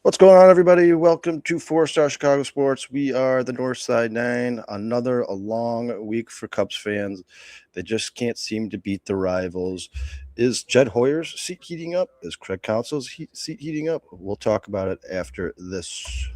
What's going on, everybody? Welcome to 4 Star Chicago Sports. We are the Northside Nine. Another long week for Cubs fans. They just can't seem to beat the rivals. Is Jed Hoyer's seat heating up? Is Craig Counsell's seat heating up? We'll talk about it after this.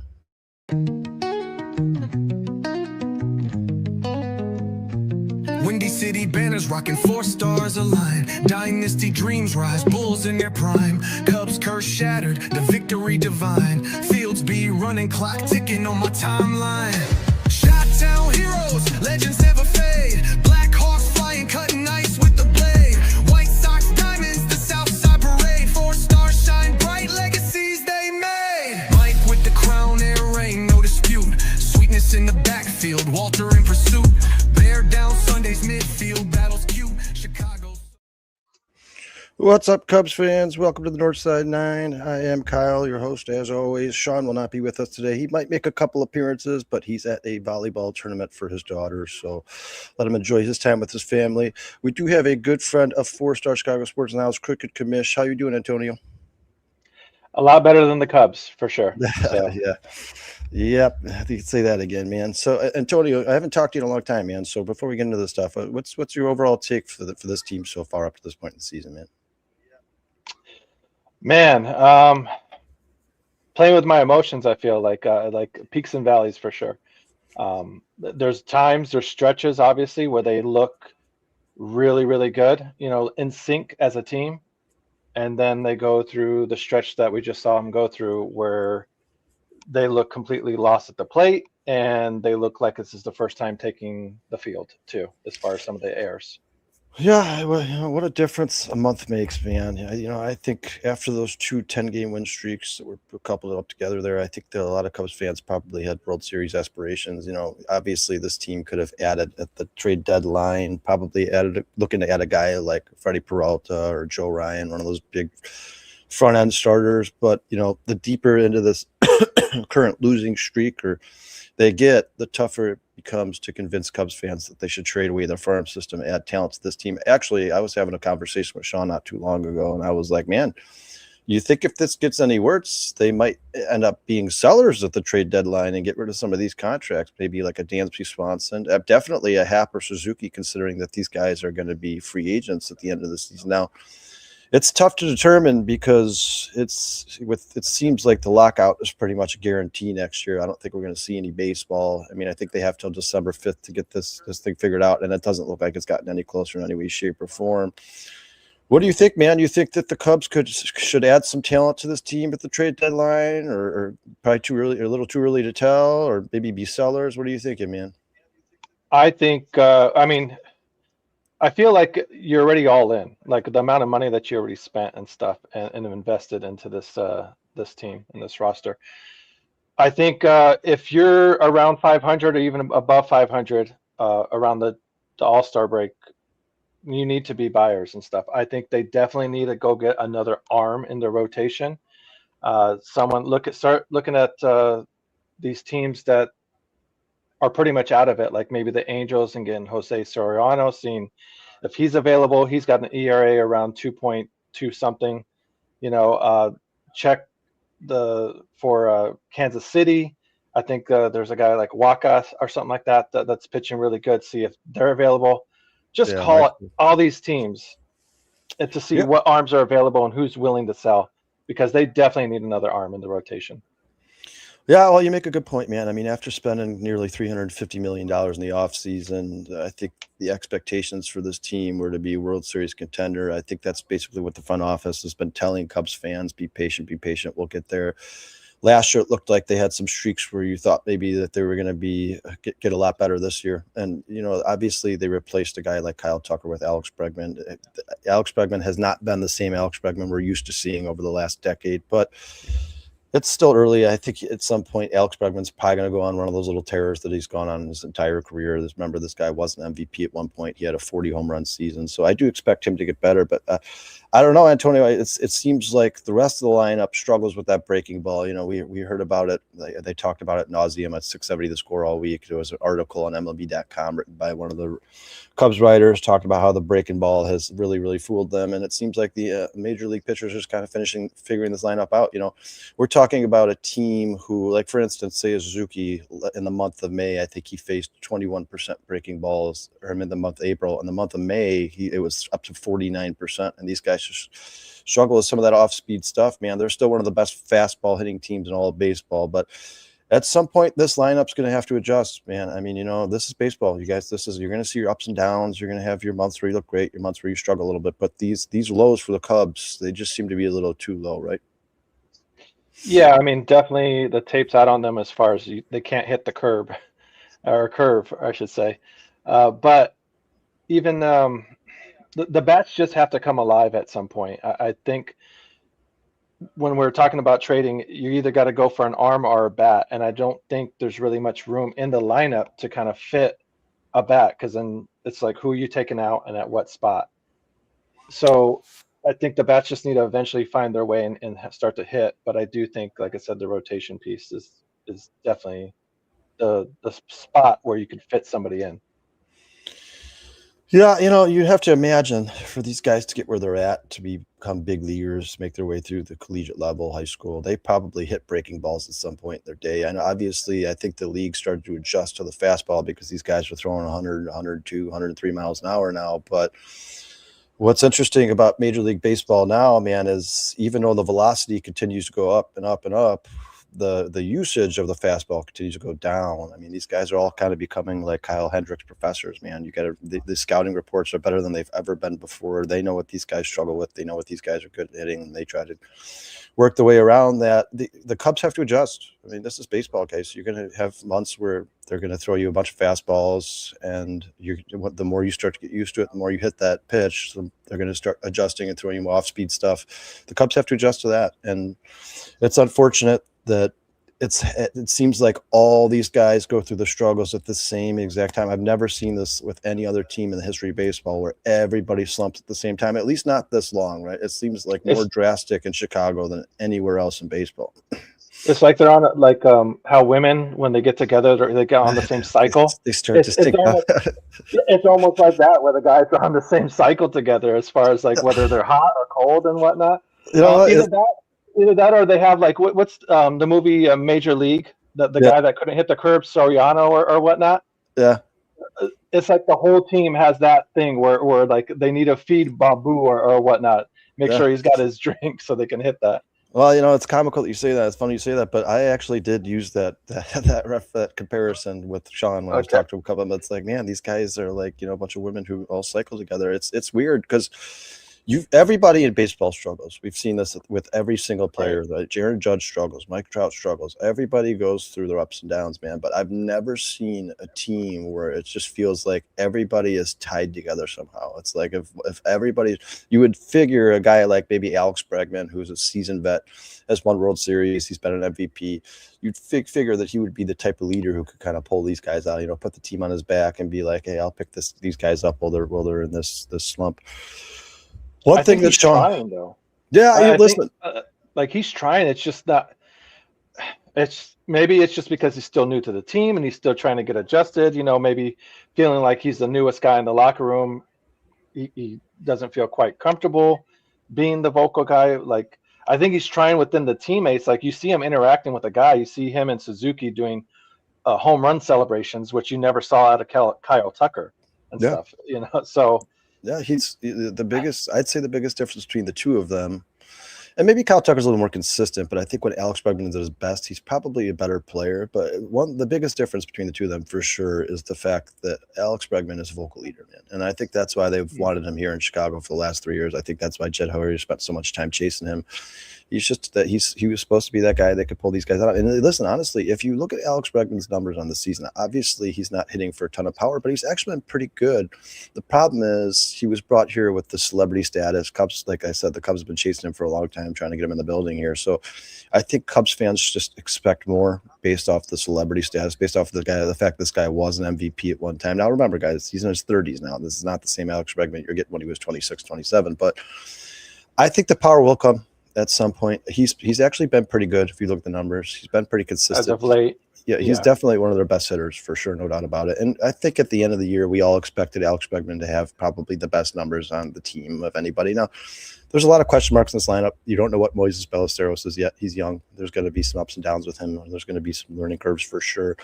Windy City banners rocking 4 stars align. Dynasty dreams rise, Bulls in their prime. Cubs curse shattered, the victory divine. Fields be running, clock ticking on my timeline. Shot-town heroes, legends never fade. Black Hawks flying, cutting ice with the blade. White Sox diamonds, the Southside parade. 4 stars shine bright, legacies they made. Mike with the crown, air rain, no dispute. Sweetness in the backfield, Walter in pursuit. Bear down Sunday's midfield, battles cute. Chicago's. What's up, Cubs fans? Welcome to the Northside Nine. I am Kyle, your host, as always. Sean will not be with us today. He might make a couple appearances, but he's at a volleyball tournament for his daughter, so let him enjoy his time with his family. We do have a good friend of 4 Star Chicago Sports now, Cricket Commish. How you doing, Antonio? A lot better than the Cubs, for sure. So. Yep, I think you could say that again, man. So, Antonio, I haven't talked to you in a long time, man. So, before we get into this stuff, what's your overall take for this team so far up to this point in the season, man? Man, playing with my emotions, I feel like peaks and valleys for sure. There's stretches, obviously, where they look really, really good, in sync as a team. And then they go through the stretch that we just saw them go through where they look completely lost at the plate, and they look like this is the first time taking the field too, as far as some of the errors. Yeah, well, what a difference a month makes, man. I think after those 2 10-game win streaks that were coupled up together there, I think that a lot of Cubs fans probably had World Series aspirations. Obviously this team could have added at the trade deadline, looking to add a guy like Freddie Peralta or Joe Ryan, one of those big front end starters. But the deeper into this current losing streak or they get, the tougher it becomes to convince Cubs fans that they should trade away their farm system, add talent to this team. Actually, I was having a conversation with Sean not too long ago, and I was like, man, you think if this gets any worse, they might end up being sellers at the trade deadline and get rid of some of these contracts, maybe like a Dansby Swanson, definitely a Happ or Suzuki, considering that these guys are going to be free agents at the end of the season. Now, it's tough to determine because it seems like the lockout is pretty much a guarantee next year. I don't think we're going to see any baseball. I mean, I think they have till December 5th to get this thing figured out, and it doesn't look like it's gotten any closer in any way, shape, or form. What do you think, man? You think that the Cubs should add some talent to this team at the trade deadline, or probably too early, or a little too early to tell, or maybe be sellers? What are you thinking, man? I think, I feel like you're already all in, like the amount of money that you already spent and stuff and invested into this team and this roster. I think if you're around 500 or even above 500 around the All-Star break, you need to be buyers and stuff. I think they definitely need to go get another arm in the rotation. Start looking at these teams that are pretty much out of it, like maybe the Angels and getting Jose Soriano, seeing if he's available. He's got an ERA around 2.2 something. Check for Kansas City. I think there's a guy like Waka or something like that's pitching really good. See if they're available. Just call all these teams and to see what arms are available and who's willing to sell, because they definitely need another arm in the rotation. Yeah, well, you make a good point, man. I mean, after spending nearly $350 million in the offseason, I think the expectations for this team were to be a World Series contender. I think that's basically what the front office has been telling Cubs fans: be patient, we'll get there. Last year, it looked like they had some streaks where you thought maybe that they were going to get a lot better this year. And, obviously they replaced a guy like Kyle Tucker with Alex Bregman. Alex Bregman has not been the same Alex Bregman we're used to seeing over the last decade, but it's still early. I think at some point Alex Bregman's probably going to go on one of those little tears that he's gone on in his entire career. Remember, this guy was an MVP at one point. He had a 40 home run season. So I do expect him to get better. But I don't know, Antonio. It seems like the rest of the lineup struggles with that breaking ball. We heard about it. They talked about it nauseum at 670 The Score all week. There was an article on MLB.com written by one of the Cubs writers talked about how the breaking ball has really, really fooled them. And it seems like the major league pitchers are just kind of figuring this lineup out. We're talking talking about a team who, like, for instance, say Suzuki in the month of May, I think he faced 21% breaking balls, or in the month of April. In the month of May, it was up to 49%. And these guys just struggle with some of that off-speed stuff, man. They're still one of the best fastball hitting teams in all of baseball. But at some point, this lineup's going to have to adjust, man. I mean, this is baseball, you guys. You're going to see your ups and downs. You're going to have your months where you look great, your months where you struggle a little bit. But these lows for the Cubs, they just seem to be a little too low, right? Yeah, I mean, definitely the tape's out on them as far as they can't hit the curve, I should say. But even the bats just have to come alive at some point. I think when we're talking about trading, you either got to go for an arm or a bat, and I don't think there's really much room in the lineup to kind of fit a bat, because then it's like, who are you taking out and at what spot? So I think the bats just need to eventually find their way and start to hit. But I do think, like I said, the rotation piece is definitely the spot where you could fit somebody in. Yeah, you have to imagine for these guys to get where they're at, to become big leaguers, make their way through the collegiate level, high school, they probably hit breaking balls at some point in their day. And obviously, I think the league started to adjust to the fastball because these guys are throwing 100, 102, 103 miles an hour now. But what's interesting about Major League Baseball now, man, is even though the velocity continues to go up and up and up, the usage of the fastball continues to go down. I mean, these guys are all kind of becoming like Kyle Hendricks professors, man. The scouting reports are better than they've ever been before. They know what these guys struggle with. They know what these guys are good at hitting, and they try to work the way around that. The Cubs have to adjust. I mean, this is baseball, guys. You're going to have months where they're going to throw you a bunch of fastballs, and the more you start to get used to it, the more you hit that pitch, so they're going to start adjusting and throwing you off-speed stuff. The Cubs have to adjust to that, and it's unfortunate that it seems like all these guys go through the struggles at the same exact time. I've never seen this with any other team in the history of baseball where everybody slumps at the same time, at least not this long, right? It seems like more drastic in Chicago than anywhere else in baseball. It's like they're on like how women, when they get together, they get on the same cycle. They start to stick up. It's almost like that, where the guys are on the same cycle together as far as like whether they're hot or cold and whatnot. Either that or they have like what's the movie Major League, the guy that couldn't hit the curb, Soriano or whatnot. Yeah, it's like the whole team has that thing where like they need to feed Babu or whatnot, make sure he's got his drink so they can hit that. Well, it's comical that you say that. It's funny you say that, but I actually did use that comparison with Sean when I was talking to a couple of them. It's like, man, these guys are like, a bunch of women who all cycle together. It's weird because everybody in baseball struggles. We've seen this with every single player. Right. Jaron Judge struggles. Mike Trout struggles. Everybody goes through their ups and downs, man. But I've never seen a team where it just feels like everybody is tied together somehow. It's like if everybody, you would figure a guy like maybe Alex Bregman, who's a seasoned vet, has won World Series, he's been an MVP. You'd figure that he would be the type of leader who could kind of pull these guys out, put the team on his back and be like, hey, I'll pick these guys up while they're in this slump. One thing that's trying, though. Yeah, listen. Like he's trying. It's just not. Maybe it's just because he's still new to the team and he's still trying to get adjusted. Maybe feeling like he's the newest guy in the locker room. He doesn't feel quite comfortable being the vocal guy. Like I think he's trying within the teammates. Like you see him interacting with a guy. You see him and Suzuki doing home run celebrations, which you never saw out of Kyle Tucker and stuff. So. Yeah, he's the biggest. I'd say the biggest difference between the two of them, and maybe Kyle Tucker's a little more consistent, but I think when Alex Bregman is at his best, he's probably a better player. But the biggest difference between the two of them for sure is the fact that Alex Bregman is a vocal leader, man, and I think that's why they've wanted him here in Chicago for the last 3 years. I think that's why Jed Hoyer spent so much time chasing him. He's just that he was supposed to be that guy that could pull these guys out. And listen, honestly, if you look at Alex Bregman's numbers on the season, obviously he's not hitting for a ton of power, but he's actually been pretty good. The problem is he was brought here with the celebrity status. Cubs, like I said, the Cubs have been chasing him for a long time, trying to get him in the building here. So I think Cubs fans just expect more based off the celebrity status, based off the fact this guy was an MVP at one time. Now remember, guys, he's in his 30s now. This is not the same Alex Bregman you're getting when he was 26, 27. But I think the power will come at some point. He's actually been pretty good if you look at the numbers. He's been pretty consistent. As of late. he's definitely one of their best hitters for sure, no doubt about it. And I think at the end of the year, we all expected Alex Bregman to have probably the best numbers on the team of anybody. Now, there's a lot of question marks in this lineup. You don't know what Moises Ballesteros is yet. He's young. There's going to be some ups and downs with him. There's going to be some learning curves for sure.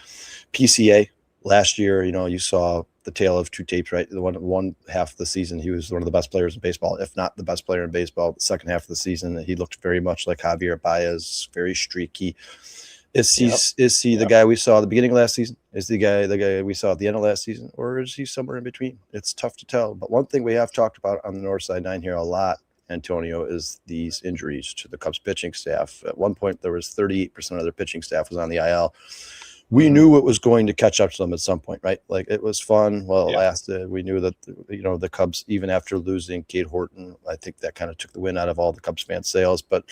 PCA last year, you saw the tale of two tapes, right? The one half of the season, he was one of the best players in baseball, if not the best player in baseball. The second half of the season, he looked very much like Javier Baez, very streaky. Is he the guy we saw at the beginning of last season? Is the guy we saw at the end of last season? Or is he somewhere in between? It's tough to tell. But one thing we have talked about on the Northside Nine here a lot, Antonio, is these injuries to the Cubs pitching staff. At one point, there was 38% of their pitching staff was on the IL. We knew it was going to catch up to them at some point, right? Like, it was fun while it lasted. We knew that, the Cubs, even after losing Cade Horton, I think that kind of took the wind out of all the Cubs fan sails. But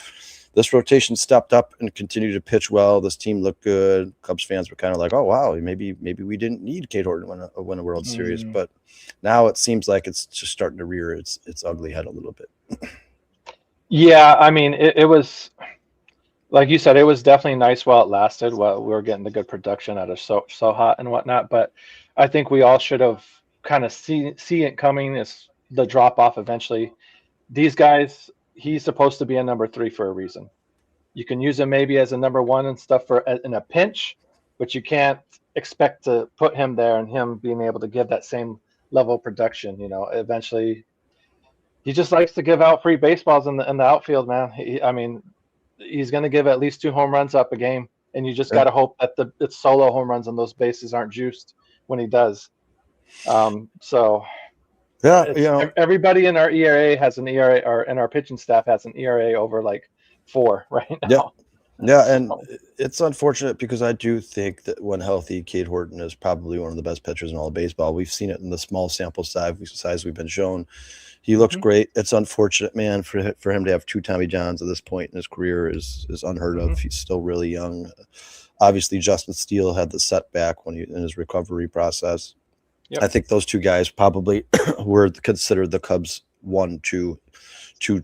this rotation stepped up and continued to pitch well. This team looked good. Cubs fans were kind of like, oh, wow, maybe we didn't need Cade Horton to win a World Series. But now it seems like it's just starting to rear its ugly head a little bit. Yeah, I mean, it was, like you said, it was definitely nice while it lasted. While we were getting the good production out of Soha and whatnot. But I think we all should have kind of see it coming, as the drop off eventually. These guys, he's supposed to be a number 3 for a reason. You can use him maybe as a number 1 and stuff in a pinch, but you can't expect to put him there and him being able to give that same level of production. Eventually, he just likes to give out free baseballs in the outfield, man. He's going to give at least 2 home runs up a game, and you just got to hope that it's solo home runs and those bases aren't juiced when he does. Everybody in our ERA has an ERA, or in our pitching staff has an ERA over like 4 right now. And it's unfortunate because I do think that when healthy, Cade Horton is probably one of the best pitchers in all of baseball. We've seen it in the small sample size we've been shown. He looks great. It's unfortunate, man, for him to have 2 Tommy Johns at this point in his career is unheard of. He's still really young. Obviously, Justin Steele had the setback in his recovery process. I think those 2 guys probably were considered the Cubs' 1-2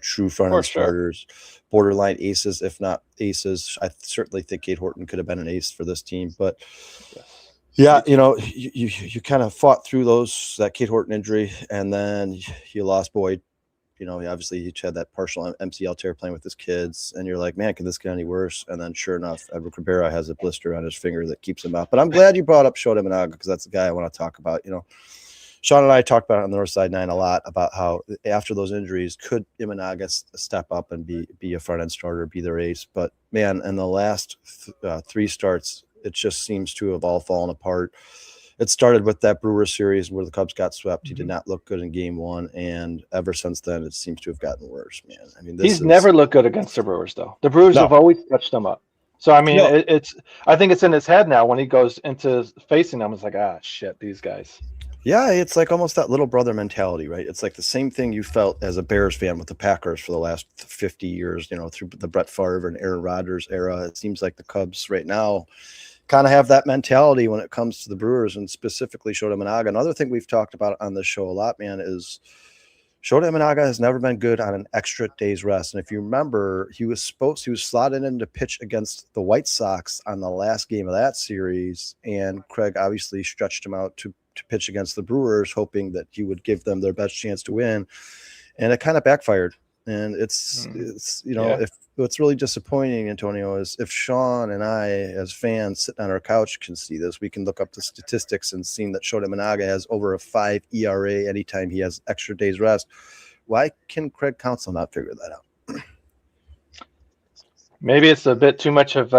true front-end starters, borderline aces, if not aces. I certainly think Cade Horton could have been an ace for this team, but you kind of fought through that Cade Horton injury, and then you lost Boyd. Obviously he had that partial MCL tear playing with his kids, and you're like, man, can this get any worse? And then sure enough, Edward Cabrera has a blister on his finger that keeps him out. But I'm glad you brought up Shota Imanaga, because that's the guy I want to talk about. Sean and I talked about it on the Northside Nine a lot, about how after those injuries, could Imanaga step up and be a front end starter, be their ace? But man, in the last 3 starts, it just seems to have all fallen apart. It started with that Brewers series where the Cubs got swept. He did not look good in game 1, and ever since then, it seems to have gotten worse, man. I mean, he's never looked good against the Brewers, though. The Brewers have always touched him up. So, I mean, I think it's in his head now when he goes into facing them. It's like, shit, these guys. Yeah, it's like almost that little brother mentality, right? It's like the same thing you felt as a Bears fan with the Packers for the last 50 years, through the Brett Favre and Aaron Rodgers era. It seems like the Cubs right now kind of have that mentality when it comes to the Brewers, and specifically Shota Imanaga. Another thing we've talked about on this show a lot, man, is Shota Imanaga has never been good on an extra day's rest. And if you remember, he was slotted in to pitch against the White Sox on the last game of that series, and Craig obviously stretched him out to pitch against the Brewers, hoping that he would give them their best chance to win. And it kind of backfired. And it's if what's really disappointing, Antonio, is if Sean and I, as fans sitting on our couch, can see this, we can look up the statistics and see that Shota Imanaga has over a 5 ERA anytime he has extra days rest. Why can Craig Counsell not figure that out? Maybe it's a bit too much of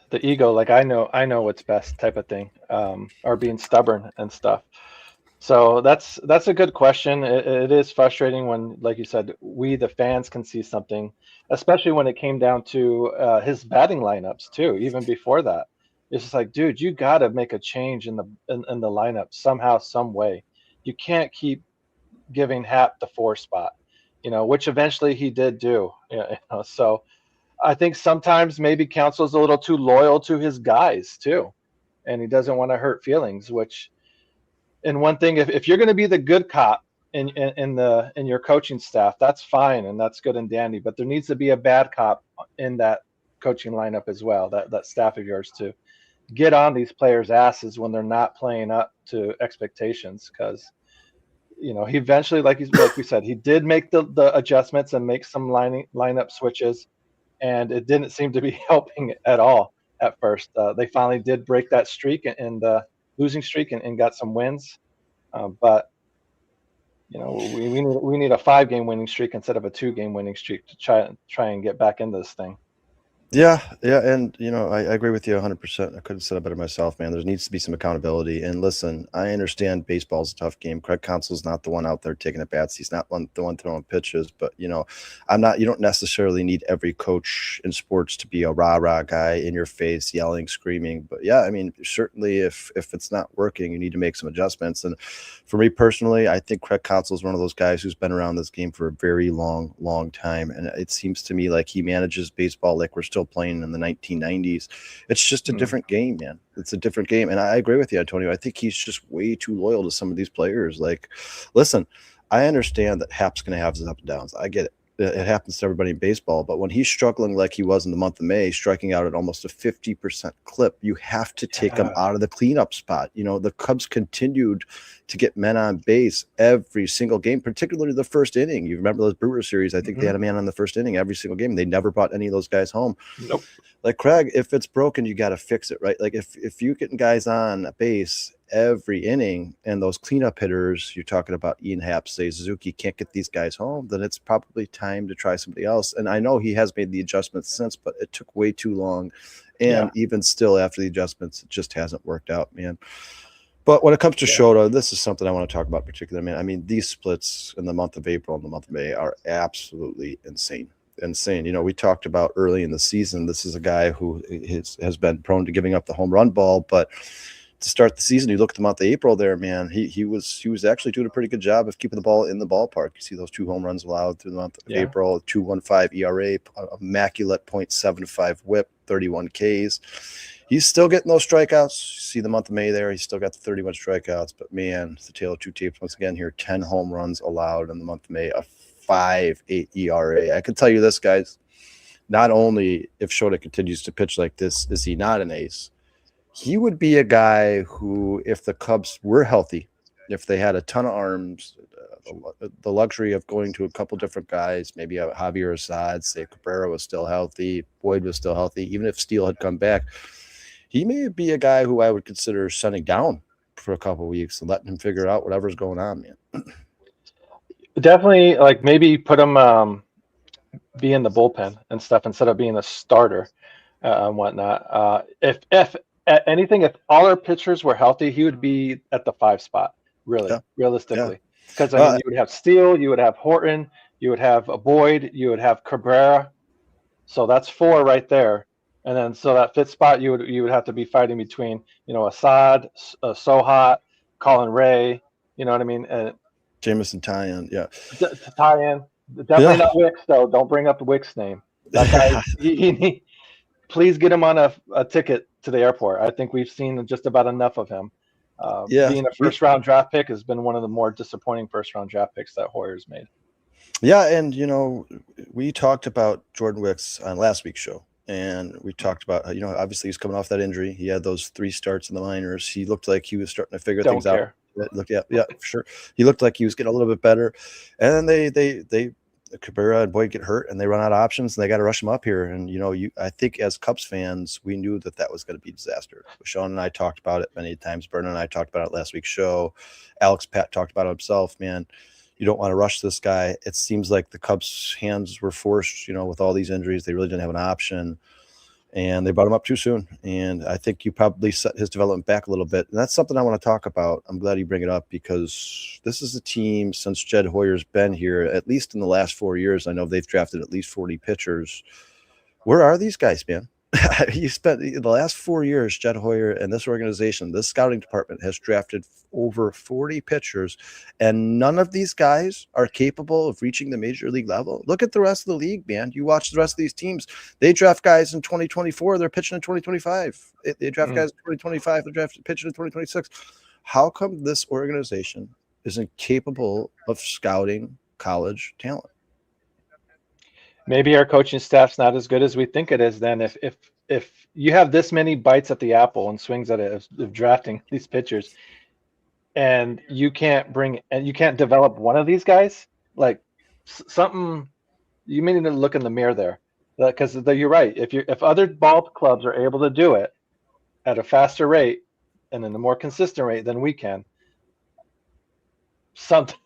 the ego, like I know what's best type of thing, or being stubborn and stuff. So that's a good question. It is frustrating when, like you said, we the fans can see something, especially when it came down to his batting lineups too. Even before that, it's just like, dude, you got to make a change in the lineup somehow, some way. You can't keep giving Hap the 4 spot, which eventually he did do. So I think sometimes maybe Counsell's a little too loyal to his guys too, and he doesn't want to hurt feelings. And one thing, if you're going to be the good cop in your coaching staff, that's fine and that's good and dandy. But there needs to be a bad cop in that coaching lineup as well, that staff of yours too. get on these players' asses when they're not playing up to expectations, because he eventually, like we said, he did make the adjustments and make some lineup switches, and it didn't seem to be helping at all at first. They finally did break that streak and losing streak and got some wins, but we need a 5-game winning streak instead of a 2-game winning streak to try and get back into this thing. Yeah, and I agree with you 100%. I couldn't have said it better myself, man. There needs to be some accountability. And listen, I understand baseball's a tough game. Craig Counsell's not the one out there taking at bats. He's not the one throwing pitches. But I'm not. You don't necessarily need every coach in sports to be a rah-rah guy in your face, yelling, screaming. But yeah, I mean, certainly if it's not working, you need to make some adjustments. And for me personally, I think Craig Counsell is one of those guys who's been around this game for a very long time. And it seems to me like he manages baseball like we're still playing in the 1990s. It's just a different game, man. It's a different game. And I agree with you, Antonio. I think he's just way too loyal to some of these players. Like, listen, I understand that Hap's going to have his up and downs. I get it. It happens to everybody in baseball. But when he's struggling like he was in the month of May, striking out at almost a 50% clip, you have to take him out of the cleanup spot. The Cubs continued to get men on base every single game, particularly the first inning. You remember those Brewers series? I think they had a man on the first inning every single game. They never brought any of those guys home. Nope. Like, Craig, if it's broken, you got to fix it, right? Like, if you getting guys on base every inning and those cleanup hitters, you're talking about Ian Happ, say Suzuki, can't get these guys home, then it's probably time to try somebody else. And I know he has made the adjustments since, but it took way too long. And even still after the adjustments, it just hasn't worked out, man. But when it comes to Shota, this is something I want to talk about particularly, man. I mean, these splits in the month of April and the month of May are absolutely insane. We talked about early in the season, this is a guy who has been prone to giving up the home run ball, but to start the season, you look at the month of April there, man, he was actually doing a pretty good job of keeping the ball in the ballpark. You see those 2 home runs allowed through the month of April, 2.15 ERA, immaculate .75 whip, 31 Ks. He's still getting those strikeouts. You see the month of May there, he's still got the 31 strikeouts. But, man, it's the tale of two tapes once again here. 10 home runs allowed in the month of May, a 5.8 ERA. I can tell you this, guys, not only if Shota continues to pitch like this, is he not an ace, he would be a guy who, if the Cubs were healthy, if they had a ton of arms, the luxury of going to a couple different guys, maybe Javier Assad, say Cabrera was still healthy, Boyd was still healthy, even if Steele had come back, he may be a guy who I would consider sending down for a couple of weeks and letting him figure out whatever's going on, man. Definitely, like, maybe put him be in the bullpen and stuff instead of being a starter and whatnot. If anything, if all our pitchers were healthy, he would be at the 5 spot, realistically. Because I mean, you would have Steele, you would have Horton, you would have Boyd, you would have Cabrera. So that's 4 right there. And then so that 5th spot, you would have to be fighting between, Assad, Sohat, Colin Ray, you know what I mean? And Jamison Tyon, Tyon, definitely not Wicks though. Don't bring up the Wicks name. That guy, please get him on a ticket to the airport. I think we've seen just about enough of him. Being a first-round draft pick has been one of the more disappointing first-round draft picks that Hoyer's made. Yeah, and, we talked about Jordan Wicks on last week's show, and we talked about, obviously he's coming off that injury. He had those 3 starts in the minors. He looked like he was starting to figure things out. Yeah, for sure. He looked like he was getting a little bit better. And then they Cabrera and Boyd get hurt, and they run out of options, and they got to rush him up here. And I think as Cubs fans, we knew that was going to be a disaster. Sean and I talked about it many times. Bernard and I talked about it last week's show. Alex Pat talked about it himself. Man, you don't want to rush this guy. It seems like the Cubs' hands were forced. With all these injuries, they really didn't have an option, and they brought him up too soon. And I think you probably set his development back a little bit. And that's something I want to talk about. I'm glad you bring it up, because this is a team, since Jed Hoyer's been here, at least in the last 4 years, I know they've drafted at least 40 pitchers. Where are these guys, man? You spent the last 4 years, Jed Hoyer and this organization, this scouting department, has drafted over 40 pitchers, and none of these guys are capable of reaching the major league level. Look at the rest of the league, man. You watch the rest of these teams. They draft guys in 2024. They're pitching in 2025. They draft guys in 2025. They're pitching in 2026. How come this organization isn't capable of scouting college talent? Maybe our coaching staff's not as good as we think it is then. If if you have this many bites at the apple and swings at it of drafting these pitchers, and you can't develop one of these guys, like something, you may need to look in the mirror there, because you're right. If other ball clubs are able to do it at a faster rate and in a more consistent rate than we can, something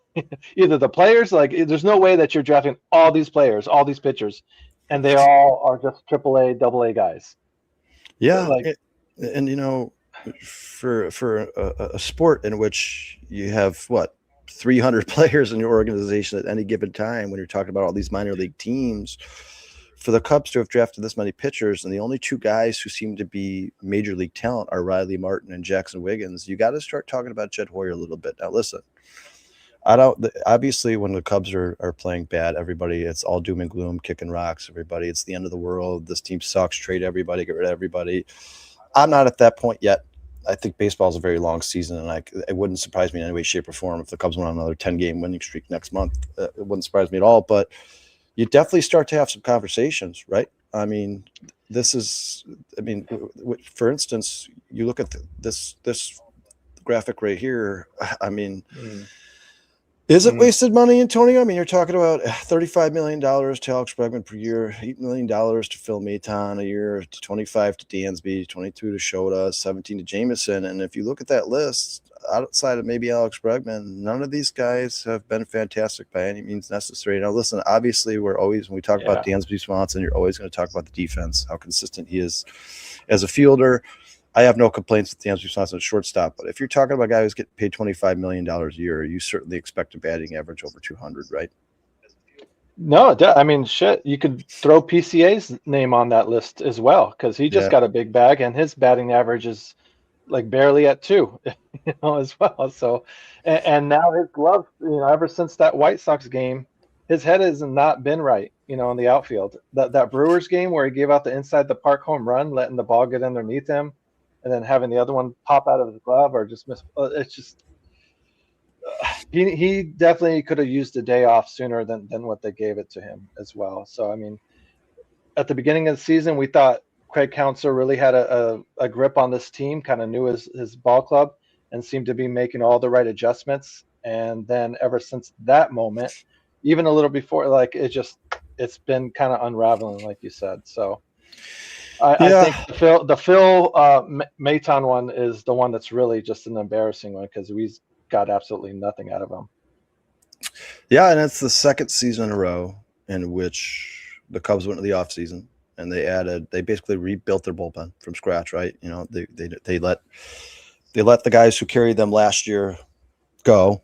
either the players, like there's no way that you're drafting all these players, all these pitchers, and they all are just AAA, AA guys. Yeah, Like, and you know, for a sport in which you have 300 players in your organization at any given time, when you're talking about all these minor league teams, for the Cubs to have drafted this many pitchers, and the only two guys who seem to be major league talent are Riley Martin and Jackson Wiggins, you got to start talking about Jed Hoyer a little bit. Now, listen, obviously when the Cubs are playing bad, everybody, it's all doom and gloom, kicking rocks, everybody, it's the end of the world, this team sucks, trade everybody, get rid of everybody. I'm not at that point yet. I think baseball is a very long season, and it wouldn't surprise me in any way, shape, or form if the Cubs went on another 10-game winning streak next month. It wouldn't surprise me at all, but you definitely start to have some conversations, right? I mean, for instance, you look at this graphic right here. I mean, is it wasted money, Antonio? I mean, you're talking about $35 million to Alex Bregman per year, $8 million to Phil Maton a year, to 25 to Dansby, 22 to Shota, 17 to Jameson. And if you look at that list, outside of maybe Alex Bregman, none of these guys have been fantastic by any means necessary. Now, listen, obviously, when we talk about Dansby Swanson, you're always going to talk about the defense, how consistent he is as a fielder. I have no complaints with Dansby Swanson at shortstop, but if you're talking about a guy who's getting paid $25 million a year, you certainly expect a batting average over 200, right? No, I mean, shit, you could throw PCA's name on that list as well, because he just got a big bag, and his batting average is like barely at 2, as well. So, and now his glove, ever since that White Sox game, his head has not been right, in the outfield. That Brewers game where he gave out the inside the park home run, letting the ball get underneath him, and then having the other one pop out of his glove or just miss. It's just he definitely could have used a day off sooner than what they gave it to him as well. So, I mean, at the beginning of the season, we thought Craig Counsell really had a grip on this team, kind of knew his ball club, and seemed to be making all the right adjustments. And then ever since that moment, even a little before, like it's been kind of unraveling, like you said. So I think the Phil Maton one is the one that's really just an embarrassing one, because we got absolutely nothing out of him. Yeah, and it's the second season in a row in which the Cubs went to the offseason and they basically rebuilt their bullpen from scratch, right? They let the guys who carried them last year go.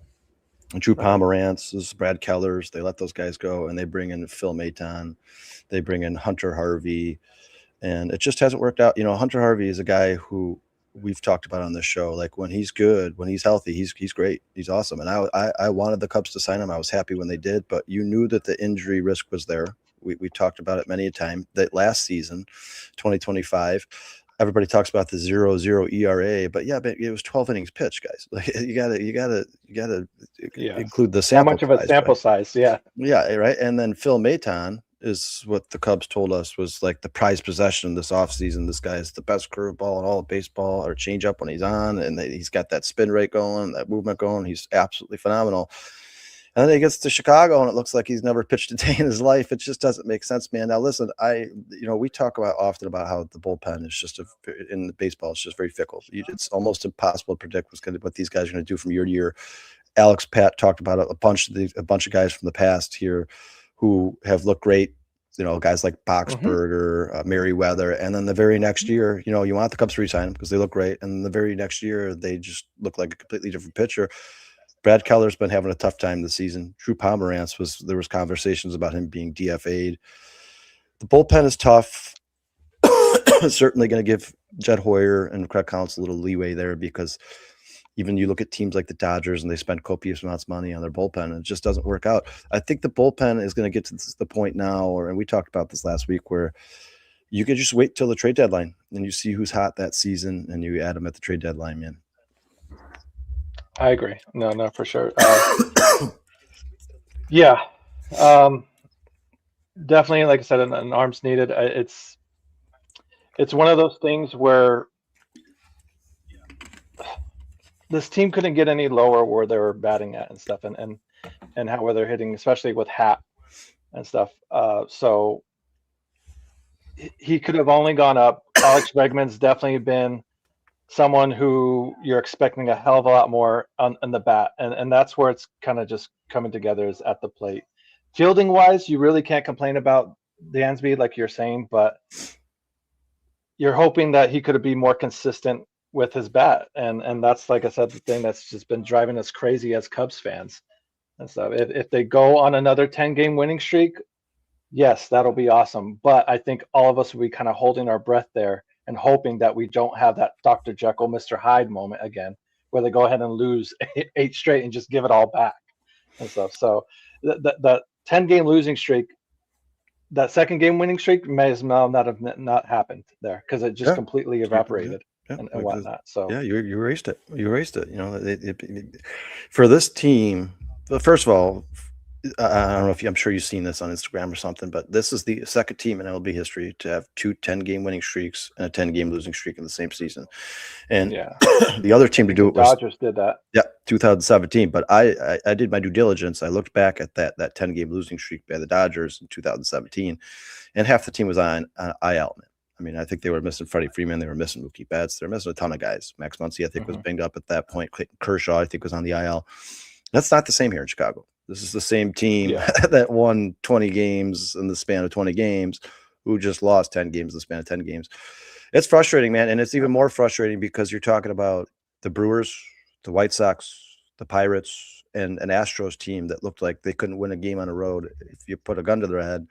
Drew Pomeranz, Brad Kellers, they let those guys go, and they bring in Phil Maton, they bring in Hunter Harvey, and it just hasn't worked out. Hunter Harvey is a guy who we've talked about on this show. Like, when he's good, when he's healthy, he's great. He's awesome. And I wanted the Cubs to sign him. I was happy when they did, but you knew that the injury risk was there. We talked about it many a time. That last season, 2025, everybody talks about the 0.00 ERA, but it was 12 innings pitched, guys. Like, you gotta include the sample. How much of a sample size? Yeah. Yeah, right. And then Phil Maton is what the Cubs told us was like the prized possession this offseason. This guy is the best curveball in all of baseball, or changeup when he's on, and he's got that spin rate going, that movement going. He's absolutely phenomenal. And then he gets to Chicago, and it looks like he's never pitched a day in his life. It just doesn't make sense, man. Now, listen, we talk often about how the bullpen is just in baseball, it's just very fickle. It's almost impossible to predict what these guys are going to do from year to year. Alex Pat talked about a bunch of guys from the past here who have looked great, guys like Boxberger, Merriweather, and then the very next year, you want the Cubs to re-sign them because they look great, and the very next year they just look like a completely different pitcher. Brad Keller's been having a tough time this season. Drew Pomeranz there was conversations about him being DFA'd. The bullpen is tough. Certainly going to give Jed Hoyer and Craig Counsell a little leeway there, because even you look at teams like the Dodgers, and they spend copious amounts of money on their bullpen, and it just doesn't work out. I think the bullpen is going to get to the point now, and we talked about this last week, where you can just wait till the trade deadline and you see who's hot that season, and you add them at the trade deadline, man. I agree. No, for sure. Yeah. Definitely, like I said, an arms needed. it's one of those things where this team couldn't get any lower where they were batting at and stuff, and how where they're hitting, especially with Hat and stuff. So he could have only gone up. Alex Bregman's definitely been someone who you're expecting a hell of a lot more on the bat, and that's where it's kind of just coming together is at the plate. Fielding wise, you really can't complain about Dansby like you're saying, but you're hoping that he could be more consistent with his bat, and that's, like I said, the thing that's just been driving us crazy as Cubs fans and stuff. If they go on another 10-game winning streak, yes, that'll be awesome. But I think all of us will be kind of holding our breath there and hoping that we don't have that Dr. Jekyll, Mr. Hyde moment again, where they go ahead and lose 8 straight and just give it all back and stuff. So that 10-game losing streak, that second game winning streak may as well not happened there because it just completely evaporated and whatnot. So yeah, you erased it. You erased it. You know, for this team, first of all, I don't know if I'm sure you've seen this on Instagram or something, but this is the second team in MLB history to have 2 10-game winning streaks and a 10-game losing streak in the same season. And the other team to do it was Dodgers did that. Yeah, 2017. But I did my due diligence. I looked back at that 10-game losing streak by the Dodgers in 2017, and half the team was on IL. I mean, I think they were missing Freddie Freeman. They were missing Mookie Betts. They were missing a ton of guys. Max Muncy, I think, was banged up at that point. Clayton Kershaw, I think, was on the IL. That's not the same here in Chicago. This is the same team that won 20 games in the span of 20 games, who just lost 10 games in the span of 10 games. It's frustrating, man. And it's even more frustrating because you're talking about the Brewers, the White Sox, the Pirates, and an Astros team that looked like they couldn't win a game on the road if you put a gun to their head.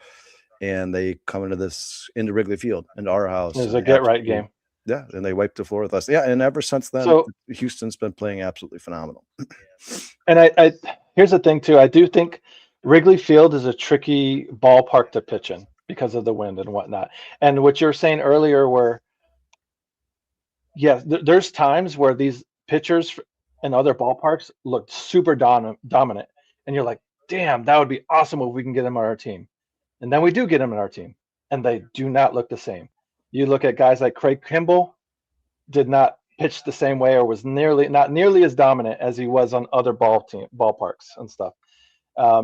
And they come into Wrigley Field, into our house. It was a get-right game. Yeah, and they wiped the floor with us. Yeah, and ever since then, Houston's been playing absolutely phenomenal. And I here's the thing too. I do think Wrigley Field is a tricky ballpark to pitch in because of the wind and whatnot. And what you were saying earlier, where there's times where these pitchers in other ballparks look super dominant, and you're like, damn, that would be awesome if we can get them on our team. And then we do get them on our team, and they do not look the same. You look at guys like Craig Counsell, did not pitch the same way, or was not nearly as dominant as he was on other ballparks and stuff.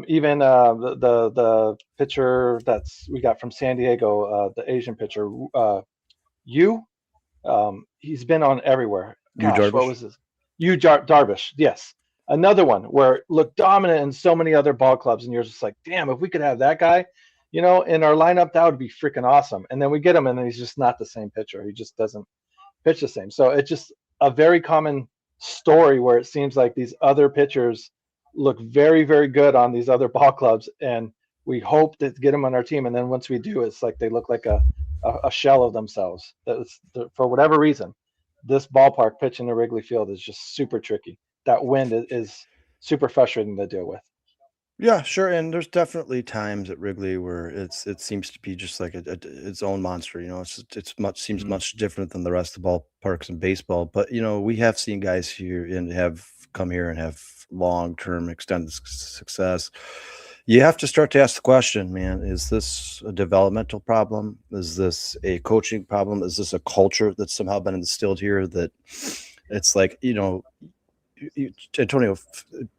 Even the pitcher we got from San Diego, the Asian pitcher, he's been on everywhere. Gosh, what was this? Darvish, yes. Another one where it looked dominant in so many other ball clubs, and you're just like, damn, if we could have that guy, in our lineup, that would be freaking awesome. And then we get him, and he's just not the same pitcher. He just doesn't pitch the same. So it's just a very common story where it seems like these other pitchers look very, very good on these other ball clubs, and we hope to get them on our team. And then once we do, it's like they look like a shell of themselves. For whatever reason, this ballpark pitching to Wrigley Field is just super tricky. That wind is super frustrating to deal with. Yeah, sure. And there's definitely times at Wrigley where it seems to be just like its own monster. Seems much different than the rest of the ballparks in baseball. But we have seen guys here and have come here and have long-term extended success. You have to start to ask the question, man: is this a developmental problem? Is this a coaching problem? Is this a culture that's somehow been instilled here? That it's like Antonio,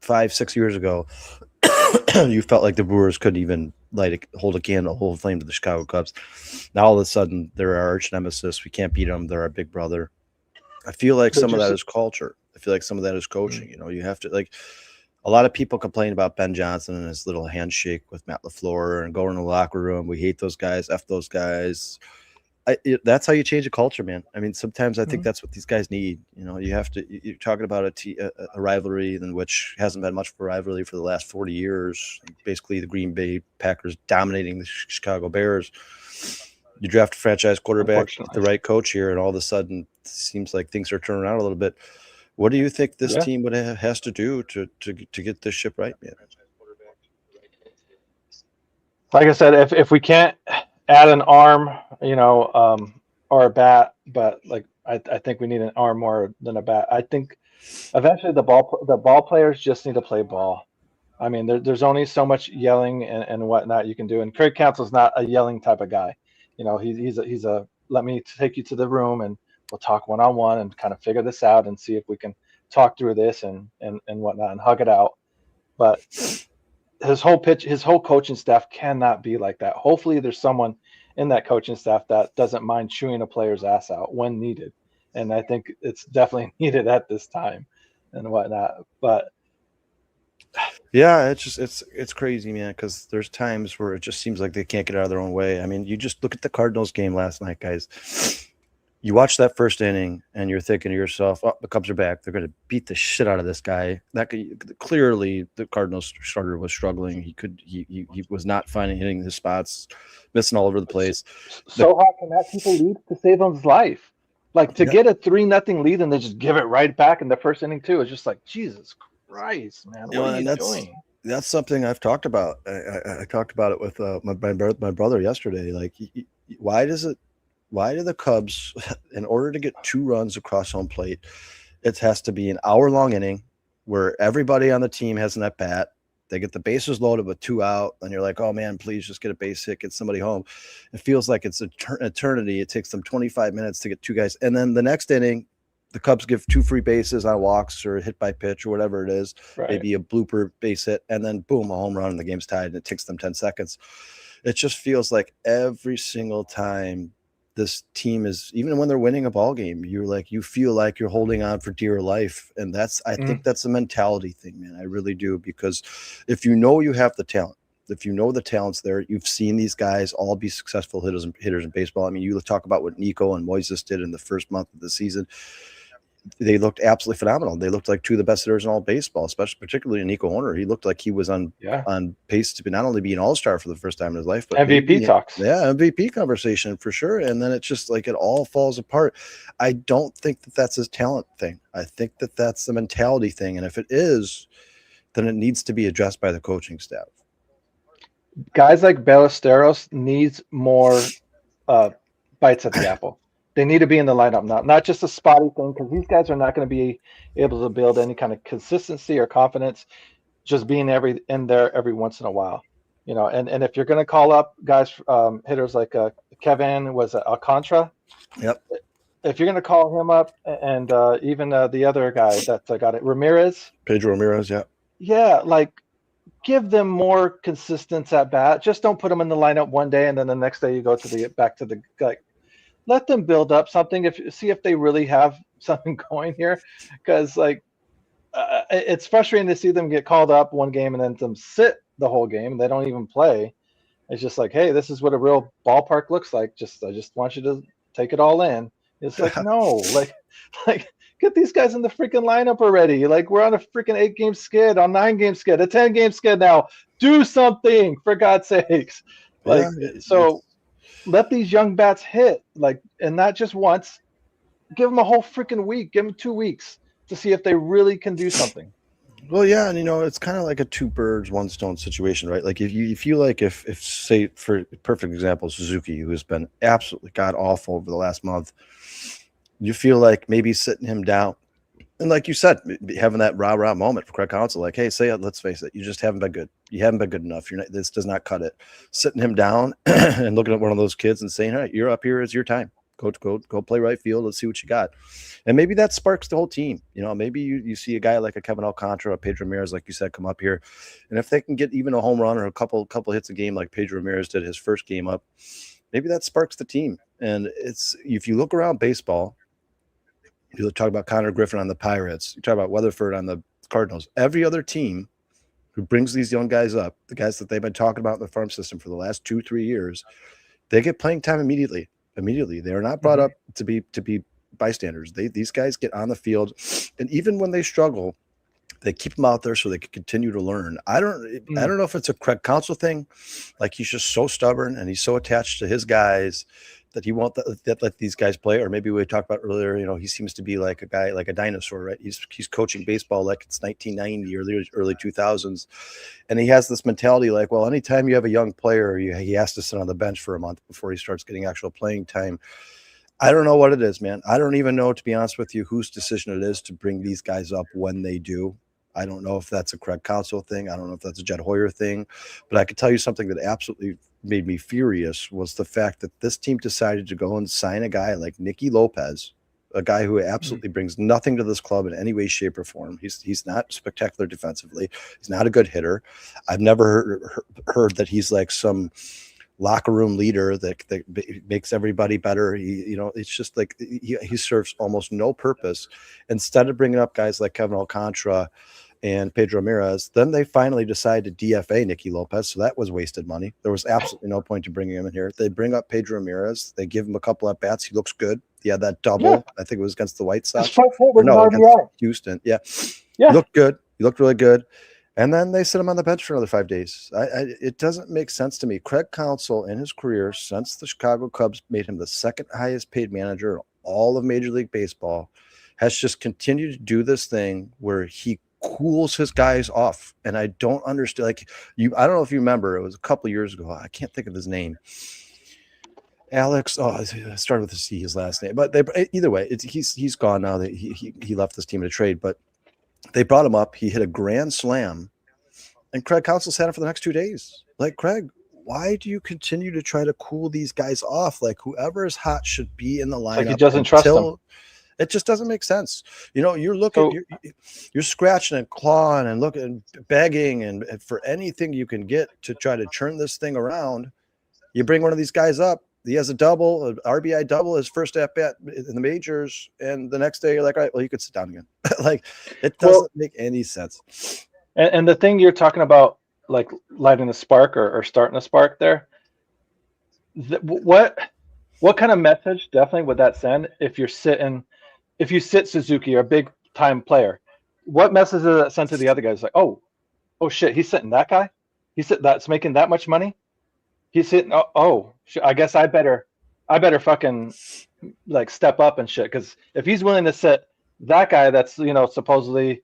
5-6 years ago. You felt like the Brewers couldn't even hold a flame to the Chicago Cubs. Now all of a sudden they're our arch nemesis. We can't beat them. They're our big brother. I feel like some of that is culture. I feel like some of that is coaching. You have to a lot of people complain about Ben Johnson and his little handshake with Matt LaFleur and going in the locker room. We hate those guys. F those guys. That's how you change a culture, man. I mean, sometimes I think that's what these guys need. You have to. You're talking about a rivalry in which hasn't been much of a rivalry for the last 40 years. Basically, the Green Bay Packers dominating the Chicago Bears. You draft a franchise quarterback, the right coach here, and all of a sudden, it seems like things are turning around a little bit. What do you think this team has to do to get this ship right, man? Like I said, if we can't add an arm, or a bat, but I think we need an arm more than a bat. I think eventually the ball players just need to play ball. I mean, there's only so much yelling and whatnot you can do. And Craig Counsell's not a yelling type of guy. He's let me take you to the room and we'll talk one-on-one and kind of figure this out and see if we can talk through this and whatnot and hug it out. But his whole coaching staff cannot be like that. Hopefully there's someone in that coaching staff that doesn't mind chewing a player's ass out when needed. And I think it's definitely needed at this time and whatnot. But yeah, it's crazy, man, because there's times where it just seems like they can't get out of their own way. I mean, you just look at the Cardinals game last night, guys. You watch that first inning and you're thinking to yourself, oh, the Cubs are back. They're going to beat the shit out of this guy. Clearly the Cardinals starter was struggling. He was not hitting his spots, missing all over the place. So how can that people lead to save his life? Like to get a 3-0 lead and then just give it right back in the first inning too. It's just like, Jesus Christ, man, what are you doing? That's something I've talked about. I talked about it with my brother yesterday. Like, why do the Cubs, in order to get 2 runs across home plate, it has to be an hour-long inning where everybody on the team has an at-bat. They get the bases loaded with 2 out, and you're like, oh, man, please just get a base hit, get somebody home. It feels like it's eternity. It takes them 25 minutes to get 2 guys. And then the next inning, the Cubs give 2 free bases on walks or a hit by pitch or whatever it is, maybe a blooper base hit, and then, boom, a home run, and the game's tied, and it takes them 10 seconds. It just feels like every single time this team is, even when they're winning a ball game, you feel like you're holding on for dear life. And I think that's a mentality thing, man. I really do. Because if you know you have the talent, if you know the talent's there, you've seen these guys all be successful hitters in baseball. I mean, you talk about what Nico and Moises did in the first month of the season. They looked absolutely phenomenal. They looked like 2 of the best hitters in all baseball, particularly Nico Hoerner. He looked like he was on pace to not only be an all-star for the first time in his life, but MVP talks. Yeah, MVP conversation for sure. And then it's just like it all falls apart. I don't think that that's his talent thing. I think that that's the mentality thing. And if it is, then it needs to be addressed by the coaching staff. Guys like Ballesteros needs more bites at the apple. They need to be in the lineup now, not just a spotty thing, because these guys are not going to be able to build any kind of consistency or confidence just being in there every once in a while, And if you're going to call up guys, hitters like Kevin, was it Alcantara? Yep. If you're going to call him up, and even the other guy that got it, Pedro Ramirez, yeah. Yeah, like give them more consistent at bat. Just don't put them in the lineup one day and then the next day you go back to the like. Let them build up something. See if they really have something going here, because it's frustrating to see them get called up one game and then them sit the whole game and they don't even play. It's just like, hey, this is what a real ballpark looks like. I just want you to take it all in. It's like no, like get these guys in the freaking lineup already. Like we're on a freaking 8-game skid, on 9-game skid, a 10-game skid now. Do something for God's sakes. Let these young bats hit, and not just once. Give them a whole freaking week. Give them 2 weeks to see if they really can do something. Well, yeah, and it's kind of like a 2 birds, 1 stone situation, right? Like if you feel like if say, for perfect example, Suzuki, who has been absolutely god awful over the last month, you feel like maybe sitting him down, and like you said, having that rah-rah moment for Craig Counsell, like, hey, let's face it, you just haven't been good. You haven't been good enough. This does not cut it. Sitting him down and looking at one of those kids and saying, hey, you're up here. It's your time. Go play right field. Let's see what you got. And maybe that sparks the whole team. Maybe you see a guy like a Kevin Alcantara, a Pedro Ramirez, like you said, come up here. And if they can get even a home run or a couple hits a game like Pedro Ramirez did his first game up, maybe that sparks the team. And if you look around baseball, you talk about Connor Griffin on the Pirates, you talk about Weatherford on the Cardinals, every other team who brings these young guys up, the guys that they've been talking about in the farm system for the last 2-3 years, they get playing time immediately. They are not brought up to be bystanders. These guys get on the field, and even when they struggle, they keep them out there so they can continue to learn. I don't know if it's a Craig Counsell thing, like he's just so stubborn and he's so attached to his guys that he won't let these guys play, or maybe we talked about earlier, he seems to be like a guy, like a dinosaur, right? He's coaching baseball like it's 1990 or the early 2000s. And he has this mentality like, well, anytime you have a young player, he has to sit on the bench for a month before he starts getting actual playing time. I don't know what it is, man. I don't even know, to be honest with you, whose decision it is to bring these guys up when they do. I don't know if that's a Craig Counsell thing. I don't know if that's a Jed Hoyer thing, but I could tell you something that absolutely made me furious was the fact that this team decided to go and sign a guy like Nicky Lopez, a guy who absolutely brings nothing to this club in any way, shape, or form. He's not spectacular defensively. He's not a good hitter. I've never heard that he's like some locker room leader that makes everybody better. It's just like he serves almost no purpose. Instead of bringing up guys like Kevin Alcantara and Pedro Ramirez, then they finally decided to DFA Nicky Lopez. So that was wasted money. There was absolutely no point to bringing him in here. They bring up Pedro Ramirez. They give him a couple at bats. He looks good. He had that double. Yeah. I think it was against the White Sox. Against Houston. Yeah. He looked good. He looked really good. And then they sit him on the bench for another 5 days. It doesn't make sense to me. Craig Counsell, in his career, since the Chicago Cubs made him the second highest paid manager in all of Major League Baseball, has just continued to do this thing where he cools his guys off. And I don't understand. I don't know if you remember, it was a couple years ago. I can't think of his name. Alex, it started with a C, his last name. But either way, he's gone now. That he left this team in a trade. But they brought him up. He hit a grand slam, and Craig Counsell sat him for the next 2 days. Like, Craig, why do you continue to try to cool these guys off? Like, whoever is hot should be in the lineup. Like, he doesn't trust them. It just doesn't make sense. You're looking, you're scratching and clawing and looking, begging, and for anything you can get to try to turn this thing around. You bring one of these guys up. He has a double, an RBI double, his first at bat in the majors, and the next day you're like, all right, well, you could sit down again. Like, it doesn't make any sense. And the thing you're talking about, like lighting a spark or starting a spark there, what kind of message definitely would that send if you sit Suzuki, or a big time player? What message does that send to the other guys? Like, oh shit, he's sitting that guy? That's making that much money? He's hitting. I guess I better fucking like step up and shit. Because if he's willing to sit that guy, that's supposedly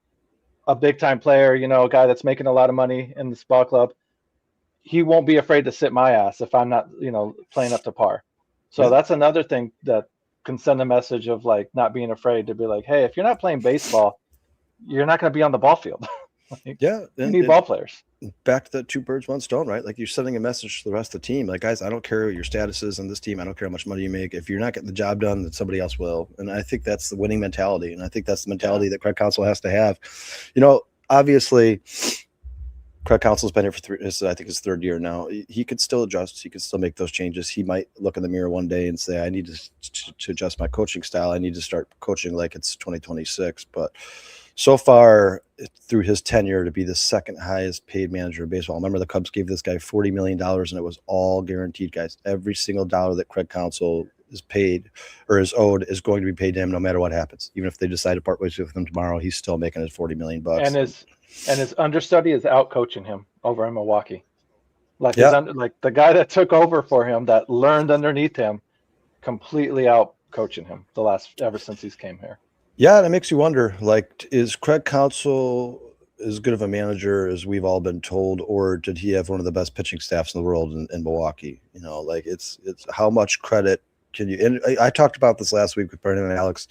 a big time player, a guy that's making a lot of money in this ball club, he won't be afraid to sit my ass if I'm not playing up to par. So that's another thing that can send a message of like not being afraid to be like, hey, if you're not playing baseball, you're not going to be on the ball field. You need ball players. Back to the two birds, one stone, right? Like, you're sending a message to the rest of the team. Like, guys, I don't care what your status is on this team. I don't care how much money you make. If you're not getting the job done, then somebody else will. And I think that's the winning mentality. And I think that's the mentality that Craig Counsell has to have. Obviously, Craig Counsell's been here for I think his third year now. He could still adjust. He could still make those changes. He might look in the mirror one day and say, I need to adjust my coaching style. I need to start coaching like it's 2026. But so far, through his tenure, to be the second highest paid manager in baseball. Remember, the Cubs gave this guy $40 million, and it was all guaranteed, guys. Every single dollar that Craig Counsell is paid or is owed is going to be paid to him no matter what happens. Even if they decide to part ways with him tomorrow, he's still making his $40 million. And his understudy is out coaching him over in Milwaukee. Like the guy that took over for him, that learned underneath him, completely out coaching him ever since he's came here. Yeah, and it makes you wonder, like, is Craig Counsell as good of a manager as we've all been told, or did he have one of the best pitching staffs in the world in Milwaukee? Like, it's how much credit can you? And I talked about this last week with Brendan and Alex.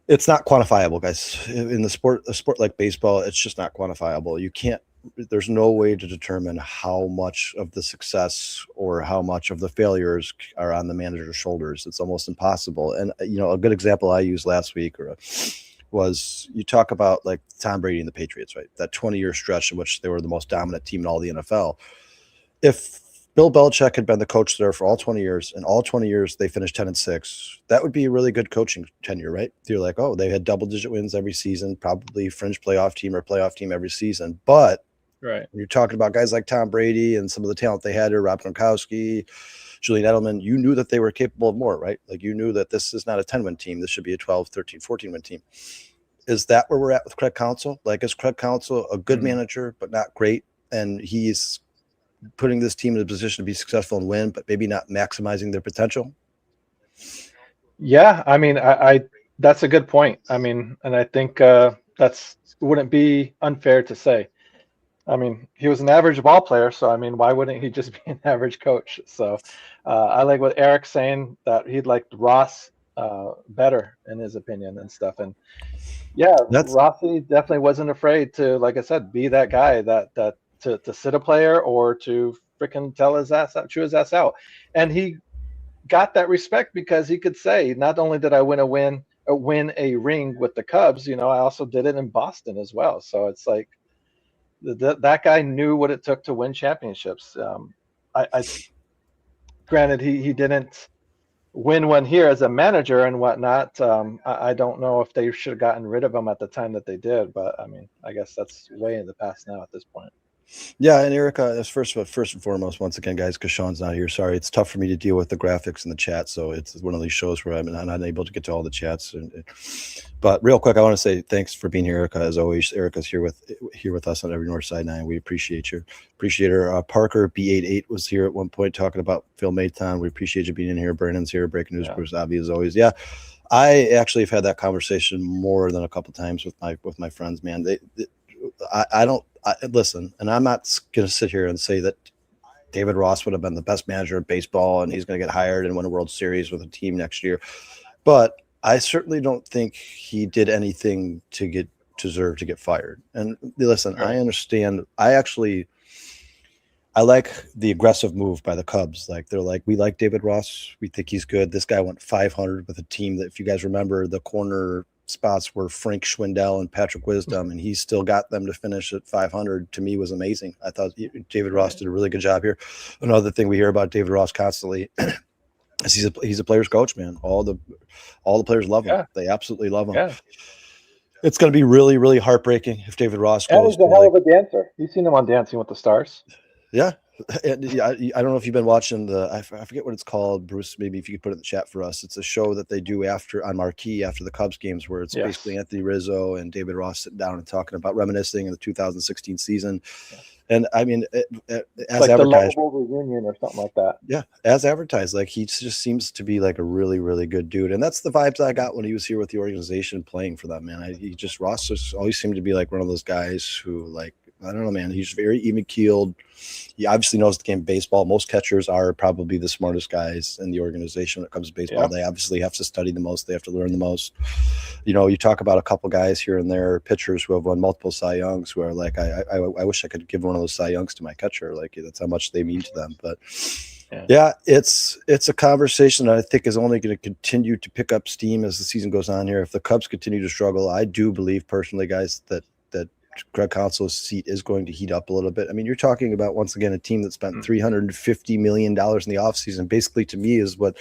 It's not quantifiable, guys. In a sport like baseball, it's just not quantifiable. You can't. There's no way to determine how much of the success or how much of the failures are on the manager's shoulders. It's almost impossible. And a good example I used last week was you talk about like Tom Brady and the Patriots, right? That 20-year stretch in which they were the most dominant team in all the NFL. If Bill Belichick had been the coach there for all 20 years, and all 20 years they finished 10-6, that would be a really good coaching tenure, right? You're like, oh, they had double-digit wins every season, probably fringe playoff team every season. But right, when you're talking about guys like Tom Brady and some of the talent they had here, Rob Gronkowski, Julian Edelman, you knew that they were capable of more, right? Like, you knew that this is not a 10-win team. This should be a 12, 13, 14-win team. Is that where we're at with Craig Counsell? Like, is Craig Counsell a good manager, but not great? And he's putting this team in a position to be successful and win, but maybe not maximizing their potential? Yeah, I mean, I that's a good point. I mean, and I think that's wouldn't be unfair to say. I mean, he was an average ball player, so I mean, why wouldn't he just be an average coach? So I like what Eric's saying, that he liked Ross better in his opinion and stuff. And yeah, Rossi definitely wasn't afraid to, like I said, be that guy that to sit a player or to freaking tell his ass out, chew his ass out. And he got that respect because he could say, not only did I win a ring with the Cubs, I also did it in Boston as well. So it's like that guy knew what it took to win championships. I granted he didn't win one here as a manager and whatnot. I don't know if they should have gotten rid of him at the time that they did, but I mean, I guess that's way in the past now at this point. Yeah, and Erica, first and foremost, once again, guys, because Sean's not here. Sorry, it's tough for me to deal with the graphics in the chat, so it's one of these shows where I'm not able to get to all the chats. But real quick, I want to say thanks for being here, Erica. As always, Erica's here with us on every Northside Nine. We appreciate you. Appreciate her. Parker B88 was here at one point talking about Phil Maton. We appreciate you being in here. Brandon's here. Breaking news, Bruce Abbey, as always. Yeah, I actually have had that conversation more than a couple times with my friends. Man, I don't. Listen, and I'm not going to sit here and say that David Ross would have been the best manager of baseball and he's going to get hired and win a World Series with a team next year. But I certainly don't think he did anything to deserve to get fired. And listen, I understand. I like the aggressive move by the Cubs. Like, they're like, we like David Ross. We think he's good. This guy went 500 with a team that, if you guys remember, the corner spots were Frank Schwindel and Patrick Wisdom, and he still got them to finish at 500. To me, was amazing. I thought David Ross did a really good job here. Another thing we hear about David Ross constantly is he's a player's coach, man. All the players love him. They absolutely love him. Yeah. It's going to be really, really heartbreaking if David Ross goes. He's a hell of a dancer. You've seen him on Dancing with the Stars. Yeah. And I don't know if you've been watching I forget what it's called, Bruce. Maybe if you could put it in the chat for us. It's a show that they do on Marquee after the Cubs games, where it's basically Anthony Rizzo and David Ross sitting down and talking about reminiscing in the 2016 season. And I mean, as like advertised, the lovable reunion or something like that. Yeah, as advertised, like he just seems to be like a really, really good dude, and that's the vibes I got when he was here with the organization playing for them. Man, Ross just always seemed to be like one of those guys who, like, I don't know, man. He's very even keeled. He obviously knows the game of baseball. Most catchers are probably the smartest guys in the organization when it comes to baseball. Yeah. They obviously have to study the most. They have to learn the most. You talk about a couple guys here and there, pitchers who have won multiple Cy Youngs, who are like, I wish I could give one of those Cy Youngs to my catcher. Like, that's how much they mean to them. But yeah, it's a conversation that I think is only going to continue to pick up steam as the season goes on here. If the Cubs continue to struggle, I do believe personally, guys, that Craig Counsell's seat is going to heat up a little bit. I mean, you're talking about, once again, a team that spent $350 million in the offseason. Basically, to me, is what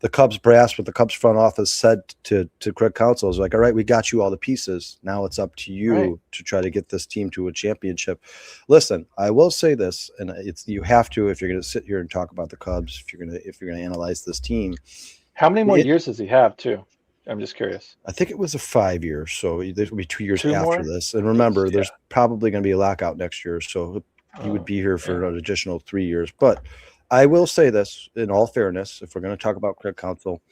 the Cubs brass, what the Cubs front office said to Craig Counsell, is like, all right, we got you all the pieces. Now it's up to you to try to get this team to a championship. Listen, I will say this, and you have to, if you're going to sit here and talk about the Cubs, if you're going to analyze this team. How many more years does he have, too? I'm just curious. I think it was a 5 year, so there will be 2 years after this. And remember, there's probably going to be a lockout next year, so he would be here for an additional 3 years. But I will say this, in all fairness, if we're going to talk about Craig Counsell,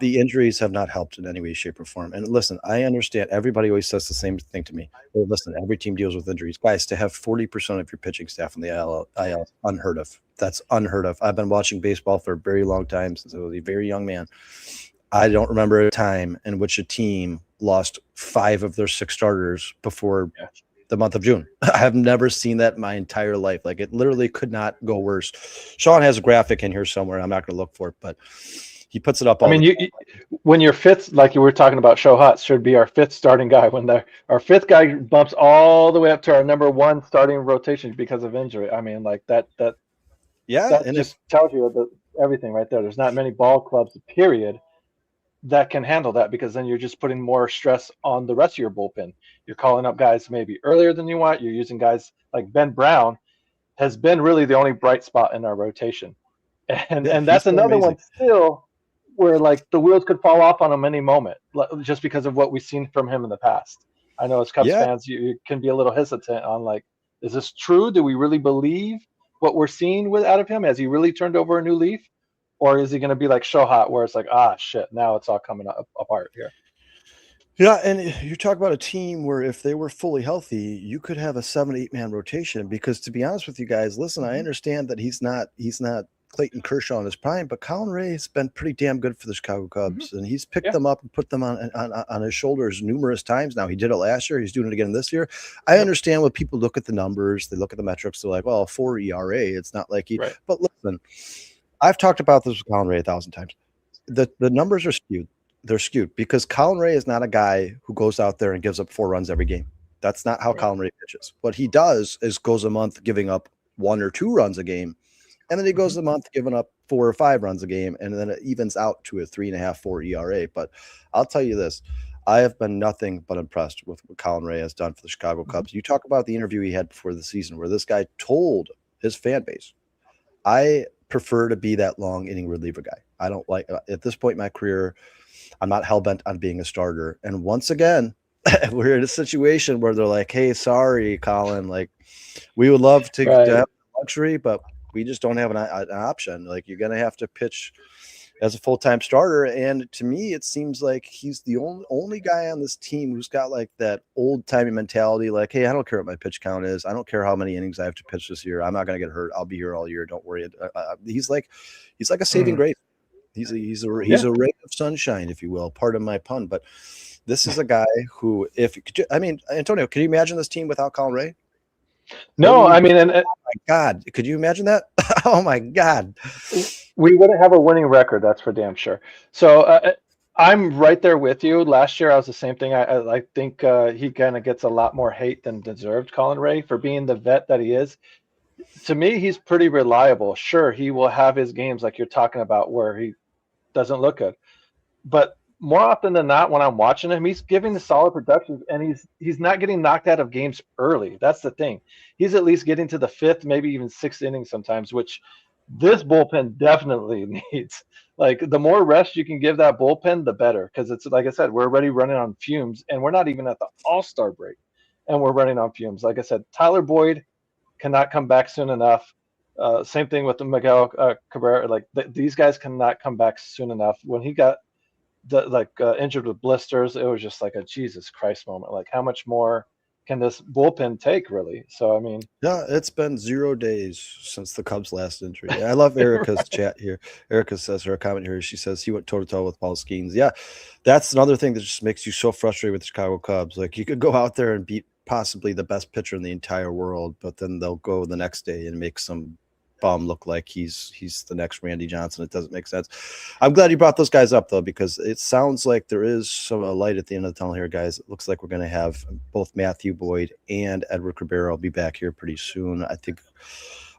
the injuries have not helped in any way, shape, or form. And listen, I understand everybody always says the same thing to me. Well, listen, every team deals with injuries. Guys, to have 40% of your pitching staff in the IL, unheard of. That's unheard of. I've been watching baseball for a very long time, since I was a very young man. I don't remember a time in which a team lost 5 of their 6 starters before the month of June. I have never seen that in my entire life. Like, it literally could not go worse. Sean has a graphic in here somewhere. I'm not going to look for it, but he puts it up. When your fifth, like you were talking about, Shota should be our 5th starting guy. When our 5th guy bumps all the way up to our number 1 starting rotation because of injury. I mean, like that and just tells you everything right there. There's not many ball clubs, period, that can handle that, because then you're just putting more stress on the rest of your bullpen. You're calling up guys maybe earlier than you want. You're using guys like Ben Brown has been really the only bright spot in our rotation. And that's another one still where, like, the wheels could fall off on him any moment, just because of what we've seen from him in the past. I know as Cubs fans, you can be a little hesitant on, like, is this true? Do we really believe what we're seeing out of him? Has he really turned over a new leaf? Or is he going to be like Shota, where it's like, shit, now it's all coming apart here? Yeah, and you talk about a team where if they were fully healthy, you could have a 7-8 man rotation. Because to be honest with you guys, listen, I understand that he's not Clayton Kershaw in his prime, but Colin Ray has been pretty damn good for the Chicago Cubs, and he's picked them up and put them on his shoulders numerous times now. He did it last year. He's doing it again this year. I understand when people look at the numbers, they look at the metrics, they're like, well, 4 ERA. It's not like Right. but listen, I've talked about this with Colin Ray 1,000 times. The numbers are skewed. They're skewed because Colin Ray is not a guy who goes out there and gives up 4 runs every game. That's not how Colin Ray pitches. What he does is goes a month giving up 1 or 2 runs a game. And then he goes a month giving up 4 or 5 runs a game, and then it evens out to a 3.5, 4 ERA. But I'll tell you this, I have been nothing but impressed with what Colin Ray has done for the Chicago Cubs. You talk about the interview he had before the season where this guy told his fan base, I prefer to be that long inning reliever guy. I don't like at this point in my career, I'm not hell-bent on being a starter. And once again, we're in a situation where they're like, hey, sorry, Colin, like we would love to have luxury, but we just don't have an option. Like you're going to have to pitch as a full-time starter. And to me, it seems like he's the only guy on this team who's got like that old-timey mentality. Like, hey, I don't care what my pitch count is. I don't care how many innings I have to pitch this year. I'm not going to get hurt. I'll be here all year. Don't worry. He's like a saving grace. He's a ray of sunshine, if you will. Pardon my pun, but this is a guy who, Antonio, can you imagine this team without Colin Ray? No, oh my God, could you imagine that? Oh my God, we wouldn't have a winning record. That's for damn sure. So I'm right there with you. Last year, I was the same thing. I think he kind of gets a lot more hate than deserved, Colin Ray, for being the vet that he is. To me, he's pretty reliable. Sure, he will have his games like you're talking about where he doesn't look good, but more often than not, when I'm watching him, he's giving the solid productions, and he's not getting knocked out of games early. That's the thing. He's at least getting to the 5th, maybe even 6th inning sometimes, which this bullpen definitely needs. Like the more rest you can give that bullpen, the better. Because it's like I said, we're already running on fumes, and we're not even at the All-Star break, and we're running on fumes. Like I said, Tyler Boyd cannot come back soon enough. Same thing with the Miguel Cabrera. Like these guys cannot come back soon enough. When he got injured with blisters, it was just like a Jesus Christ moment. Like how much more can this bullpen take, really? So I mean, yeah, it's been 0 days since the Cubs' last injury. I love Erica's chat here. Erica says her comment here. She says he went toe to toe with Paul Skeens. Yeah, that's another thing that just makes you so frustrated with the Chicago Cubs. Like you could go out there and beat possibly the best pitcher in the entire world, but then they'll go the next day and make some bum look like he's the next Randy Johnson. It doesn't make sense. I'm glad you brought those guys up though, because it sounds like there is some light at the end of the tunnel here, guys. It looks like we're going to have both Matthew Boyd and Edward Cabrera will be back here pretty soon.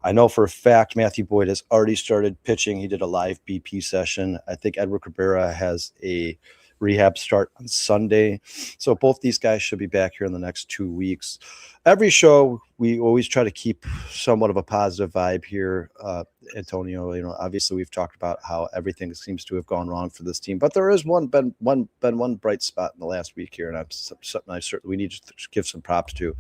I know for a fact Matthew Boyd has already started pitching. He did a live BP session. I think Edward Cabrera has a rehab start on Sunday. So both these guys should be back here in the next 2 weeks. Every show, we always try to keep somewhat of a positive vibe here. Antonio, obviously we've talked about how everything seems to have gone wrong for this team, but there is one bright spot in the last week here, and something I certainly we need to give some props to.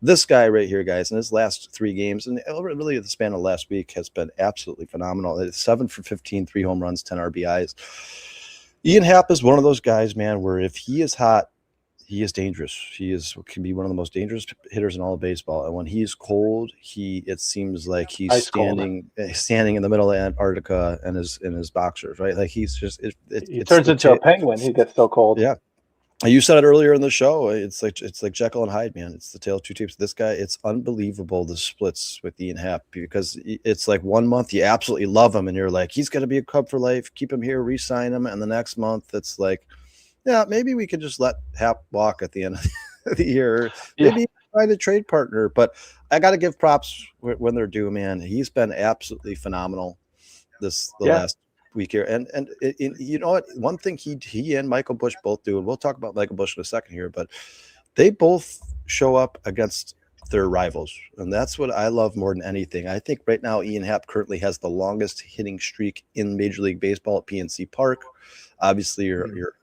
This guy right here, guys, in his last 3 games, and really the span of last week has been absolutely phenomenal. It's 7 for 15, 3 home runs, 10 RBIs. Ian Happ is one of those guys, man, where if he is hot, he is dangerous. Can be one of the most dangerous hitters in all of baseball. And when he's cold, it seems like he's standing in the middle of Antarctica in his boxers, right? Like he's just he turns into a penguin. He gets so cold. Yeah. You said it earlier in the show. It's like Jekyll and Hyde, man. It's the tale of two tapes. This guy, it's unbelievable the splits with Ian Happ, because it's like 1 month you absolutely love him and you're like, he's going to be a Cub for life. Keep him here, re-sign him, and the next month it's like, yeah, maybe we could just let Happ walk at the end of the year. Maybe find a trade partner. But I got to give props when they're due, man. He's been absolutely phenomenal last week here. And you know what? One thing he and Michael Busch both do, and we'll talk about Michael Busch in a second here, but they both show up against their rivals. And that's what I love more than anything. I think right now Ian Happ currently has the longest hitting streak in Major League Baseball at PNC Park. Obviously, your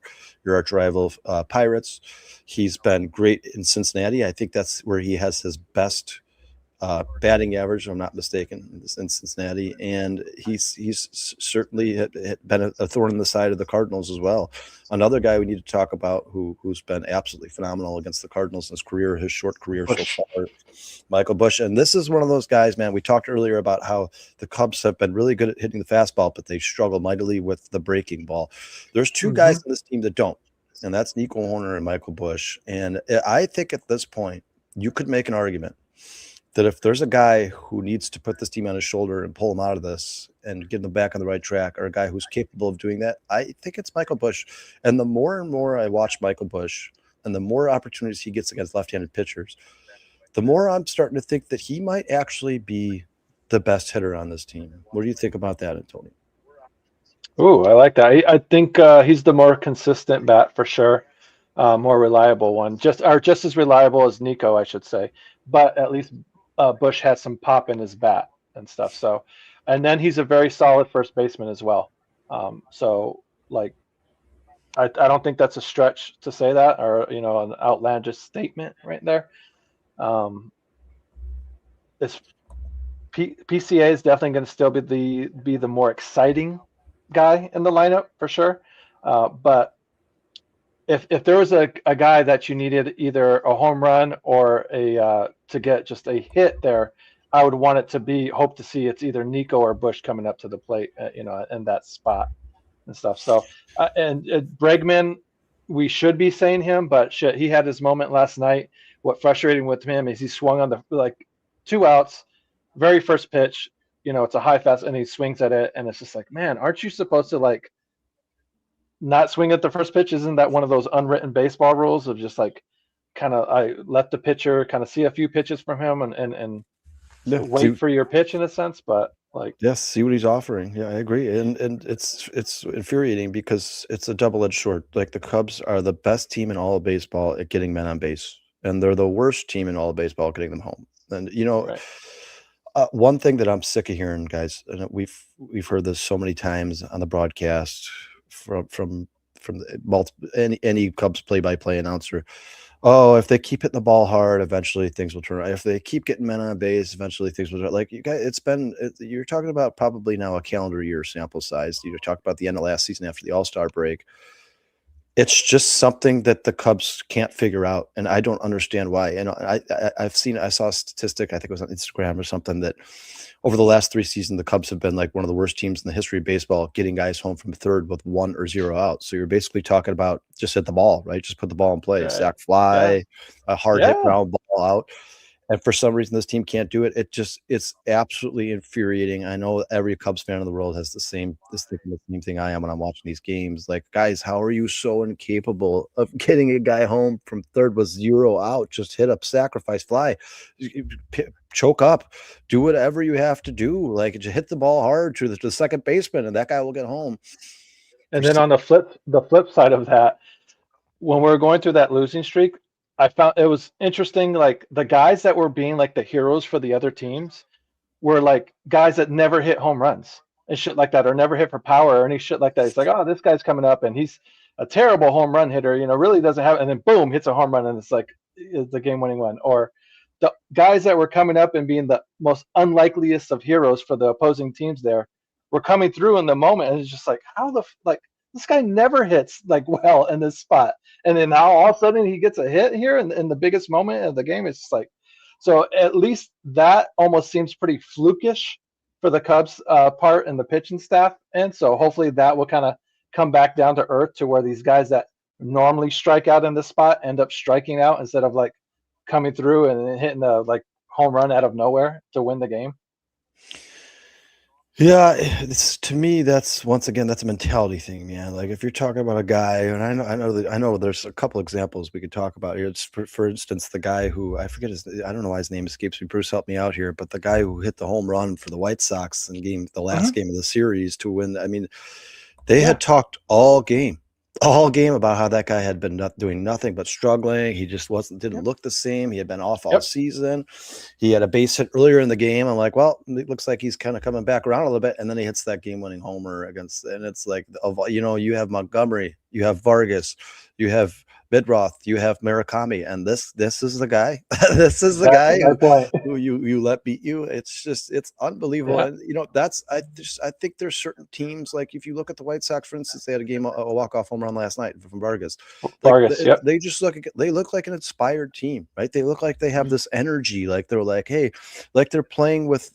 arch rival Pirates. He's been great in Cincinnati. I think that's where he has his best batting average, if I'm not mistaken, in Cincinnati, and he's certainly been a thorn in the side of the Cardinals as well. Another guy we need to talk about who's been absolutely phenomenal against the Cardinals in his career, his short career so far, Michael Busch. And this is one of those guys, man. We talked earlier about how the Cubs have been really good at hitting the fastball, but they struggle mightily with the breaking ball. There's two guys on this team that don't, and that's Nico Hoerner and Michael Busch. And I think at this point, you could make an argument that if there's a guy who needs to put this team on his shoulder and pull them out of this and get them back on the right track, or a guy who's capable of doing that, I think it's Michael Busch. And the more and more I watch Michael Busch and the more opportunities he gets against left-handed pitchers, the more I'm starting to think that he might actually be the best hitter on this team. What do you think about that, Antonio? Ooh, I like that. I think he's the more consistent bat for sure, more reliable one, just as reliable as Nico, I should say. But at least Busch has some pop in his bat and stuff. So, and then he's a very solid first baseman as well. So, like, I don't think that's a stretch to say that, or an outlandish statement right there. This PCA is definitely going to still be the more exciting guy in the lineup for sure. But if there was a guy that you needed either a home run or to get just a hit there, I would want it to hope to see it's either Nico or Busch coming up to the plate, in that spot and stuff. So, and Bregman, we should be saying him, but shit, he had his moment last night. What frustrating with him is he swung on the 2 outs, very first pitch, it's a high fast, and he swings at it, and it's just like, man, aren't you supposed to not swing at the first pitch? Isn't that one of those unwritten baseball rules of just kind of I let the pitcher kind of see a few pitches from him and wait for your pitch in a sense, but yes, see what he's offering. Yeah, I agree, and it's infuriating because it's a double-edged sword. Like, the Cubs are the best team in all of baseball at getting men on base, and they're the worst team in all of baseball at getting them home. And right. One thing that I'm sick of hearing, guys, and we've heard this so many times on the broadcast from any Cubs play-by-play announcer. Oh, if they keep hitting the ball hard, eventually things will turn around. If they keep getting men on base, eventually things will turn. Like, you guys, you're talking about probably now a calendar year sample size. You talk about the end of last season after the All-Star break. It's just something that the Cubs can't figure out, and I don't understand why. And I saw a statistic, I think it was on Instagram or something, that over the last 3 seasons, the Cubs have been like one of the worst teams in the history of baseball, getting guys home from third with 1 or 0 out. So you're basically talking about just hit the ball, right? Just put the ball in play, Right. sack fly, a hard hit ground ball out. And for some reason, this team can't do it. It's absolutely infuriating. I know every Cubs fan in the world has the same thing I am when I'm watching these games. Like, guys, how are you so incapable of getting a guy home from third with 0 out? Just hit up, sacrifice fly, choke up, do whatever you have to do. Like, just hit the ball hard to the second baseman, and that guy will get home. And then on the flip side of that, when we were going through that losing streak, I found it was interesting. Like, the guys that were being like the heroes for the other teams were like guys that never hit home runs and shit like that, or never hit for power or any shit like that. It's like, oh, this guy's coming up and he's a terrible home run hitter, really doesn't have, and then boom, hits a home run, and it's the game-winning one. Or the guys that were coming up and being the most unlikeliest of heroes for the opposing teams there were coming through in the moment, and it's just like, how this guy never hits well in this spot, and then now all of a sudden he gets a hit here in the biggest moment of the game. It's just like, so at least that almost seems pretty flukish for the Cubs part and the pitching staff, and so hopefully that will kind of come back down to earth to where these guys that normally strike out in this spot end up striking out instead of coming through and hitting a home run out of nowhere to win the game. Yeah, to me, that's once again, that's a mentality thing, man. Like, if you're talking about a guy, and I know there's a couple examples we could talk about here. It's for instance, the guy who I don't know why his name escapes me. Bruce, help me out here. But the guy who hit the home run for the White Sox in the last game of the series to win. I mean, they had talked all game about how that guy had been doing nothing but struggling. He just didn't look the same. He had been off all season. He had a base hit earlier in the game. I'm like, well, it looks like he's kind of coming back around a little bit. And then he hits that game-winning homer and it's like, you have Montgomery, you have Vargas, you have Bidroth, you have Murakami, and this is the guy. This is the guy who you let beat you. It's unbelievable. Yeah. And I think there's certain teams, like if you look at the White Sox, for instance, they had a walk-off home run last night from Vargas. Like Vargas, yep. they just look like an inspired team, right? They look like they have this energy, like they're like, hey, like they're playing with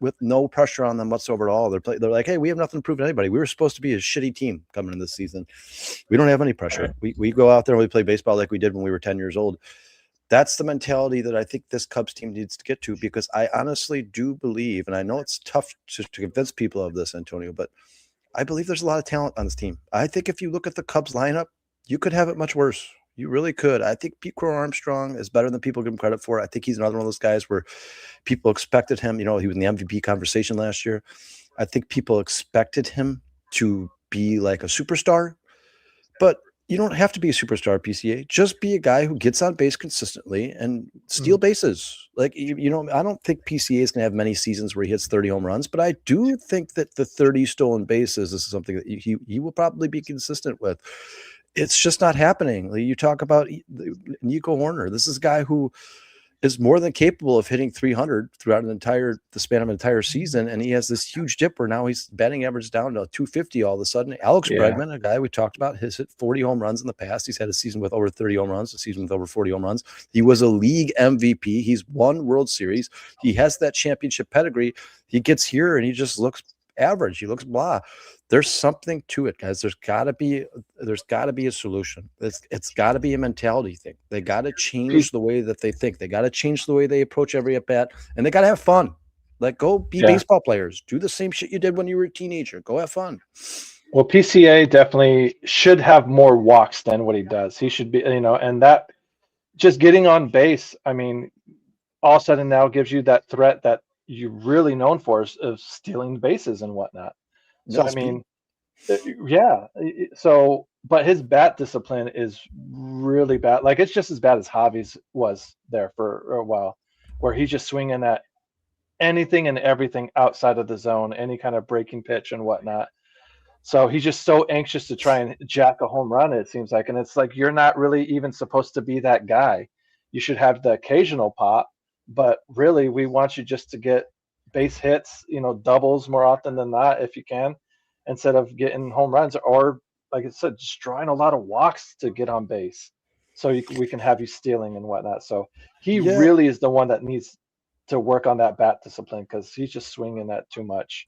with no pressure on them whatsoever at all. They're like, hey, we have nothing to prove to anybody. We were supposed to be a shitty team coming in this season. We don't have any pressure. We go out there and we play baseball like we did when we were 10 years old. That's the mentality that I think this Cubs team needs to get to, because I honestly do believe, and I know it's tough to convince people of this, Antonio, but I believe there's a lot of talent on this team. I think if you look at the Cubs lineup, you could have it much worse. You really could. I think Pete Crow Armstrong is better than people give him credit for. I think he's another one of those guys where people expected him. He was in the MVP conversation last year. I think people expected him to be like a superstar, but you don't have to be a superstar, PCA. Just be a guy who gets on base consistently and steal bases. Like, I don't think PCA is going to have many seasons where he hits 30 home runs, but I do think that the 30 stolen bases is something that he will probably be consistent with. It's just not happening. You talk about Nico Horner. This is a guy who is more than capable of hitting 300 throughout the span of an entire season. And he has this huge dip where now he's batting average down to 250 all of a sudden. Alex Bregman, a guy we talked about, has hit 40 home runs in the past. He's had a season with over 30 home runs, a season with over 40 home runs. He was a league MVP. He's won World Series. He has that championship pedigree. He gets here and he just looks average. He looks blah. There's something to it, guys. There's got to be a solution. It's got to be a mentality thing. They got to change the way that they think. They got to change the way they approach every at bat, and they got to have fun. Like, go be baseball players. Do the same shit you did when you were a teenager. Go have fun. Well, PCA definitely should have more walks than what he does. He should be, and that just getting on base, I mean, all of a sudden now gives you that threat that you're really known for of stealing bases and whatnot. So, I mean, yeah. So, but his bat discipline is really bad. Like, it's just as bad as Javi's was there for a while, where he's just swinging at anything and everything outside of the zone, any kind of breaking pitch and whatnot. So he's just so anxious to try and jack a home run, it seems like. And it's like, you're not really even supposed to be that guy. You should have the occasional pop, but really we want you just to get base hits, doubles more often than not if you can, instead of getting home runs, or like I said, just drawing a lot of walks to get on base, so we can have you stealing and whatnot. So he really is the one that needs to work on that bat discipline, because he's just swinging that too much.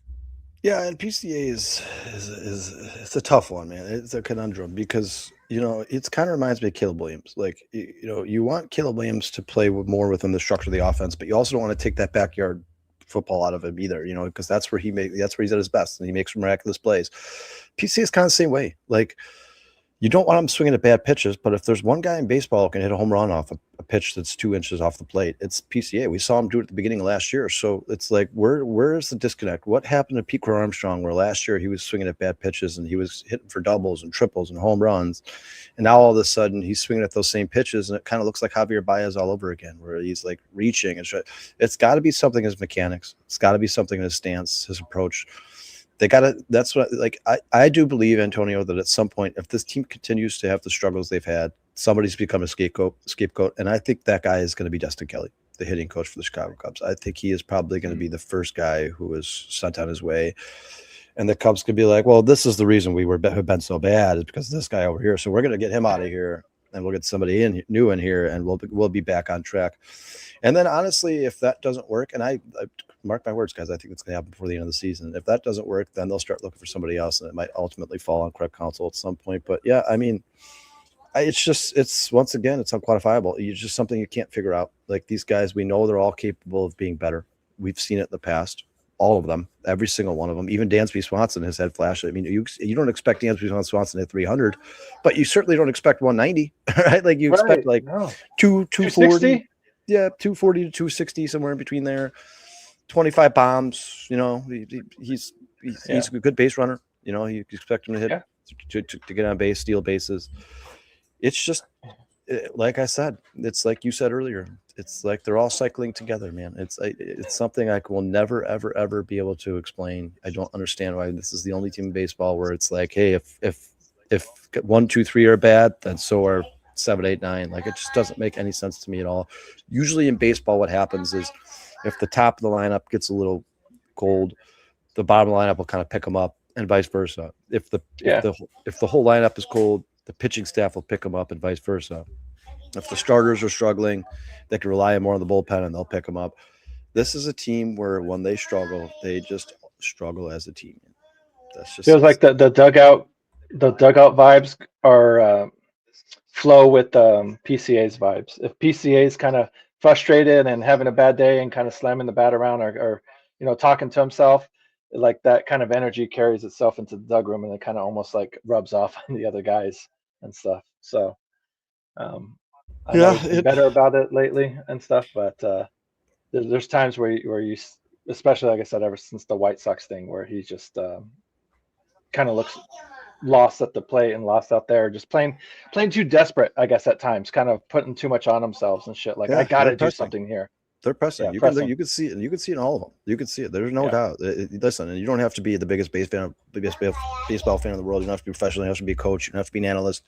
Yeah, and PCA is it's a tough one, man. It's a conundrum because it kind of reminds me of Caleb Williams. Like, you want Caleb Williams to play more within the structure of the offense, but you also don't want to take that backyard football out of him either, because that's where he's at his best, and he makes miraculous plays. PCA is kind of the same way. Like, you don't want him swinging at bad pitches, but if there's one guy in baseball who can hit a home run off a pitch that's 2 inches off the plate, it's PCA. We saw him do it at the beginning of last year. So it's like, where is the disconnect? What happened to Pete Crow Armstrong, where last year he was swinging at bad pitches and he was hitting for doubles and triples and home runs, and now all of a sudden he's swinging at those same pitches, and it kind of looks like Javier Baez all over again, where he's like reaching and it's got to be something in his mechanics. It's got to be something in his stance, his approach. They got to. That's what. Like, I do believe, Antonio, that at some point, if this team continues to have the struggles they've had, somebody's become a scapegoat, and I think that guy is going to be Dustin Kelly, the hitting coach for the Chicago Cubs. I think he is probably going to be the first guy who is sent on his way, and the Cubs could be like, well, this is the reason have been so bad, is because of this guy over here. So we're going to get him out of here, and we'll get somebody new in here, and we'll be back on track. And then, honestly, if that doesn't work, and I mark my words, guys, I think it's going to happen before the end of the season. If that doesn't work, then they'll start looking for somebody else, and it might ultimately fall on Craig Counsell at some point. But yeah, I mean, it's once again, it's unquantifiable. It's just something you can't figure out. Like, these guys, we know they're all capable of being better. We've seen it in the past. All of them, every single one of them. Even Dansby Swanson has had flashes. I mean, you don't expect Dansby Swanson to hit 300, but you certainly don't expect 190, right? Like, you expect 240. Yeah, 240 to 260, somewhere in between there. 25 bombs. He's a good base runner. You expect him to hit to get on base, steal bases. It's just like I said. It's like you said earlier. It's like they're all cycling together, man. It's something I will never, ever, ever be able to explain. I don't understand why this is the only team in baseball where it's like, hey, if 1, 2, 3 are bad, then so are 7, 8, 9. Like, it just doesn't make any sense to me at all. Usually in baseball, what happens is If the top of the lineup gets a little cold, the bottom lineup will kind of pick them up, and vice versa. If the whole lineup is cold, the pitching staff will pick them up, and vice versa. If the starters are struggling, they can rely more on the bullpen, and they'll pick them up. This is a team where when they struggle, they just struggle as a team. That's just feels like the dugout vibes are flow with PCA's vibes. If PCA's kind of frustrated and having a bad day and kind of slamming the bat around or talking to himself, like that kind of energy carries itself into the dug room and it kind of almost like rubs off on the other guys and stuff. So I know he's been better about it lately and stuff, but there's times where you, especially like I said, ever since the White Sox thing, where he just kind of looks lost at the plate and lost out there, just playing too desperate, I guess, at times, kind of putting too much on themselves and shit. Like, I gotta do something here. They're pressing. You can see it, and you can see it in all of them. You can see it. There's no doubt. Listen, and you don't have to be the biggest baseball fan in the world. You don't have to be professional. You don't have to be a coach. You don't have to be an analyst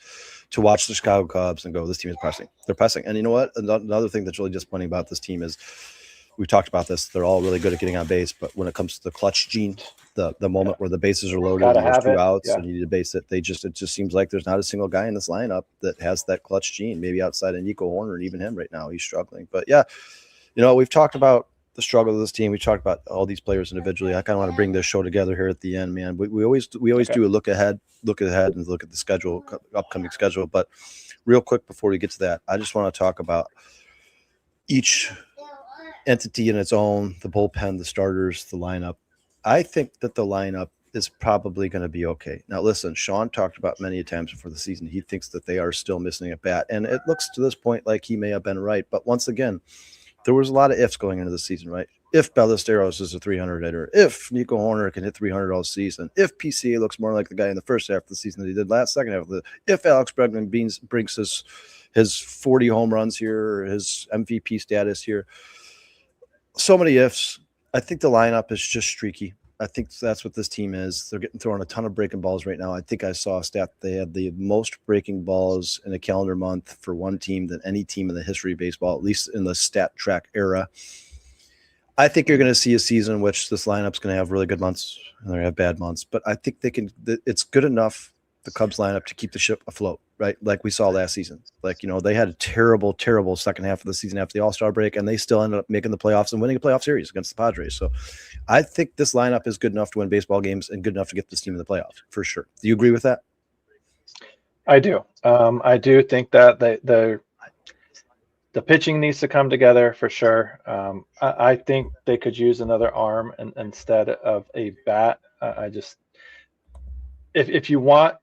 to watch the Chicago Cubs and go, this team is pressing. They're pressing. And you know what? Another thing that's really disappointing about this team is, we've talked about this, they're all really good at getting on base, but when it comes to the clutch gene, the moment where the bases are loaded and there's 2 outs and you need to base it, it just seems like there's not a single guy in this lineup that has that clutch gene, maybe outside of Nico Horner, and even him right now, he's struggling. But yeah, we've talked about the struggle of this team. We talked about all these players individually. I kind of want to bring this show together here at the end, man. We always do a look ahead and look at the schedule, upcoming schedule. But real quick before we get to that, I just want to talk about each entity in its own, the bullpen, the starters, the lineup. I think that the lineup is probably going to be okay. Now, listen, Sean talked about many times before the season, he thinks that they are still missing a bat. And it looks to this point like he may have been right. But once again, there was a lot of ifs going into the season, right? If Ballesteros is a 300 hitter, if Nico Horner can hit 300 all season, if PCA looks more like the guy in the first half of the season that he did second half of the, if Alex Bregman brings his 40 home runs here, his MVP status here, so many ifs. I think the lineup is just streaky. I think that's what this team is. They're getting thrown a ton of breaking balls right now. I think I saw a stat. They had the most breaking balls in a calendar month for one team than any team in the history of baseball, at least in the stat track era. I think you're going to see a season in which this lineup's going to have really good months and they're going to have bad months. But I think it's good enough, the Cubs lineup, to keep the ship afloat, right? Like we saw last season. Like, they had a terrible, terrible second half of the season after the All-Star break, and they still ended up making the playoffs and winning a playoff series against the Padres. So I think this lineup is good enough to win baseball games and good enough to get this team in the playoffs, for sure. Do you agree with that? I do. I do think that the pitching needs to come together for sure. I think they could use another arm instead of a bat. If you want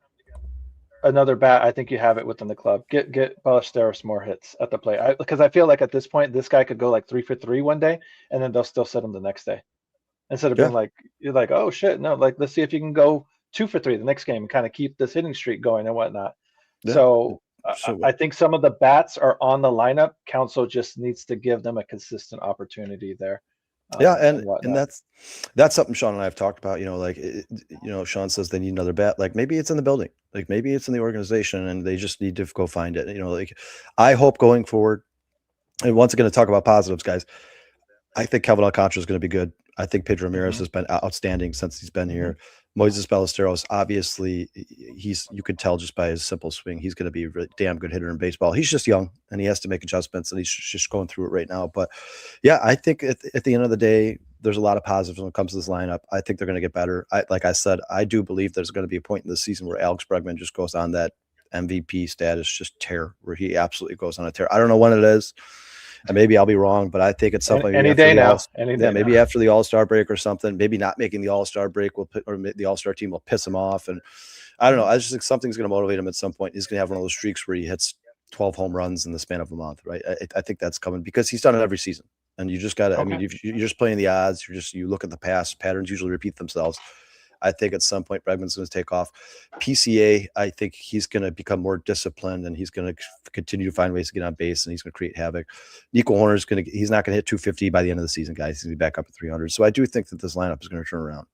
another bat, I think you have it within the club. Get Ballesteros more hits at the plate, because I feel like at this point this guy could go like 3 for 3 one day, and then they'll still sit him the next day, instead of being like, you're like, oh shit, no, like let's see if you can go 2 for 3 the next game and kind of keep this hitting streak going and whatnot. Yeah. So I think some of the bats are on the lineup. Counsell just needs to give them a consistent opportunity there. And that's something Sean and I have talked about. Sean says they need another bat. Like, maybe it's in the building, like maybe it's in the organization, and they just need to go find it. I hope going forward, and once again to talk about positives, guys, I think Kelvin Alcantara is going to be good. I think Pedro Ramirez has been outstanding since he's been here. Moises Ballesteros, obviously, you could tell just by his simple swing, he's going to be a really damn good hitter in baseball. He's just young, and he has to make adjustments, and he's just going through it right now. But yeah, I think at the end of the day, there's a lot of positives when it comes to this lineup. I think they're going to get better. Like I said, I do believe there's going to be a point in the season where Alex Bregman just goes on that MVP status, just tear, where he absolutely goes on a tear. I don't know when it is. And maybe I'll be wrong, but I think it's something any day now. Maybe after the All-Star break or something. Maybe not making the All-Star break or the All-Star team will piss him off. And I don't know. I just think something's going to motivate him at some point. He's going to have one of those streaks where he hits 12 home runs in the span of a month, right? I think that's coming because he's done it every season. And you just got to. Okay. I mean, you're just playing the odds. You look at the past patterns usually repeat themselves. I think at some point Bregman's going to take off. PCA, I think he's going to become more disciplined, and he's going to continue to find ways to get on base, and he's going to create havoc. Nico Horner's he's not going to hit 250 by the end of the season, guys. He's going to be back up at 300. So I do think that this lineup is going to turn around.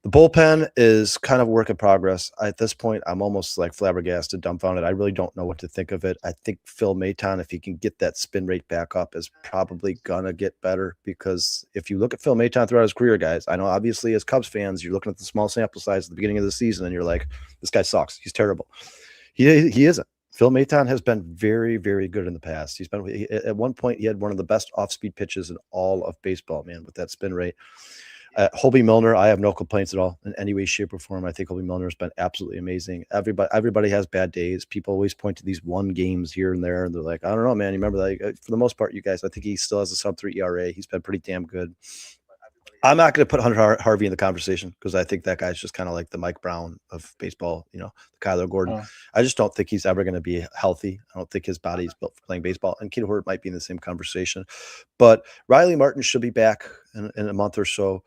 The bullpen is kind of work in progress. At this point, I'm almost like flabbergasted, dumbfounded. I really don't know what to think of it. I think Phil Maton, if he can get that spin rate back up, is probably gonna get better, because if you look at Phil Maton throughout his career, guys, I know obviously as Cubs fans, you're looking at the small sample size at the beginning of the season and you're like, this guy sucks. He's terrible. He isn't. Phil Maton has been very, very good in the past. At one point, he had one of the best off-speed pitches in all of baseball, man, with that spin rate. Hobie Milner, I have no complaints at all in any way, shape, or form. I think Hobie Milner has been absolutely amazing. Everybody has bad days. People always point to these one games here and there, and they're like, I don't know, man. You remember that? For the most part, you guys, I think he still has a sub-3 ERA. He's been pretty damn good. I'm not going to put Hunter Harvey in the conversation, because I think that guy's just kind of like the Mike Brown of baseball, the Kyler Gordon. I just don't think he's ever going to be healthy. I don't think his body's built for playing baseball. And Kid Hort might be in the same conversation. But Riley Martin should be back in a month or so.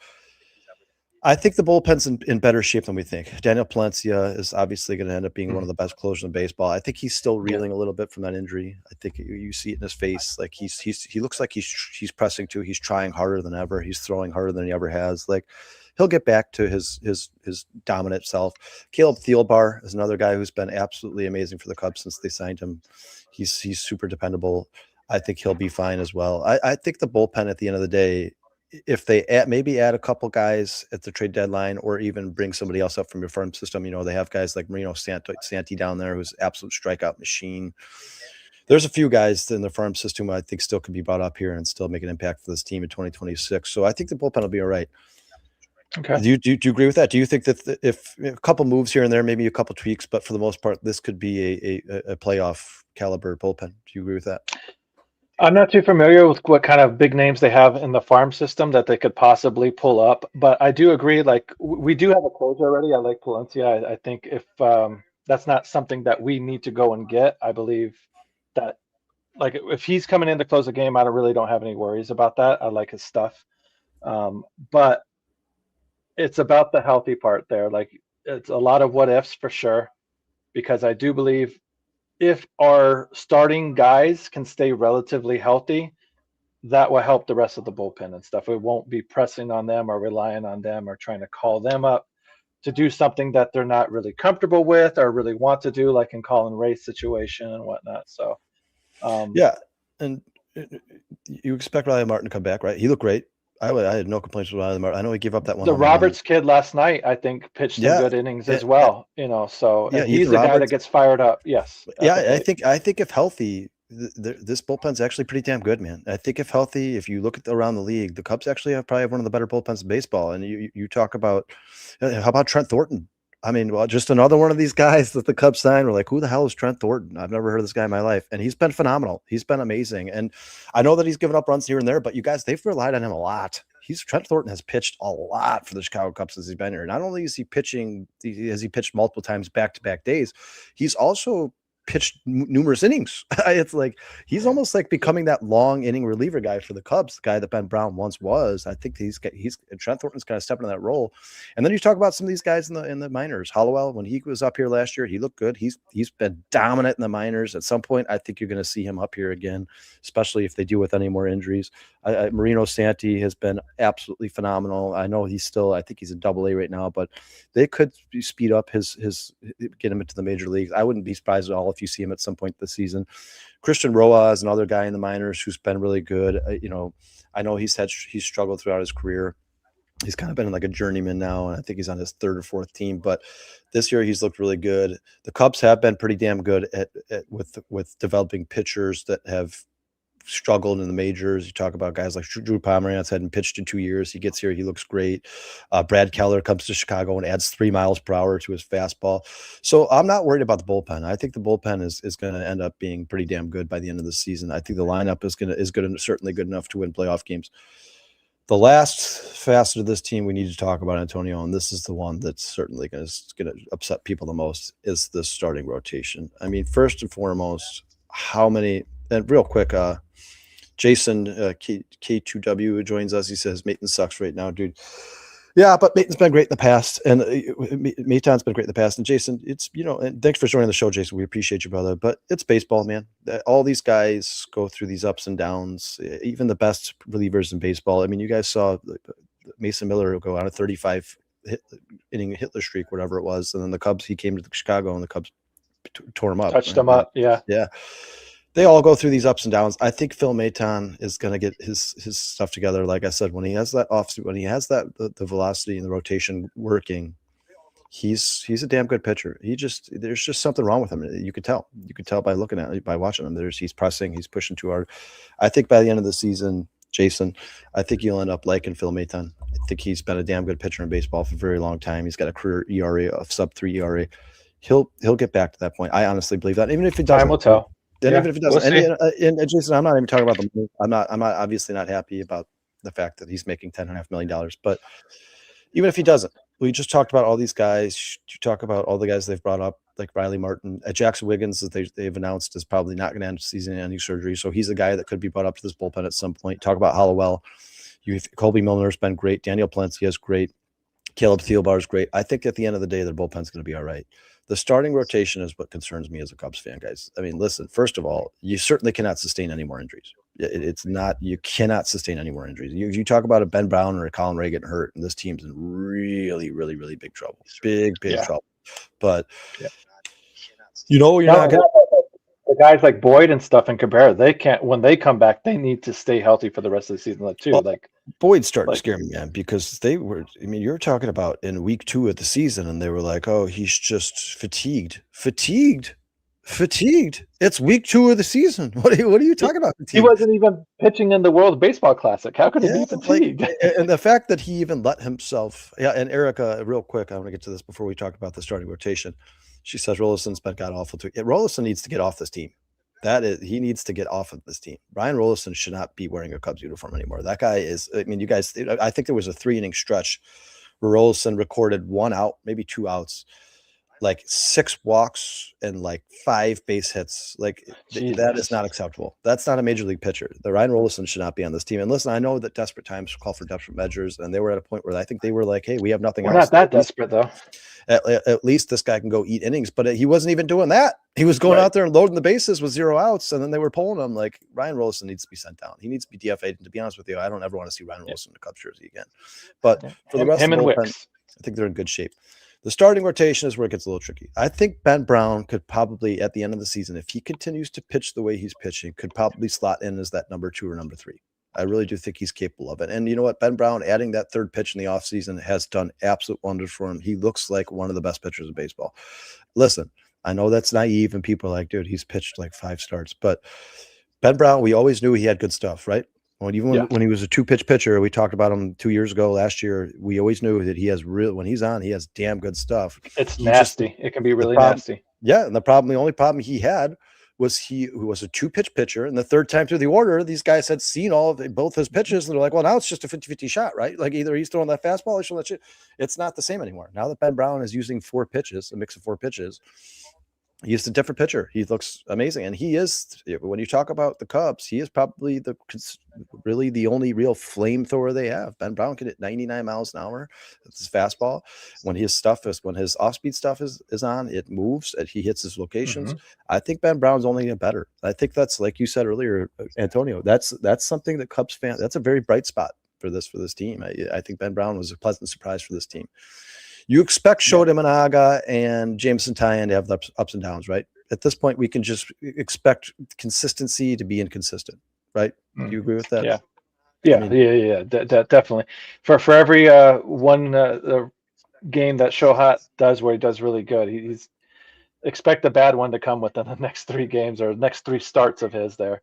I think the bullpen's in better shape than we think. Daniel Palencia is obviously going to end up being one of the best closers in baseball. I think he's still reeling a little bit from that injury. I think you see it in his face. Like he looks like he's pressing too. He's trying harder than ever. He's throwing harder than he ever has. Like, he'll get back to his dominant self. Caleb Thielbar is another guy who's been absolutely amazing for the Cubs since they signed him. He's super dependable. I think he'll be fine as well. I think the bullpen at the end of the day, if they maybe add a couple guys at the trade deadline, or even bring somebody else up from your farm system, they have guys like Marino Santi down there, who's absolute strikeout machine. There's a few guys in the farm system I think still could be brought up here and still make an impact for this team in 2026. So I think the bullpen will be all right. Okay. Do you agree with that? Do you think that if a couple moves here and there, maybe a couple tweaks, but for the most part, this could be a playoff caliber bullpen? Do you agree with that? I'm not too familiar with what kind of big names they have in the farm system that they could possibly pull up, but I do agree. Like, we do have a closer already. I like Palencia. I think if that's not something that we need to go and get, I believe that, like, if he's coming in to close the game, I really don't have any worries about that. I like his stuff, but it's about the healthy part there. Like, it's a lot of what ifs for sure, because I do believe if our starting guys can stay relatively healthy, that will help the rest of the bullpen and stuff. It won't be pressing on them or relying on them or trying to call them up to do something that they're not really comfortable with or really want to do, like in Colin Ray's situation and whatnot. So, yeah. And you expect Riley Martin to come back, right? He looked great. I had no complaints with Riley Martin. I know he gave up that one. The Roberts kid last night, I think, pitched some good innings as well. So he's the guy that gets fired up. Yes. Yeah, I think if healthy, this bullpen's actually pretty damn good, man. I think if healthy, if you look at around the league, the Cubs actually probably have one of the better bullpens in baseball. And you talk about, how about Trent Thornton? I mean, well, just another one of these guys that the Cubs signed. We're like, who the hell is Trent Thornton? I've never heard of this guy in my life. And he's been phenomenal. He's been amazing. And I know that he's given up runs here and there, but you guys, they've relied on him a lot. Trent Thornton has pitched a lot for the Chicago Cubs since he's been here. Not only is he pitching, has he pitched multiple times back-to-back days, he's also pitched numerous innings. It's like he's almost like becoming that long inning reliever guy for the Cubs, the guy that Ben Brown once was. I think he's Trent Thornton's kind of stepping in that role. And then you talk about some of these guys in the minors. Hollowell, when he was up here last year, he looked good. He's been dominant in the minors. At some point, I think you're going to see him up here again, especially if they deal with any more injuries. Marino Santi has been absolutely phenomenal. I know I think he's a AA right now, but they could speed up his get him into the major leagues. I wouldn't be surprised at all if you see him at some point this season. Christian Roa is another guy in the minors who's been really good. I know he's struggled throughout his career. He's kind of been like a journeyman now, and I think he's on his third or fourth team. But this year he's looked really good. The Cubs have been pretty damn good with developing pitchers that have struggled in the majors. You talk about guys like Drew Pomeranz, hadn't pitched in 2 years. He gets here, he looks great. Brad Keller comes to Chicago and adds 3 miles per hour to his fastball. So I'm not worried about the bullpen. I think the bullpen is going to end up being pretty damn good by the end of the season. I think the lineup is good and certainly good enough to win playoff games. The last facet of this team we need to talk about, Antonio, and this is the one that's certainly going to upset people the most, is the starting rotation. I mean, first and foremost, how many, and real quick, Jason K2W joins us. He says, Maton sucks right now, dude. Yeah, but Maton's been great in the past, and Maton's been great in the past. And Jason, it's, and thanks for joining the show, Jason. We appreciate you, brother. But it's baseball, man. All these guys go through these ups and downs, even the best relievers in baseball. I mean, you guys saw Mason Miller go on a 35 inning Hitler streak, whatever it was, and then the Cubs. He came to Chicago, and the Cubs tore him up. Touched him up. Yeah. They all go through these ups and downs. I think Phil Maton is going to get his stuff together. Like I said, when he has that the velocity and the rotation working, he's a damn good pitcher. There's just something wrong with him. You could tell by looking at it, by watching him. He's pressing, he's pushing too hard. I think by the end of the season, Jason, I think you'll end up liking Phil Maton. I think he's been a damn good pitcher in baseball for a very long time. He's got a career ERA of sub-3 ERA. He'll get back to that point. I honestly believe that. Even if he doesn't, time will tell. And even if it doesn't, We'll and Jason, I'm not even talking about the money. I'm not obviously not happy about the fact that he's making $10.5 million. But even if he doesn't, we just talked about all these guys. You talk about all the guys they've brought up, like Riley Martin, Jackson Wiggins, that they've announced is probably not going to end season-ending surgery. So he's a guy that could be brought up to this bullpen at some point. Talk about Hollowell. Colby Milner's been great. Daniel Palencia is great. Caleb Thielbar is great. I think at the end of the day, their bullpen's going to be all right. The starting rotation is what concerns me as a Cubs fan, guys. I mean, listen, first of all, you certainly cannot sustain any more injuries. It's not, you cannot sustain any more injuries. You talk about a Ben Brown or a Colin Ray getting hurt, and this team's in really, really, really big trouble. Big trouble. But, you're not going to. The guys like Boyd and stuff and Cabrera, they can't, when they come back, they need to stay healthy for the rest of the season too. Well, Boyd's starting to scare me, man, because you're talking about in week 2 of the season, and they were like, oh, he's just fatigued. It's week 2 of the season. What are you talking about? He wasn't even pitching in the World Baseball Classic. How could he be fatigued? And the fact that he even let himself, and Erica, real quick, I want to get to this before we talk about the starting rotation. She says Rollison's been god awful too. Rollison needs to get off this team. He needs to get off of this team. Brian Rollison should not be wearing a Cubs uniform anymore. That guy is, you guys, I think there was a 3-inning stretch where Rollison recorded 1 out, maybe 2 outs, like 6 walks and like 5 base hits. Like that is not acceptable. That's not a major league pitcher. The Ryan Rollison should not be on this team. And listen, I know that desperate times call for desperate measures, and they were at a point where I think they were like, hey, we have nothing else. We're not that desperate though. At least this guy can go eat innings, but he wasn't even doing that. He was going out there and loading the bases with 0 outs, and then they were pulling him. Like, Ryan Rollison needs to be sent down. He needs to be DFA'd. And to be honest with you, I don't ever want to see Ryan Rollison in the Cubs jersey again. But for the rest of the bullpen, I think they're in good shape. The starting rotation is where it gets a little tricky. I think Ben Brown could probably, at the end of the season, if he continues to pitch the way he's pitching, could probably slot in as that number 2 or number 3. I really do think he's capable of it. And you know what? Ben Brown, adding that 3rd pitch in the offseason has done absolute wonders for him. He looks like one of the best pitchers in baseball. Listen, I know that's naive, and people are like, dude, he's pitched like 5 starts. But Ben Brown, we always knew he had good stuff, right? When he was a 2-pitch pitcher, we talked about him 2 years ago, last year. We always knew that he has when he's on, he has damn good stuff. It's nasty. It can be really nasty. Yeah, and the only problem he had was he was a 2-pitch pitcher, and the 3rd time through the order, these guys had seen both his pitches, and they're like, well, now it's just a 50-50 shot, right? Like either he's throwing that fastball or that shit. It's not the same anymore. Now that Ben Brown is using 4 pitches, a mix of 4 pitches, he's a different pitcher. He looks amazing. And he is, when you talk about the Cubs, he is probably really the only real flamethrower they have. Ben Brown can hit 99 miles an hour. It's his fastball. When his off-speed stuff is on, it moves, and he hits his locations. I think Ben Brown's only get better. I think that's, like you said earlier, Antonio, that's something that Cubs fans, that's a very bright spot for this team. I think Ben Brown was a pleasant surprise for this team. You expect Shota Managa and Jameson Tyan to have the ups and downs, right? At this point, we can just expect consistency to be inconsistent, right? Do you agree with that? Yeah. Definitely. For every one game that Shota does where he does really good, he's expect a bad one to come within the next 3 games or next 3 starts of his there.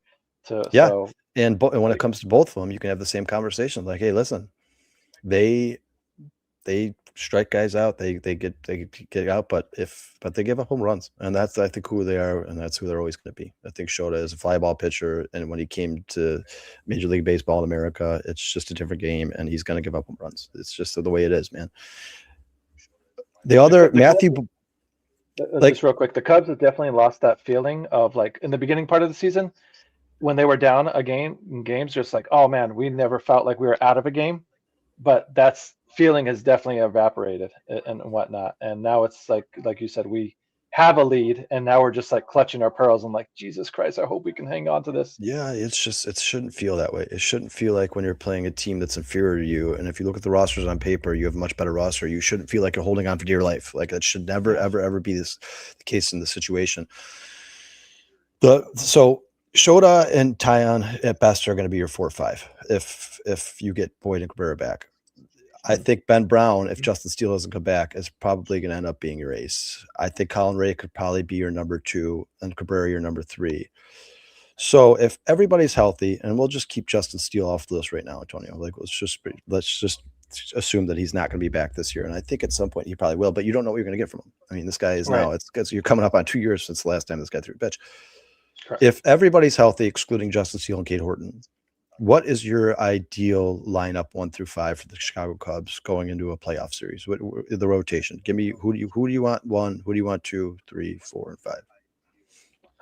And when it comes to both of them, you can have the same conversation. Like, hey, listen, they strike guys out, they get out, but they give up home runs, and that's, I think, who they are, and that's who they're always going to be. I think Shota is a fly ball pitcher, and when he came to Major League Baseball in America, it's just a different game, and he's going to give up home runs. It's just the way it is, man. The other Matthew, just real quick, the Cubs have definitely lost that feeling of, like, in the beginning part of the season when they were down a game in games, just like, oh man, we never felt like we were out of a game, but that's feeling has definitely evaporated and whatnot. And now it's like you said, we have a lead, and now we're just like clutching our pearls and like, Jesus Christ, I hope we can hang on to this. Yeah, it shouldn't feel that way. It shouldn't feel like when you're playing a team that's inferior to you. And if you look at the rosters on paper, you have a much better roster. You shouldn't feel like you're holding on for dear life. Like that should never, ever, ever be the case in the situation. So Shota and Tyon at best are going to be your 4-5 if you get Boyd and Cabrera back. I think Ben Brown, if Justin Steele doesn't come back, is probably going to end up being your ace. I think Colin Ray could probably be your number 2 and Cabrera your number 3. So if everybody's healthy, and we'll just keep Justin Steele off the list right now, Antonio. Like let's just assume that he's not going to be back this year, and I think at some point he probably will. But you don't know what you're going to get from him. I mean, this guy is now. It's you're coming up on 2 years since the last time this guy threw a pitch. Correct. If everybody's healthy, excluding Justin Steele and Cade Horton, what is your ideal lineup 1 through 5 for the Chicago Cubs going into a playoff series? What the rotation? Give me who do you want 1? Who do you want 2, 3, 4, and 5?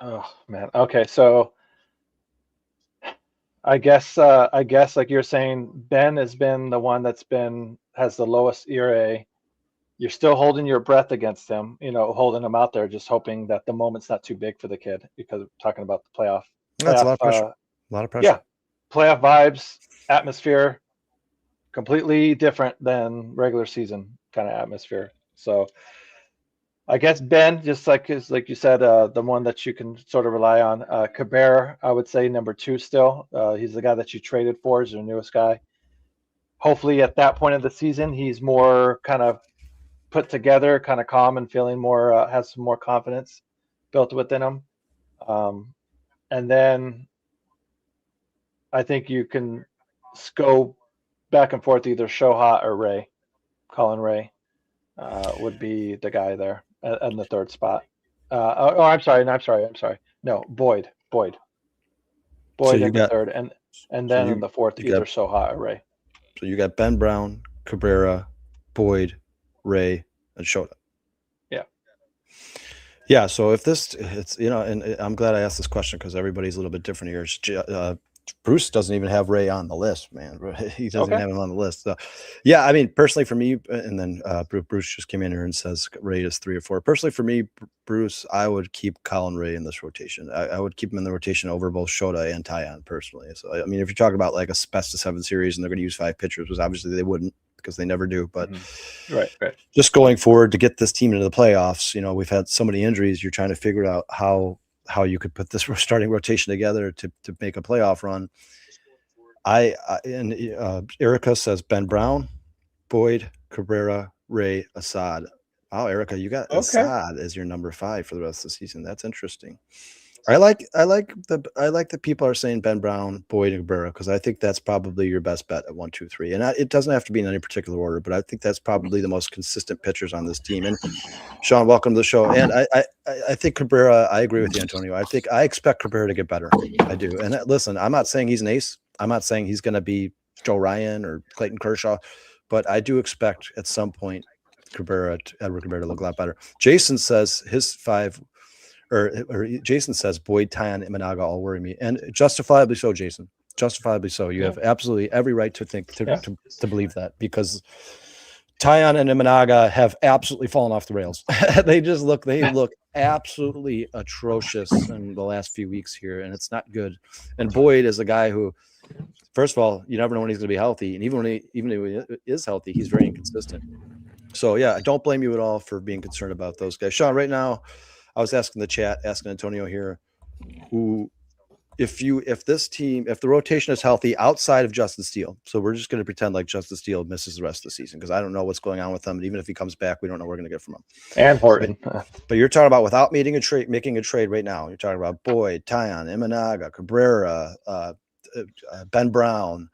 Oh man. Okay, so I guess like you're saying, Ben has been the one has the lowest ERA. You're still holding your breath against him, holding him out there, just hoping that the moment's not too big for the kid, because we're talking about the playoff. That's a lot of pressure. A lot of pressure. Yeah. Playoff vibes, atmosphere, completely different than regular season kind of atmosphere. So I guess Ben, just like you said, the one that you can sort of rely on. Cabrera, I would say number 2 still. He's the guy that you traded for, is your newest guy. Hopefully at that point of the season, he's more kind of put together, kind of calm and feeling more, has some more confidence built within him. And then I think you can go back and forth, either Shota or Ray. Colin Ray would be the guy there in the 3rd spot. I'm sorry. No, Boyd. Boyd so in the 3rd, and then in the 4th, either Shota or Ray. So you got Ben Brown, Cabrera, Boyd, Ray, and Shota. Yeah. Yeah. So if it's and I'm glad I asked this question because everybody's a little bit different here. Bruce doesn't even have Ray on the list, man. He doesn't even have him on the list. So, yeah, I mean, personally for me, and then Bruce just came in here and says Ray is 3 or 4. Personally for me, Bruce, I would keep Colin Ray in this rotation. I would keep him in the rotation over both Shota and Tyon personally. So, I mean, if you're talking about like a best of 7 series and they're going to use 5 pitchers, which obviously they wouldn't because they never do. But right. Just going forward to get this team into the playoffs, we've had so many injuries. You're trying to figure out how you could put this starting rotation together to make a playoff run. Erica says Ben Brown, Boyd, Cabrera, Ray, Assad. Wow, Erica, you got Assad as your number 5 for the rest of the season. That's interesting. I like the people are saying Ben Brown, Boyd, and Cabrera because I think that's probably your best bet at 1, 2, 3. And it doesn't have to be in any particular order, but I think that's probably the most consistent pitchers on this team. And Sean, welcome to the show. And I think Cabrera, I agree with you, Antonio. I expect Cabrera to get better. I do. And listen, I'm not saying he's an ace. I'm not saying he's going to be Joe Ryan or Clayton Kershaw, but I do expect at some point Edward Cabrera to look a lot better. Jason says his 5. Or Jason says Boyd, Tyon, Imanaga all worry me, and justifiably so, Jason. Justifiably so. You have absolutely every right to think to believe that because Tyon and Imanaga have absolutely fallen off the rails. They look absolutely atrocious in the last few weeks here, and it's not good. And Boyd is a guy who, first of all, you never know when he's going to be healthy, and even when he is healthy, he's very inconsistent. So yeah, I don't blame you at all for being concerned about those guys. Sean, right now, I was asking Antonio here, if the rotation is healthy outside of Justin Steele, so we're just going to pretend like Justin Steele misses the rest of the season because I don't know what's going on with him, and even if he comes back, we don't know what we're going to get from him. And Horton. But you're talking about without making a trade right now. You're talking about Boyd, Tyon, Imanaga, Cabrera, Ben Brown.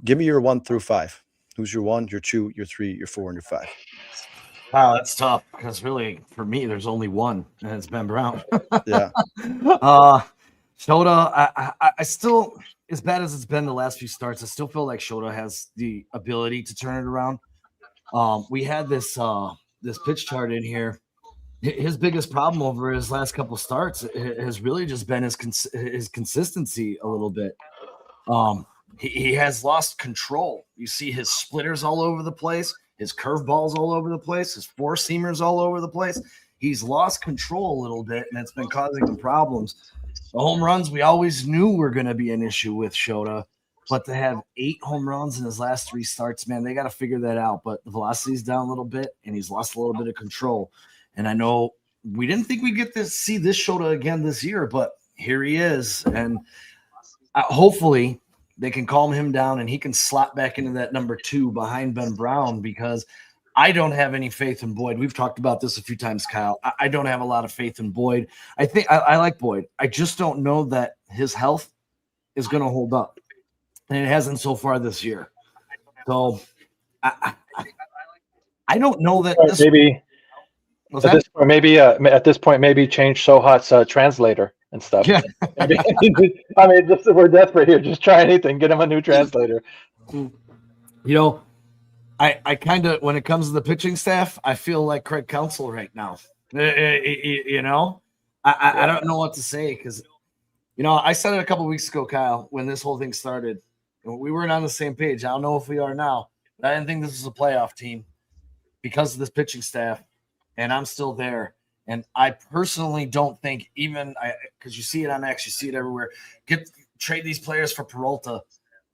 Give me your 1 through 5. Who's your 1, your 2, your 3, your 4, and your 5? Wow, that's tough because really for me, there's only one, and it's Ben Brown. Yeah. Shota, I still, as bad as it's been the last few starts, I still feel like Shota has the ability to turn it around. We had this pitch chart in here. His biggest problem over his last couple of starts has really just been his consistency a little bit. He has lost control. You see his splitters all over the place, his curveballs all over the place, his four-seamers all over the place. he's lost control a little bit, and it's been causing him problems. The home runs, we always knew were going to be an issue with Shota, but to have 8 home runs in his last 3 starts, man, they got to figure that out. But the velocity's down a little bit, and he's lost a little bit of control. And I know we didn't think we'd get to see this Shota again this year, but here he is. And hopefully they can calm him down and he can slot back into that number 2 behind Ben Brown, because I don't have any faith in Boyd. We've talked about this a few times, Kyle. I don't have a lot of faith in Boyd. I think I like Boyd. I just don't know that his health is going to hold up, and it hasn't so far this year. So I don't know that this maybe at this point maybe change Sohat's translator and stuff. Yeah. I mean, we're desperate here. Just try anything. Get him a new translator. You know, I kind of, when it comes to the pitching staff, I feel like Craig Counsell right now. You know, I don't know what to say, because, you know, I said it a couple weeks ago, Kyle, when this whole thing started. We weren't on the same page. I don't know if we are now, but I didn't think this was a playoff team because of this pitching staff, and I'm still there. And I personally don't think, even because you see it on X, you see it everywhere, trade these players for Peralta.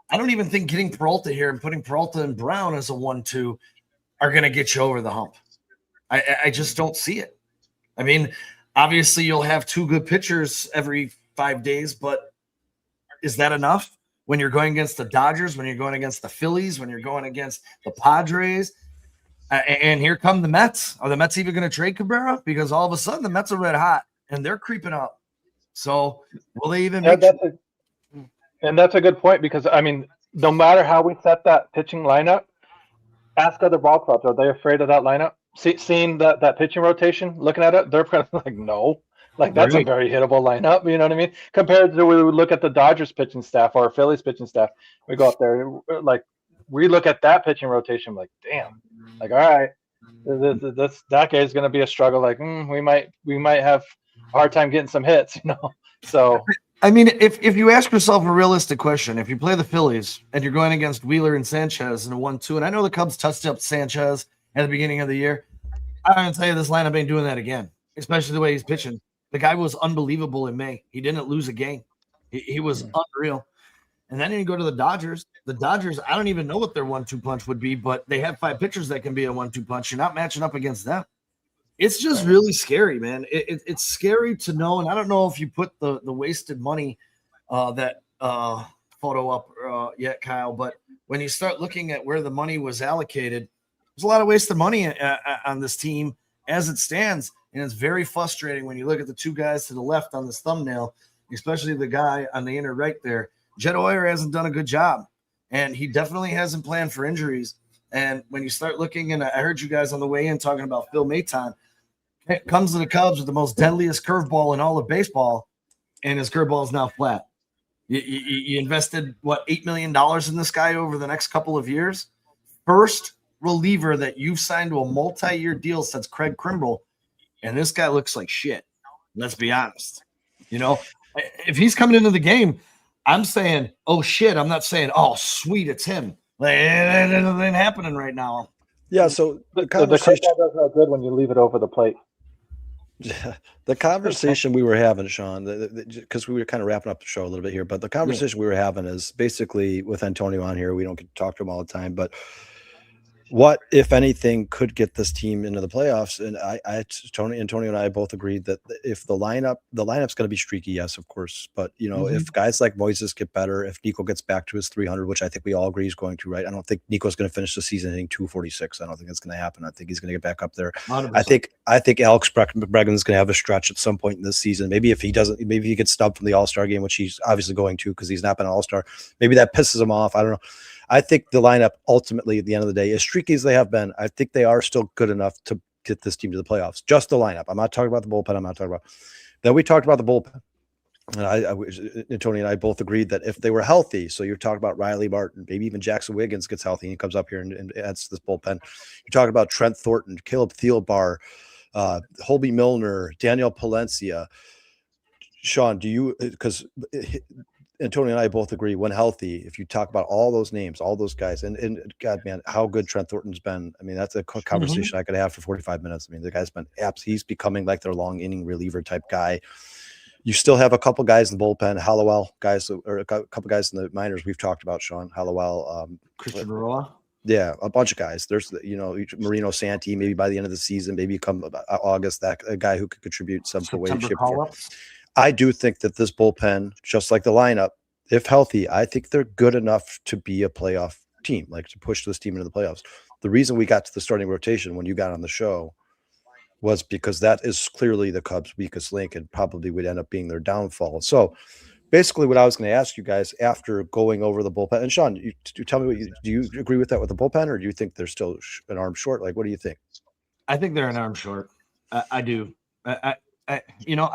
I don't even think getting Peralta here and putting Peralta and Brown as a 1-2 are going to get you over the hump. I just don't see it. I mean, obviously you'll have 2 good pitchers every 5 days, but is that enough when you're going against the Dodgers, when you're going against the Phillies, when you're going against the Padres? And here come the Mets. Are the Mets even going to trade Cabrera? Because all of a sudden the Mets are red hot and they're creeping up. So will they even make And that's a good point, because, I mean, no matter how we set that pitching lineup, ask other ball clubs, are they afraid of that lineup? Seeing that pitching rotation, looking at it, they're kind of like, no. Like, that's a very hittable lineup, you know what I mean? Compared to we would look at the Dodgers pitching staff or Phillies pitching staff. We go up there, like, we look at that pitching rotation, like, damn. Like, all right, that guy's going to be a struggle. Like, we might have a hard time getting some hits, you know? So – I mean, if you ask yourself a realistic question, if you play the Phillies and you're going against Wheeler and Sanchez in a 1-2, and I know the Cubs touched up Sanchez at the beginning of the year, I'm going to tell you this lineup ain't doing that again, especially the way he's pitching. The guy was unbelievable in May. He didn't lose a game. He was unreal. And then you go to the Dodgers. The Dodgers, I don't even know what their 1-2 punch would be, but they have 5 pitchers that can be a 1-2 punch. You're not matching up against them. It's just really scary, man. It's scary to know, and I don't know if you put the wasted money that photo up yet, Kyle, but when you start looking at where the money was allocated, there's a lot of wasted money on this team as it stands, and it's very frustrating when you look at the 2 guys to the left on this thumbnail, especially the guy on the inner right there. Jed Hoyer hasn't done a good job, and he definitely hasn't planned for injuries. And when you start looking, and I heard you guys on the way in talking about Phil Maton, comes to the Cubs with the most deadliest curveball in all of baseball, and his curveball is now flat. You invested, $8 million in this guy over the next couple of years? First reliever that you've signed to a multi-year deal since Craig Counsell, and this guy looks like shit. Let's be honest. You know, if he's coming into the game, I'm saying, oh, shit. I'm not saying, oh, sweet, it's him. Like, it ain't happening right now. Yeah, so the conversation does not good when you leave it over the plate. The conversation we were having, Sean, because we were kind of wrapping up the show a little bit here, but the conversation we were having is basically with Antonio on here. We don't get to talk to him all the time, but what, if anything, could get this team into the playoffs? And Antonio and I both agreed that if the lineup's going to be streaky, yes, of course. But, you know, if guys like Moises get better, if Nico gets back to his 300, which I think we all agree he's going to, right? I don't think Nico's going to finish the season hitting 246. I don't think that's going to happen. I think he's going to get back up there. 100%. I think Alex Bregman's going to have a stretch at some point in this season. Maybe if he doesn't, maybe he gets snubbed from the All-Star game, which he's obviously going to because he's not been an All-Star. Maybe that pisses him off. I don't know. I think the lineup ultimately at the end of the day, as streaky as they have been, I think they are still good enough to get this team to the playoffs. Just the lineup. I'm not talking about the bullpen. I'm not talking about. Then we talked about the bullpen. And Tony and I both agreed that if they were healthy, so you're talking about Riley Martin, maybe even Jackson Wiggins gets healthy and he comes up here and adds to this bullpen. You're talking about Trent Thornton, Caleb Thielbar, Holby Milner, Daniel Palencia. Sean, do you, because Antonio and I both agree when healthy, if you talk about all those names, all those guys, and God, man, how good Trent Thornton's been. I mean, that's a conversation I could have for 45 minutes. I mean, the guy's been he's becoming like their long inning reliever type guy. You still have a couple guys in the bullpen, Hollowell guys, or a couple guys in the minors we've talked about, Sean Hollowell, Christian Roa. yeah, a bunch of guys. There's, Marino Santi, maybe by the end of the season, maybe come August, that a guy who could contribute some way, shape, form. I do think that this bullpen, just like the lineup, if healthy, I think they're good enough to be a playoff team, like to push this team into the playoffs. The reason we got to the starting rotation when you got on the show was because that is clearly the Cubs' weakest link and probably would end up being their downfall. So basically what I was going to ask you guys after going over the bullpen, and Sean, you tell me, do you agree with that with the bullpen, or do you think they're still an arm short? Like, what do you think? I think they're an arm short. I do. I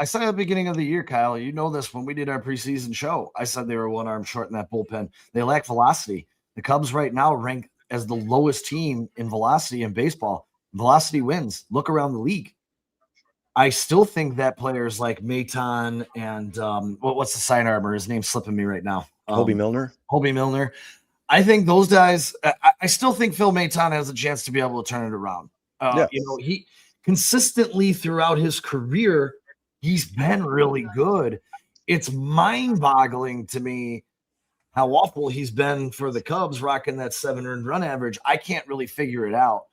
said at the beginning of the year, Kyle, you know this, when we did our preseason show, I said they were one arm short in that bullpen. They lack velocity. The Cubs right now rank as the lowest team in velocity in baseball. Velocity wins. Look around the league. I still think that players like Maton and what's the side armor? His name's slipping me right now. Hobie Milner. I think those guys. I still think Phil Maton has a chance to be able to turn it around. He consistently throughout his career, he's been really good. It's mind-boggling to me how awful he's been for the Cubs, rocking that 7 earned run average. I can't really figure it out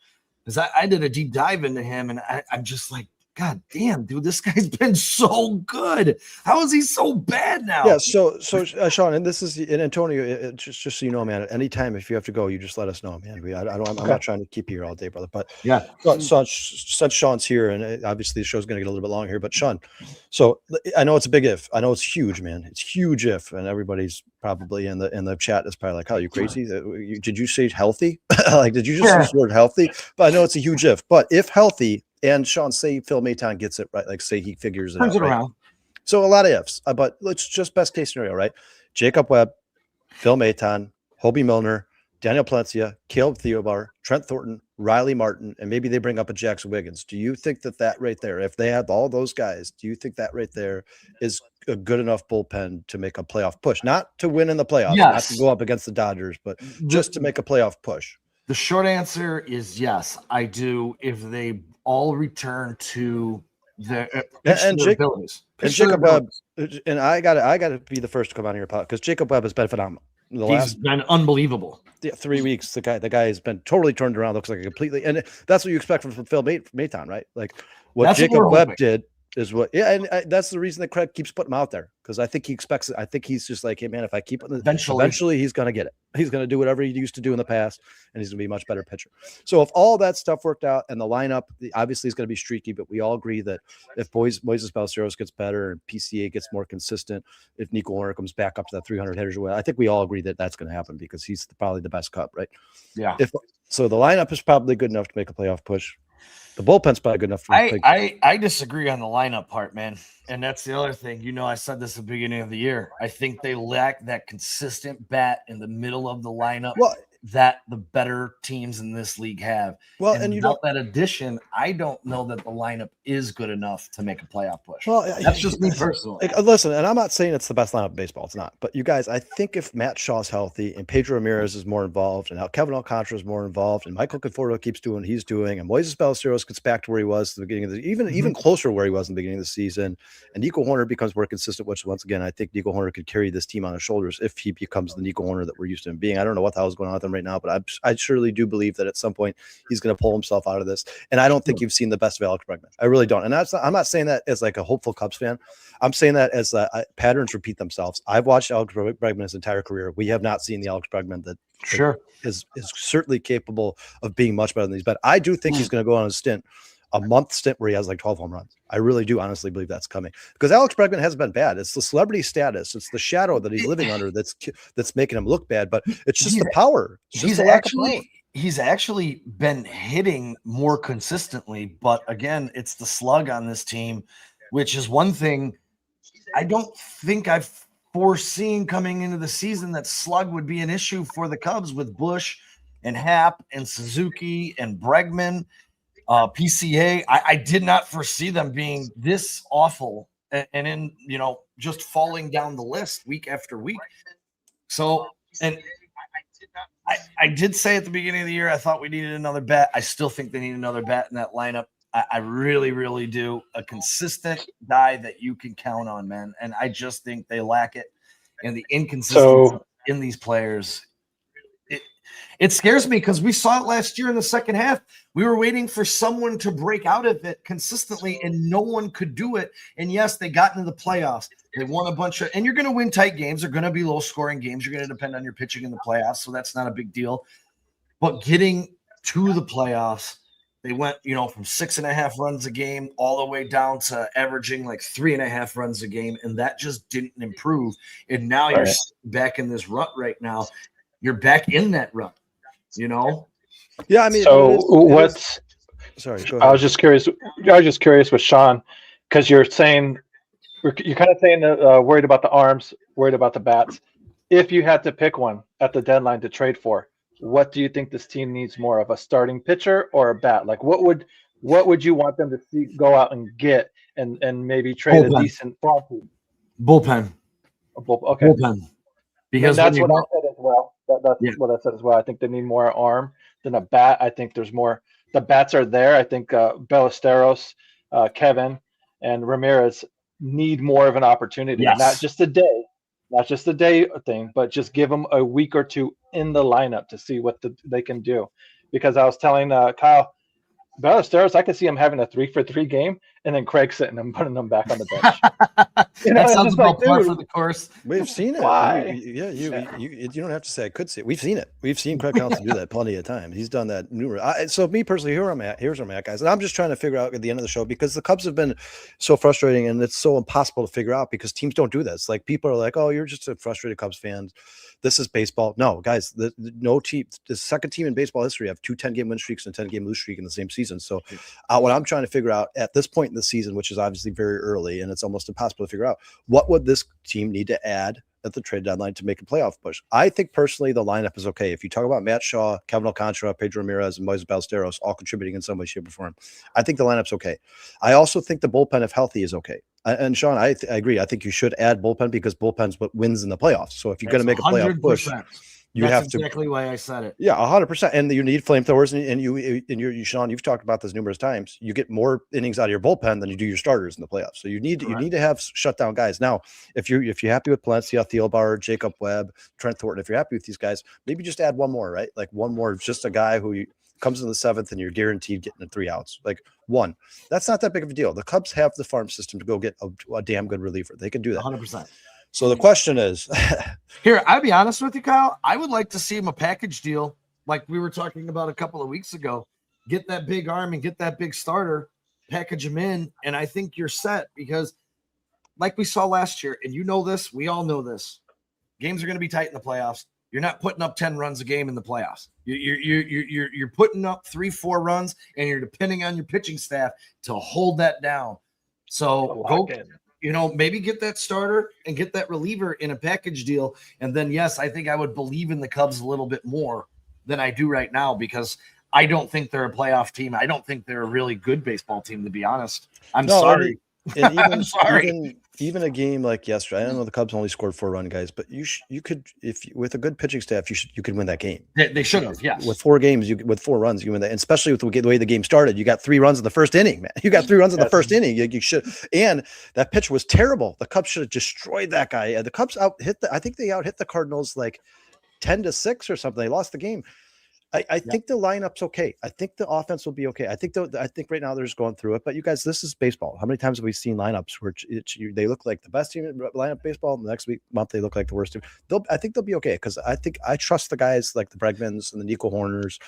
because I did a deep dive into him, and I'm just like, God damn, dude, this guy's been so good. How is he so bad now? Yeah. So Sean, and this is, and Antonio, just so you know, man, at any time, if you have to go, you just let us know, man. I'm not trying to keep you here all day, brother, but yeah. So since Sean's here, and obviously the show's going to get a little bit long here, but Sean, so I know it's a big if. I know it's huge, man. It's huge if, and everybody's probably in the chat is probably like, "Oh, you crazy? Did you say healthy? Like, did you just use the word healthy?" But I know it's a huge if. But if healthy, and Sean, say Phil Maton gets it right, like say he figures it turns out, it right? around. So a lot of ifs, but let's just best case scenario, right? Jacob Webb, Phil Maton, Hobie Milner, Daniel Palencia, Caleb Theobar, Trent Thornton, Riley Martin, and maybe they bring up a Jackson Wiggins. Do you think that right there, if they have all those guys, do you think that right there is a good enough bullpen to make a playoff push? Not to win in the playoffs, not to go up against the Dodgers, but just to make a playoff push. The short answer is yes, I do. If they all return to their abilities. And Jacob Webb, and I gotta be the first to come on here because Jacob Webb has been phenomenal. He's been unbelievable. 3 weeks, the guy has been totally turned around. Looks like a completely, and that's what you expect from Phil Maton, right? Like what Jacob Webb did is what, and that's the reason that Craig keeps putting him out there, because I think he expects it. I think he's just like, hey man, if I keep it, eventually he's gonna get it. He's gonna do whatever he used to do in the past, and he's gonna be a much better pitcher. So if all that stuff worked out, and the lineup obviously is gonna be streaky, but we all agree that if Moises Ballesteros gets better and PCA gets more consistent, if Nico Horner comes back up to that 300 hitters, I think we all agree that that's gonna happen because he's probably the best Cub, right? Yeah. So the lineup is probably good enough to make a playoff push. The bullpen's probably good enough. I disagree on the lineup part, man. And that's the other thing. I said this at the beginning of the year. I think they lack that consistent bat in the middle of the lineup that the better teams in this league have. Well, and without that addition, I don't know that the lineup is good enough to make a playoff push. Well, that's just me personally. Listen, and I'm not saying it's the best lineup in baseball. It's not. But you guys, I think if Matt Shaw's healthy and Pedro Ramirez is more involved and Kevin Alcantara is more involved and Michael Conforto keeps doing what he's doing and Moises Ballesteros gets back to where he was at the beginning of the even closer where he was in the beginning of the season, and Nico Horner becomes more consistent, which once again, I think Nico Horner could carry this team on his shoulders if he becomes the Nico Horner that we're used to him being. I don't know what the hell is going on with him right now, but I surely do believe that at some point he's going to pull himself out of this. And I don't think you've seen the best of Alex Bregman. I really don't. And I'm not saying that as like a hopeful Cubs fan. I'm saying that as patterns repeat themselves. I've watched Alex Bregman his entire career. We have not seen the Alex Bregman that is certainly capable of being much better than he's been. I do think he's going to go on a month stint where he has like 12 home runs. I really do honestly believe that's coming because Alex Bregman hasn't been bad. It's the celebrity status. It's the shadow that he's living under that's making him look bad, but it's just the power. He's actually been hitting more consistently, but again, it's the slug on this team, which is one thing I don't think I've foreseen coming into the season, that slug would be an issue for the Cubs with Bush and Happ and Suzuki and Bregman. PCA, I did not foresee them being this awful and in, just falling down the list week after week. So, and I did say at the beginning of the year, I thought we needed another bat. I still think they need another bat in that lineup. I really, really do. A consistent guy that you can count on, man. And I just think they lack it. And the inconsistency in these players, it scares me because we saw it last year in the second half. We were waiting for someone to break out of it consistently, and no one could do it. And yes, they got into the playoffs. They won a bunch of – and you're going to win tight games. They're going to be low-scoring games. You're going to depend on your pitching in the playoffs, so that's not a big deal. But getting to the playoffs, they went, from 6.5 runs a game all the way down to averaging like 3.5 runs a game, and that just didn't improve. And now you're back in this rut right now. You're back in that rut, Yeah, I mean, so what's – sorry, go ahead. I was just curious with Sean, because you're saying – you're kind of saying worried about the arms, worried about the bats. If you had to pick one at the deadline to trade for, what do you think this team needs more of, a starting pitcher or a bat? Like what would you want them to see, go out and get and maybe trade a decent farm team? Bullpen. Okay. Bullpen. Because that's what I said as well. That's what I said as well. I think they need more arm than a bat. I think there's more. The bats are there. I think Ballesteros, Kevin, and Ramirez need more of an opportunity. Yes. Not just a day thing, but just give them a week or two in the lineup to see what they can do. Because I was telling Kyle, Ballesteros, I could see him having a 3-for-3 game, and then Craig sitting and putting him back on the bench. That sounds about par for the course. We've seen it. Why? You don't have to say I could see it. We've seen it. We've seen Craig Counsell do that plenty of times. He's done that numerous. So me personally, here's where I'm at, guys. And I'm just trying to figure out at the end of the show, because the Cubs have been so frustrating, and it's so impossible to figure out because teams don't do this. Like, people are like, "Oh, you're just a frustrated Cubs fan. This is baseball." No, guys, no team. The second team in baseball history have 2 10-game win streaks and 10-game lose streak in the same season. So what I'm trying to figure out at this point in the season, which is obviously very early and it's almost impossible to figure out, what would this team need to add at the trade deadline to make a playoff push? I think personally the lineup is okay. If you talk about Matt Shaw, Kevin Alcantara, Pedro Ramirez, and Moises Ballesteros all contributing in some way, shape, or form, I think the lineup's okay. I also think the bullpen, if healthy, is okay. And Sean, I agree. I think you should add bullpen because bullpen's what wins in the playoffs. So if you're going to make a playoff push, That's exactly why I said it. Yeah, 100%. And you need flamethrowers, and you, Sean, you've talked about this numerous times. You get more innings out of your bullpen than you do your starters in the playoffs. So you need to have shutdown guys. Now, if you're happy with Palencia, Thielbar, Jacob Webb, Trent Thornton, if you're happy with these guys, maybe just add one more, right? Like one more, just a guy who comes in the 7th and you're guaranteed getting 3 outs. Like one. That's not that big of a deal. The Cubs have the farm system to go get a damn good reliever. They can do that. 100%. So the question is here, I'll be honest with you, Kyle. I would like to see him a package deal like we were talking about a couple of weeks ago. Get that big arm and get that big starter, package him in, and I think you're set, because like we saw last year, and this, we all know this, games are going to be tight in the playoffs. You're not putting up 10 runs a game in the playoffs. You're putting up 3-4 runs, and you're depending on your pitching staff to hold that down. So maybe get that starter and get that reliever in a package deal. And then, yes, I think I would believe in the Cubs a little bit more than I do right now, because I don't think they're a playoff team. I don't think they're a really good baseball team, to be honest. I'm sorry. And even, I'm sorry. Even a game like yesterday, I don't know, the Cubs only scored 4 run, guys, but you could, if with a good pitching staff, you could win that game. They should have, yes. With 4 games, with 4 runs, you win that. And especially with the way the game started, you got 3 runs in the first inning, man. You got 3 runs in the first inning. You should, and that pitch was terrible. The Cubs should have destroyed that guy. The Cubs I think they hit the Cardinals like 10-6 or something. They lost the game. I think the lineup's okay. I think the offense will be okay. I think right now they're just going through it. But you guys, this is baseball. How many times have we seen lineups where they look like the best team in lineup baseball, and the next month they look like the worst team? I think they'll be okay, because I trust the guys like the Bregmans and the Nico Horners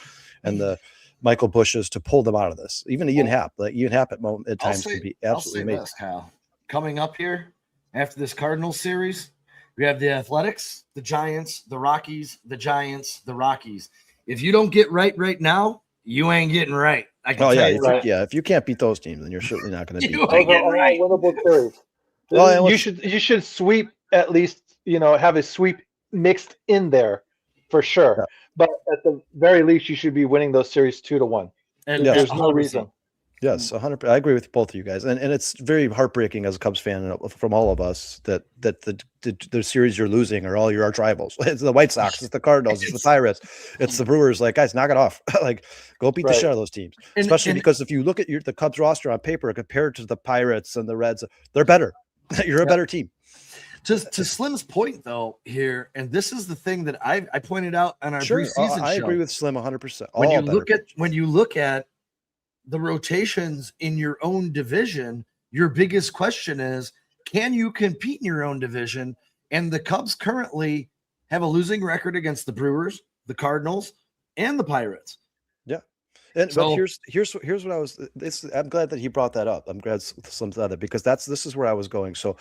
and the Michael Bushes to pull them out of this. Even Ian Happ, at times can be absolutely amazing. This, Kyle. Coming up here after this Cardinals series, we have the Athletics, the Giants, the Rockies, the Giants, the Rockies. If you don't get right now, you ain't getting right. I can tell you that. If you can't beat those teams, then you're certainly not going to beat them. Winnable series. You should sweep, at least, have a sweep mixed in there for sure. Yeah. But at the very least, you should be winning those series 2-1. And there's no reason. Yes, 100%. I agree with both of you guys, and it's very heartbreaking as a Cubs fan from all of us that the series you're losing are all your arch rivals. It's the White Sox, it's the Cardinals, it's the Pirates, it's the Brewers. Like, guys, knock it off. Like, go beat the Right. shit out of those teams. And- Especially and- because if you look at the Cubs roster on paper compared to the Pirates and the Reds, they're better. You're a better team. Just to Slim's point, though, here, and this is the thing that I pointed out on our Sure, preseason I show. agree with Slim 100%. When All better you look at the rotations in your own division, your biggest question is, can you compete in your own division? And the Cubs currently have a losing record against the Brewers, the Cardinals, and the Pirates. Yeah. And So- but here's what I was I'm glad that he brought that up. I'm glad Slim said that because this is where I was going. So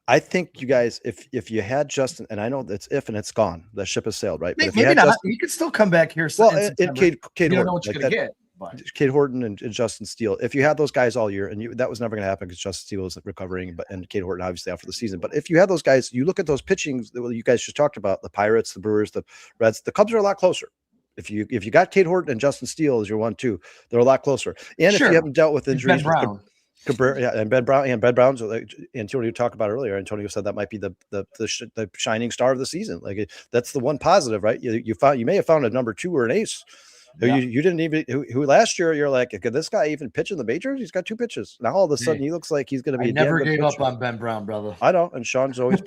I think you guys, if you had Justin, and I know that's if and it's gone, the ship has sailed, right? But if you Maybe had not. Justin, You could still come back here. well, in and September. Cade You don't Horton, know what you're like going to that, get. But Cade Horton and Justin Steele. If you had those guys all year, and that was never going to happen because Justin Steele was recovering, and Cade Horton obviously after the season. But if you had those guys, you look at those pitchings that you guys just talked about, the Pirates, the Brewers, the Reds, the Cubs are a lot closer. If you got Cade Horton and Justin Steele as your 1-2, they're a lot closer. And Sure. if you haven't dealt with injuries, Ben Brown. Cabrera, yeah, and Ben Brown's like Antonio talked about earlier. Antonio said that might be the shining star of the season. Like that's the one positive, right? You may have found a number 2 or an ace. Yeah. You didn't even who last year you're like, could this guy even pitch in the majors? He's got 2 pitches. Now all of a sudden he looks like he's going to be. I a damn never good gave up pitcher. on Ben Brown, brother. I know, and Sean's always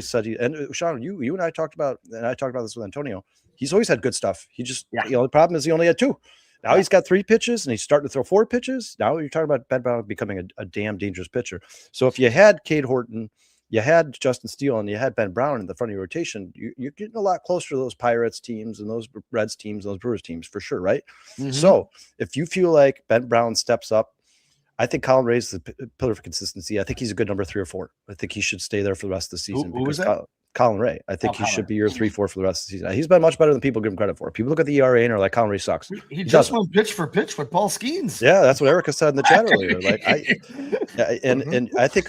said Sean, you and I talked about, and I talked about this with Antonio. He's always had good stuff. He just the problem is he only had 2. Now he's got 3 pitches and he's starting to throw 4 pitches. Now you're talking about Ben Brown becoming a damn dangerous pitcher. So if you had Cade Horton, you had Justin Steele, and you had Ben Brown in the front of your rotation, you're getting a lot closer to those Pirates teams and those Reds teams, and those Brewers teams for sure, right? Mm-hmm. So if you feel like Ben Brown steps up, I think Colin Ray's the pillar for consistency. I think he's a good number 3 or 4. I think he should stay there for the rest of the season. Who was that? Colin Ray. I think he Colin. should be your 3-4 for the rest of the season. He's been much better than people give him credit for. People look at the ERA and are like, Colin Ray sucks. He just doesn't. went pitch for pitch with Paul Skeens. Yeah, that's what Erica said in the chat earlier. Like Mm-hmm. and I think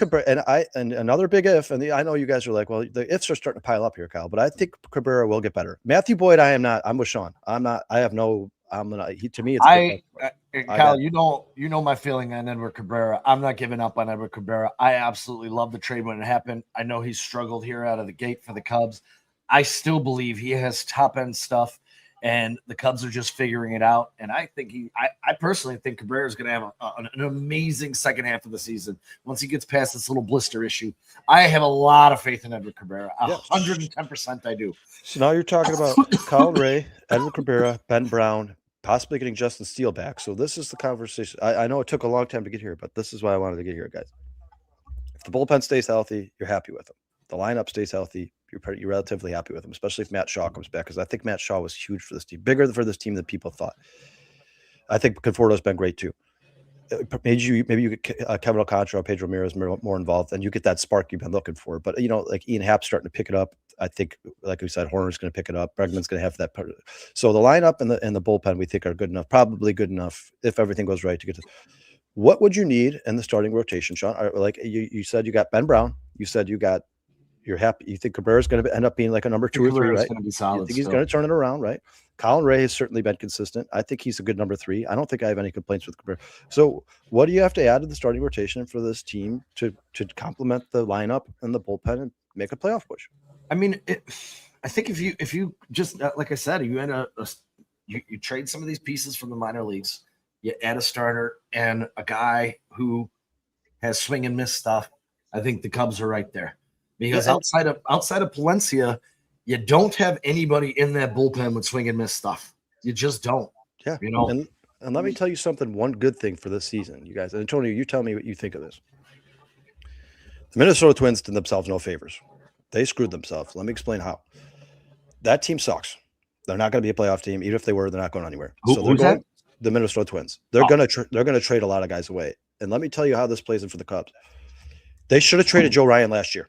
and another big if, and I know you guys are like, well, the ifs are starting to pile up here, Kyle, but I think Cabrera will get better. Matthew Boyd, I'm with Sean. To me, it's Kyle, you know my feeling on Edward Cabrera. I'm not giving up on Edward Cabrera. I absolutely love the trade when it happened. I know he's struggled here out of the gate for the Cubs. I still believe he has top end stuff, and the Cubs are just figuring it out. And I think I personally think Cabrera is going to have an amazing second half of the season once he gets past this little blister issue. I have a lot of faith in Edward Cabrera. 110% I do. So now you're talking about Colin Ray, Edward Cabrera, Ben Brown, possibly getting Justin Steele back. So this is the conversation. I know it took a long time to get here, but this is why I wanted to get here, guys. If the bullpen stays healthy, you're happy with them. The lineup stays healthy, you're relatively happy with them, especially if Matt Shaw comes back, because I think Matt Shaw was huge for this team, bigger for this team than people thought. I think Conforto's been great too. Maybe you get Kevin Alcantara, Pedro Ramirez more involved, and you get that spark you've been looking for. But like Ian Happ's starting to pick it up. I think, like we said, Horner's going to pick it up. Bregman's going to have that part. So the lineup and the bullpen we think are good enough, probably good enough if everything goes right to get to. What would you need in the starting rotation, Sean? Like you said, you got Ben Brown. You said you're happy. You think Cabrera's going to end up being like a number 2 or 3, right? Going to be solid. You think he's going to turn it around, right? Colin Ray has certainly been consistent. I think he's a good number 3. I don't think I have any complaints with Cabrera. So what do you have to add to the starting rotation for this team to complement the lineup and the bullpen and make a playoff push? I mean, I think if you just like I said, you had you trade some of these pieces from the minor leagues, you add a starter and a guy who has swing and miss stuff. I think the Cubs are right there, because outside of Palencia, you don't have anybody in that bullpen with swing and miss stuff. You just don't. Yeah, And let me tell you something. One good thing for this season, you guys. And Antonio, you tell me what you think of this. The Minnesota Twins did themselves no favors. They screwed themselves. Let me explain how. That team sucks. They're not going to be a playoff team. Even if they were, they're not going anywhere. Who's that? The Minnesota Twins. They're going to trade a lot of guys away. And let me tell you how this plays in for the Cubs. They should have traded Joe Ryan last year.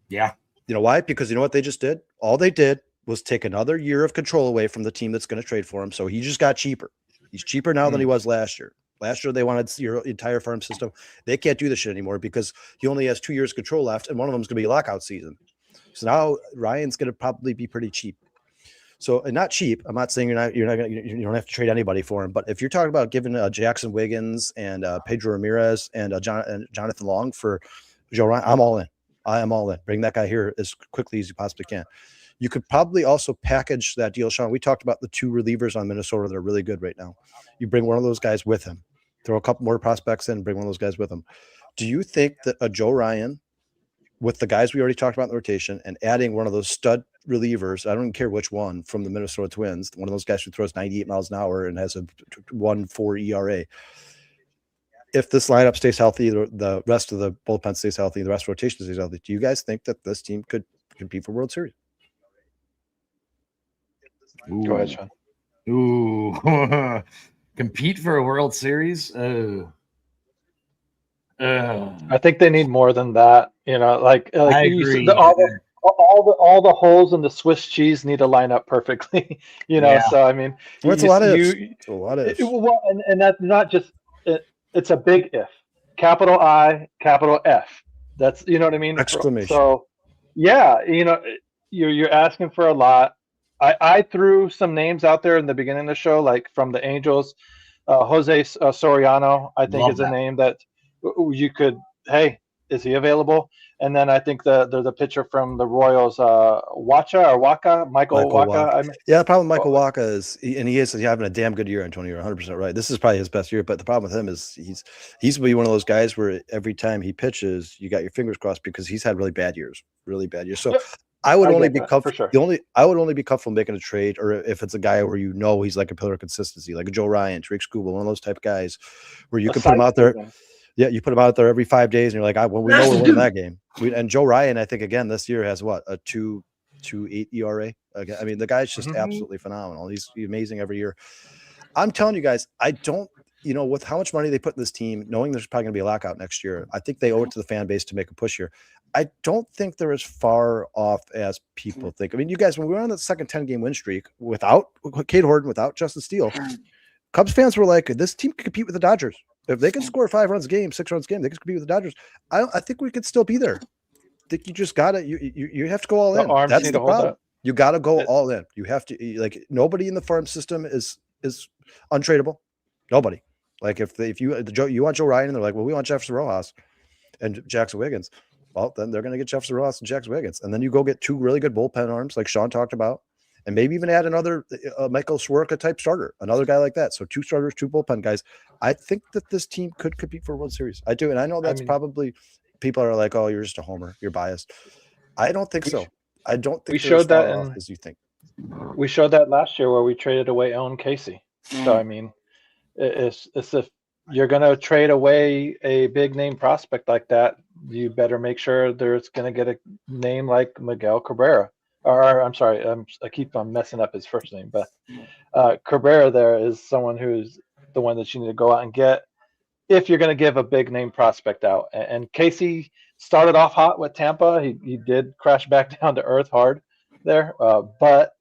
Yeah. You know why? Because you know what they just did? All they did was take another year of control away from the team that's going to trade for him. So he just got cheaper. He's cheaper now than he was last year. Last year, they wanted your entire farm system. They can't do this shit anymore because he only has 2 years control left, and one of them is going to be a lockout season. So now Ryan's going to probably be pretty cheap. So, and not cheap. I'm not saying you don't have to trade anybody for him. But if you're talking about giving Jackson Wiggins and Pedro Ramirez and Jonathan Long for Joe Ryan, I'm all in. I am all in. Bring that guy here as quickly as you possibly can. You could probably also package that deal, Sean. We talked about the 2 relievers on Minnesota that are really good right now. You bring one of those guys with him. Throw a couple more prospects in, bring one of those guys with him. Do you think that a Joe Ryan with the guys we already talked about in the rotation and adding one of those stud relievers, I don't care which one, from the Minnesota Twins, one of those guys who throws 98 miles an hour and has a 1.4 ERA. If this lineup stays healthy, the rest of the bullpen stays healthy, the rest of the rotation stays healthy, do you guys think that this team could compete for World Series? Go ahead, Sean. Ooh. Compete for a World Series? I think they need more than that. I agree. All the holes in the Swiss cheese need to line up perfectly. Yeah. So I mean, It's a lot of ifs. And that's not just it's a big if. Capital I, capital F. That's what I mean. Exclamation. So yeah, you're asking for a lot. I threw some names out there in the beginning of the show, like from the Angels, Jose Soriano, I think is a name that you could, hey, is he available? And then I think the pitcher from the Royals, Michael Waka. The problem with Michael Waka is, he is having a damn good year, Antonio. You're 100% right. This is probably his best year, but the problem with him is he's be one of those guys where every time he pitches, you got your fingers crossed because he's had really bad years. So I would only be comfortable. Sure. I would only be comfortable making a trade, or if it's a guy where he's like a pillar of consistency, like a Joe Ryan, Tariq Skubal, one of those type of guys, where you can put him out there. Yeah, you put him out there every 5 days, and you're like, we know we're winning that game. And Joe Ryan, I think again this year has what, a 2.28 ERA. I mean, the guy's just absolutely phenomenal. He's amazing every year. I'm telling you guys, I don't. With how much money they put in this team, knowing there's probably going to be a lockout next year, I think they owe it to the fan base to make a push here. I don't think they're as far off as people think. I mean, you guys, when we were on the second 10-game win streak without Cade Horton, without Justin Steele, Cubs fans were like, this team can compete with the Dodgers. If they can score 5 runs a game, 6 runs a game, they can compete with the Dodgers. I think we could still be there. I think you just got to, you have to go all in. That's the problem. You got to go all in. You have to, nobody in the farm system is untradeable. Nobody. Like if you want Joe Ryan, and they're like, well, we want Jefferson Rojas and Jackson Wiggins. Well, then they're going to get Jefferson Rojas and Jackson Wiggins. And then you go get 2 really good bullpen arms like Sean talked about, and maybe even add another Michael Swerka type starter, another guy like that. So 2 starters, 2 bullpen guys. I think that this team could compete for a World Series. I do. And I know that's probably people are like, oh, you're just a homer. You're biased. I don't think so. I don't think we showed that as you think. We showed that last year where we traded away Owen Casey. So, I mean, it's if you're going to trade away a big name prospect like that, you better make sure there's going to get a name like Miguel Cabrera. Or I'm sorry, I keep on messing up his first name, but Cabrera there is someone who's the one that you need to go out and get if you're going to give a big name prospect out. And Casey started off hot with Tampa. He did crash back down to earth hard there, but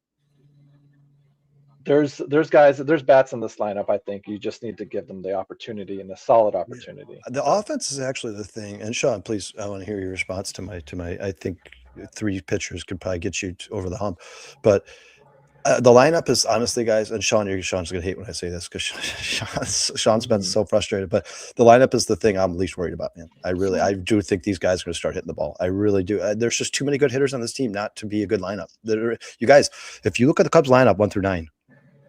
there's bats in this lineup. I think you just need to give them the opportunity and a solid opportunity. The offense is actually the thing. And Sean, please, I want to hear your response to my. I think 3 pitchers could probably get you over the hump, but the lineup is honestly, guys. And Sean's gonna hate when I say this because Sean's been so frustrated. But the lineup is the thing I'm least worried about, man. I do think these guys are gonna start hitting the ball. I really do. There's just too many good hitters on this team not to be a good lineup. You guys, if you look at the Cubs lineup 1 through 9.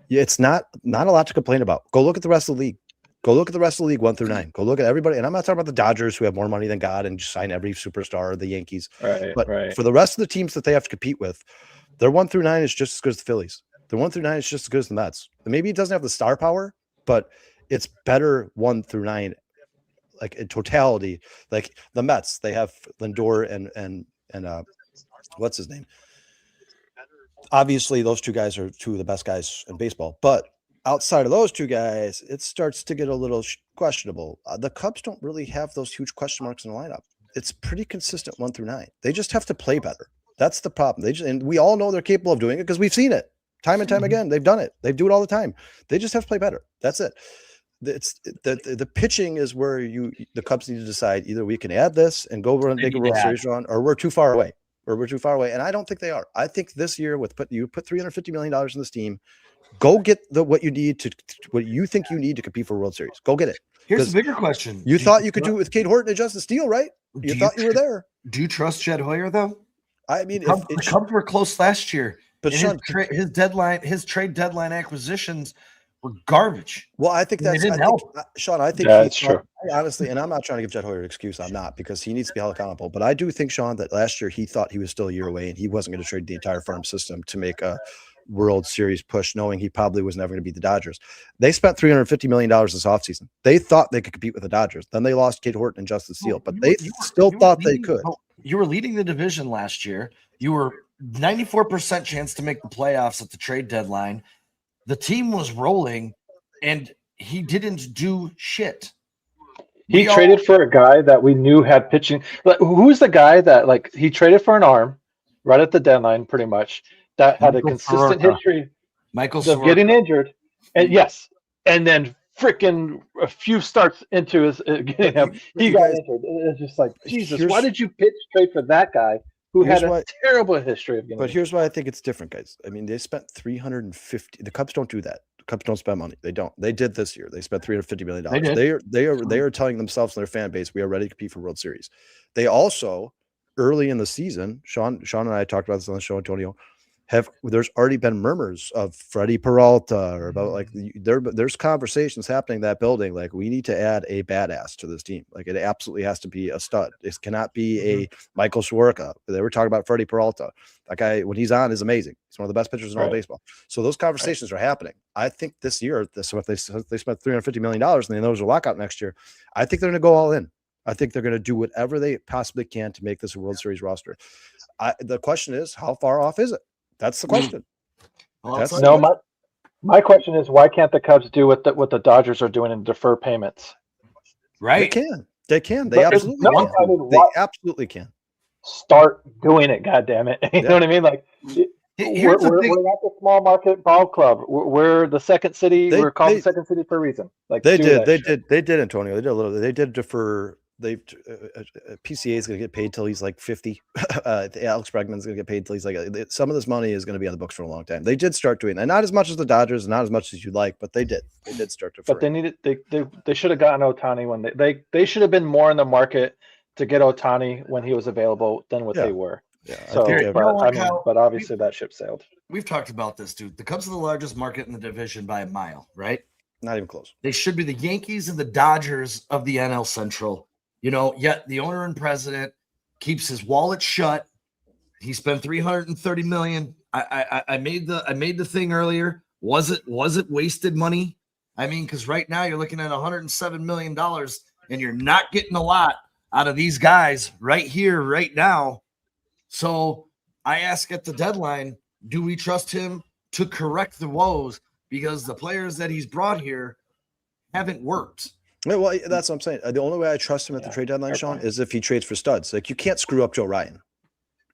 It's not a lot to complain about. Go look at the rest of the league. Go look at the rest of the league 1 through 9. Go look at everybody. And I'm not talking about the Dodgers who have more money than God and just sign every superstar, or the Yankees. Right. For the rest of the teams that they have to compete with, their 1 through 9 is just as good as the Phillies. Their 1 through 9 is just as good as the Mets. And maybe it doesn't have the star power, but it's better 1 through 9, like in totality. Like the Mets, they have Lindor and what's his name? Obviously, those 2 guys are 2 of the best guys in baseball. But outside of those 2 guys, it starts to get a little questionable. The Cubs don't really have those huge question marks in the lineup. It's pretty consistent 1 through 9. They just have to play better. That's the problem. And we all know they're capable of doing it because we've seen it time and time again. They've done it. They do it all the time. They just have to play better. That's it. It's the pitching is where the Cubs need to decide either we can add this and go run and make a World Series run, or we're too far away. or we're too far away. And I don't think they are. I think this year you put $350 million in this team, go get what you think you need to compete for World Series. Go get it. Here's the bigger question. You thought you could do it with Cade Horton and Justin Steele, right? You thought you were there. Do you trust Jed Hoyer though? I mean, the Cubs were close last year, but Sean, his trade deadline acquisitions were garbage. Well, I think that's Sean. I think that's true. Honestly, and I'm not trying to give Jed Hoyer an excuse. I'm not, because he needs to be held accountable. But I do think, Sean, that last year he thought he was still a year away and he wasn't going to trade the entire farm system to make a World Series push, knowing he probably was never going to beat the Dodgers. They spent $350 million this offseason. They thought they could compete with the Dodgers. Then they lost Cade Horton and Justin Steele, but they still thought they could. You were leading the division last year. You were 94% chance to make the playoffs at the trade deadline. The team was rolling, and he didn't do shit. He traded for a guy that we knew had pitching. Who's the guy that he traded for an arm right at the deadline, pretty much, that had a consistent history of getting injured, and then freaking a few starts into his getting him, he got injured. It's just like, Jesus, why did you trade for that guy who had a terrible history of getting injured? Here's why I think it's different, guys. I mean, they spent $350. The Cubs don't do that. The Cubs don't spend money. They don't. They did this year. They spent $350 million. They are telling themselves and their fan base, we are ready to compete for World Series. They also, early in the season, Sean and I talked about this on the show, Antonio, there's already been murmurs of Freddie Peralta, or about there's conversations happening in that building. Like, we need to add a badass to this team. Like, it absolutely has to be a stud. It cannot be a Michael Soroka. They were talking about Freddie Peralta. That guy, when he's on, is amazing. He's one of the best pitchers in all baseball. So those conversations are happening. I think this year, so if they spent $350 million and they know there's a lockout next year, I think they're going to go all in. I think they're going to do whatever they possibly can to make this a World Series roster. The question is, how far off is it? That's the question. My question is, why can't the Cubs do what the Dodgers are doing and defer payments? Right? They can. They absolutely can. They absolutely can. Start doing it, goddammit. You know what I mean? Like, we're not the small market ball club. We're the second city. We're called the second city for a reason. Like, they did, Antonio. They did defer. PCA is going to get paid till he's like 50. Alex Bregman's going to get paid till he's like, some of this money is going to be on the books for a long time. They did start doing that, not as much as the Dodgers, not as much as you'd like, but they did start to. But they should have gotten Ohtani when they should have been more in the market to get Ohtani when he was available than what they were. Yeah. So, but obviously that ship sailed. We've talked about this, dude. The Cubs are the largest market in the division by a mile, right? Not even close. They should be the Yankees and the Dodgers of the NL Central. Yet the owner and president keeps his wallet shut. He spent $330 million. I made the thing earlier. Was it wasted money? I mean, because right now you're looking at $107 million, and you're not getting a lot out of these guys right here, right now. So I ask at the deadline, do we trust him to correct the woes? Because the players that he's brought here haven't worked. Well, that's what I'm saying. The only way I trust him at the trade deadline, Sean, is if he trades for studs. Like, you can't screw up Joe Ryan.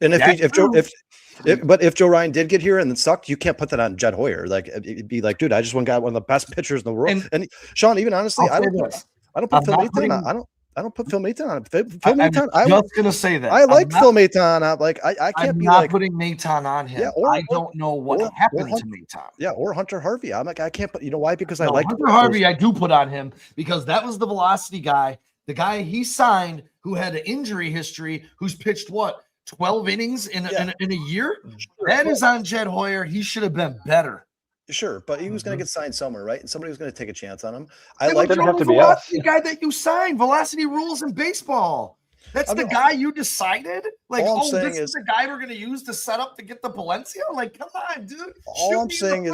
And if Joe Ryan did get here and then sucked, you can't put that on Jed Hoyer. Like, it'd be like, dude, I just got one of the best pitchers in the world. And Sean, even honestly, I don't put Phil Maton on. I don't put Phil Maton on. Phil Maton. I was just gonna say that. I like Phil Maton. I can't be not putting Maton on him. Yeah, I don't know what happened to Maton. Yeah, or Hunter Harvey. I'm like, I can't put. You know why? Because I like Hunter Harvey. I do put on him because that was the velocity guy, the guy he signed who had an injury history, who's pitched 12 innings in a year. That is on Jed Hoyer. He should have been better. Sure, but he was going to get signed somewhere, right? And somebody was going to take a chance on him. Didn't have to be us. The guy that you signed, velocity rules in baseball. That's the guy you decided? Like, this is the guy we're going to use to set up to get the Valencia? Like, come on, dude. All I'm saying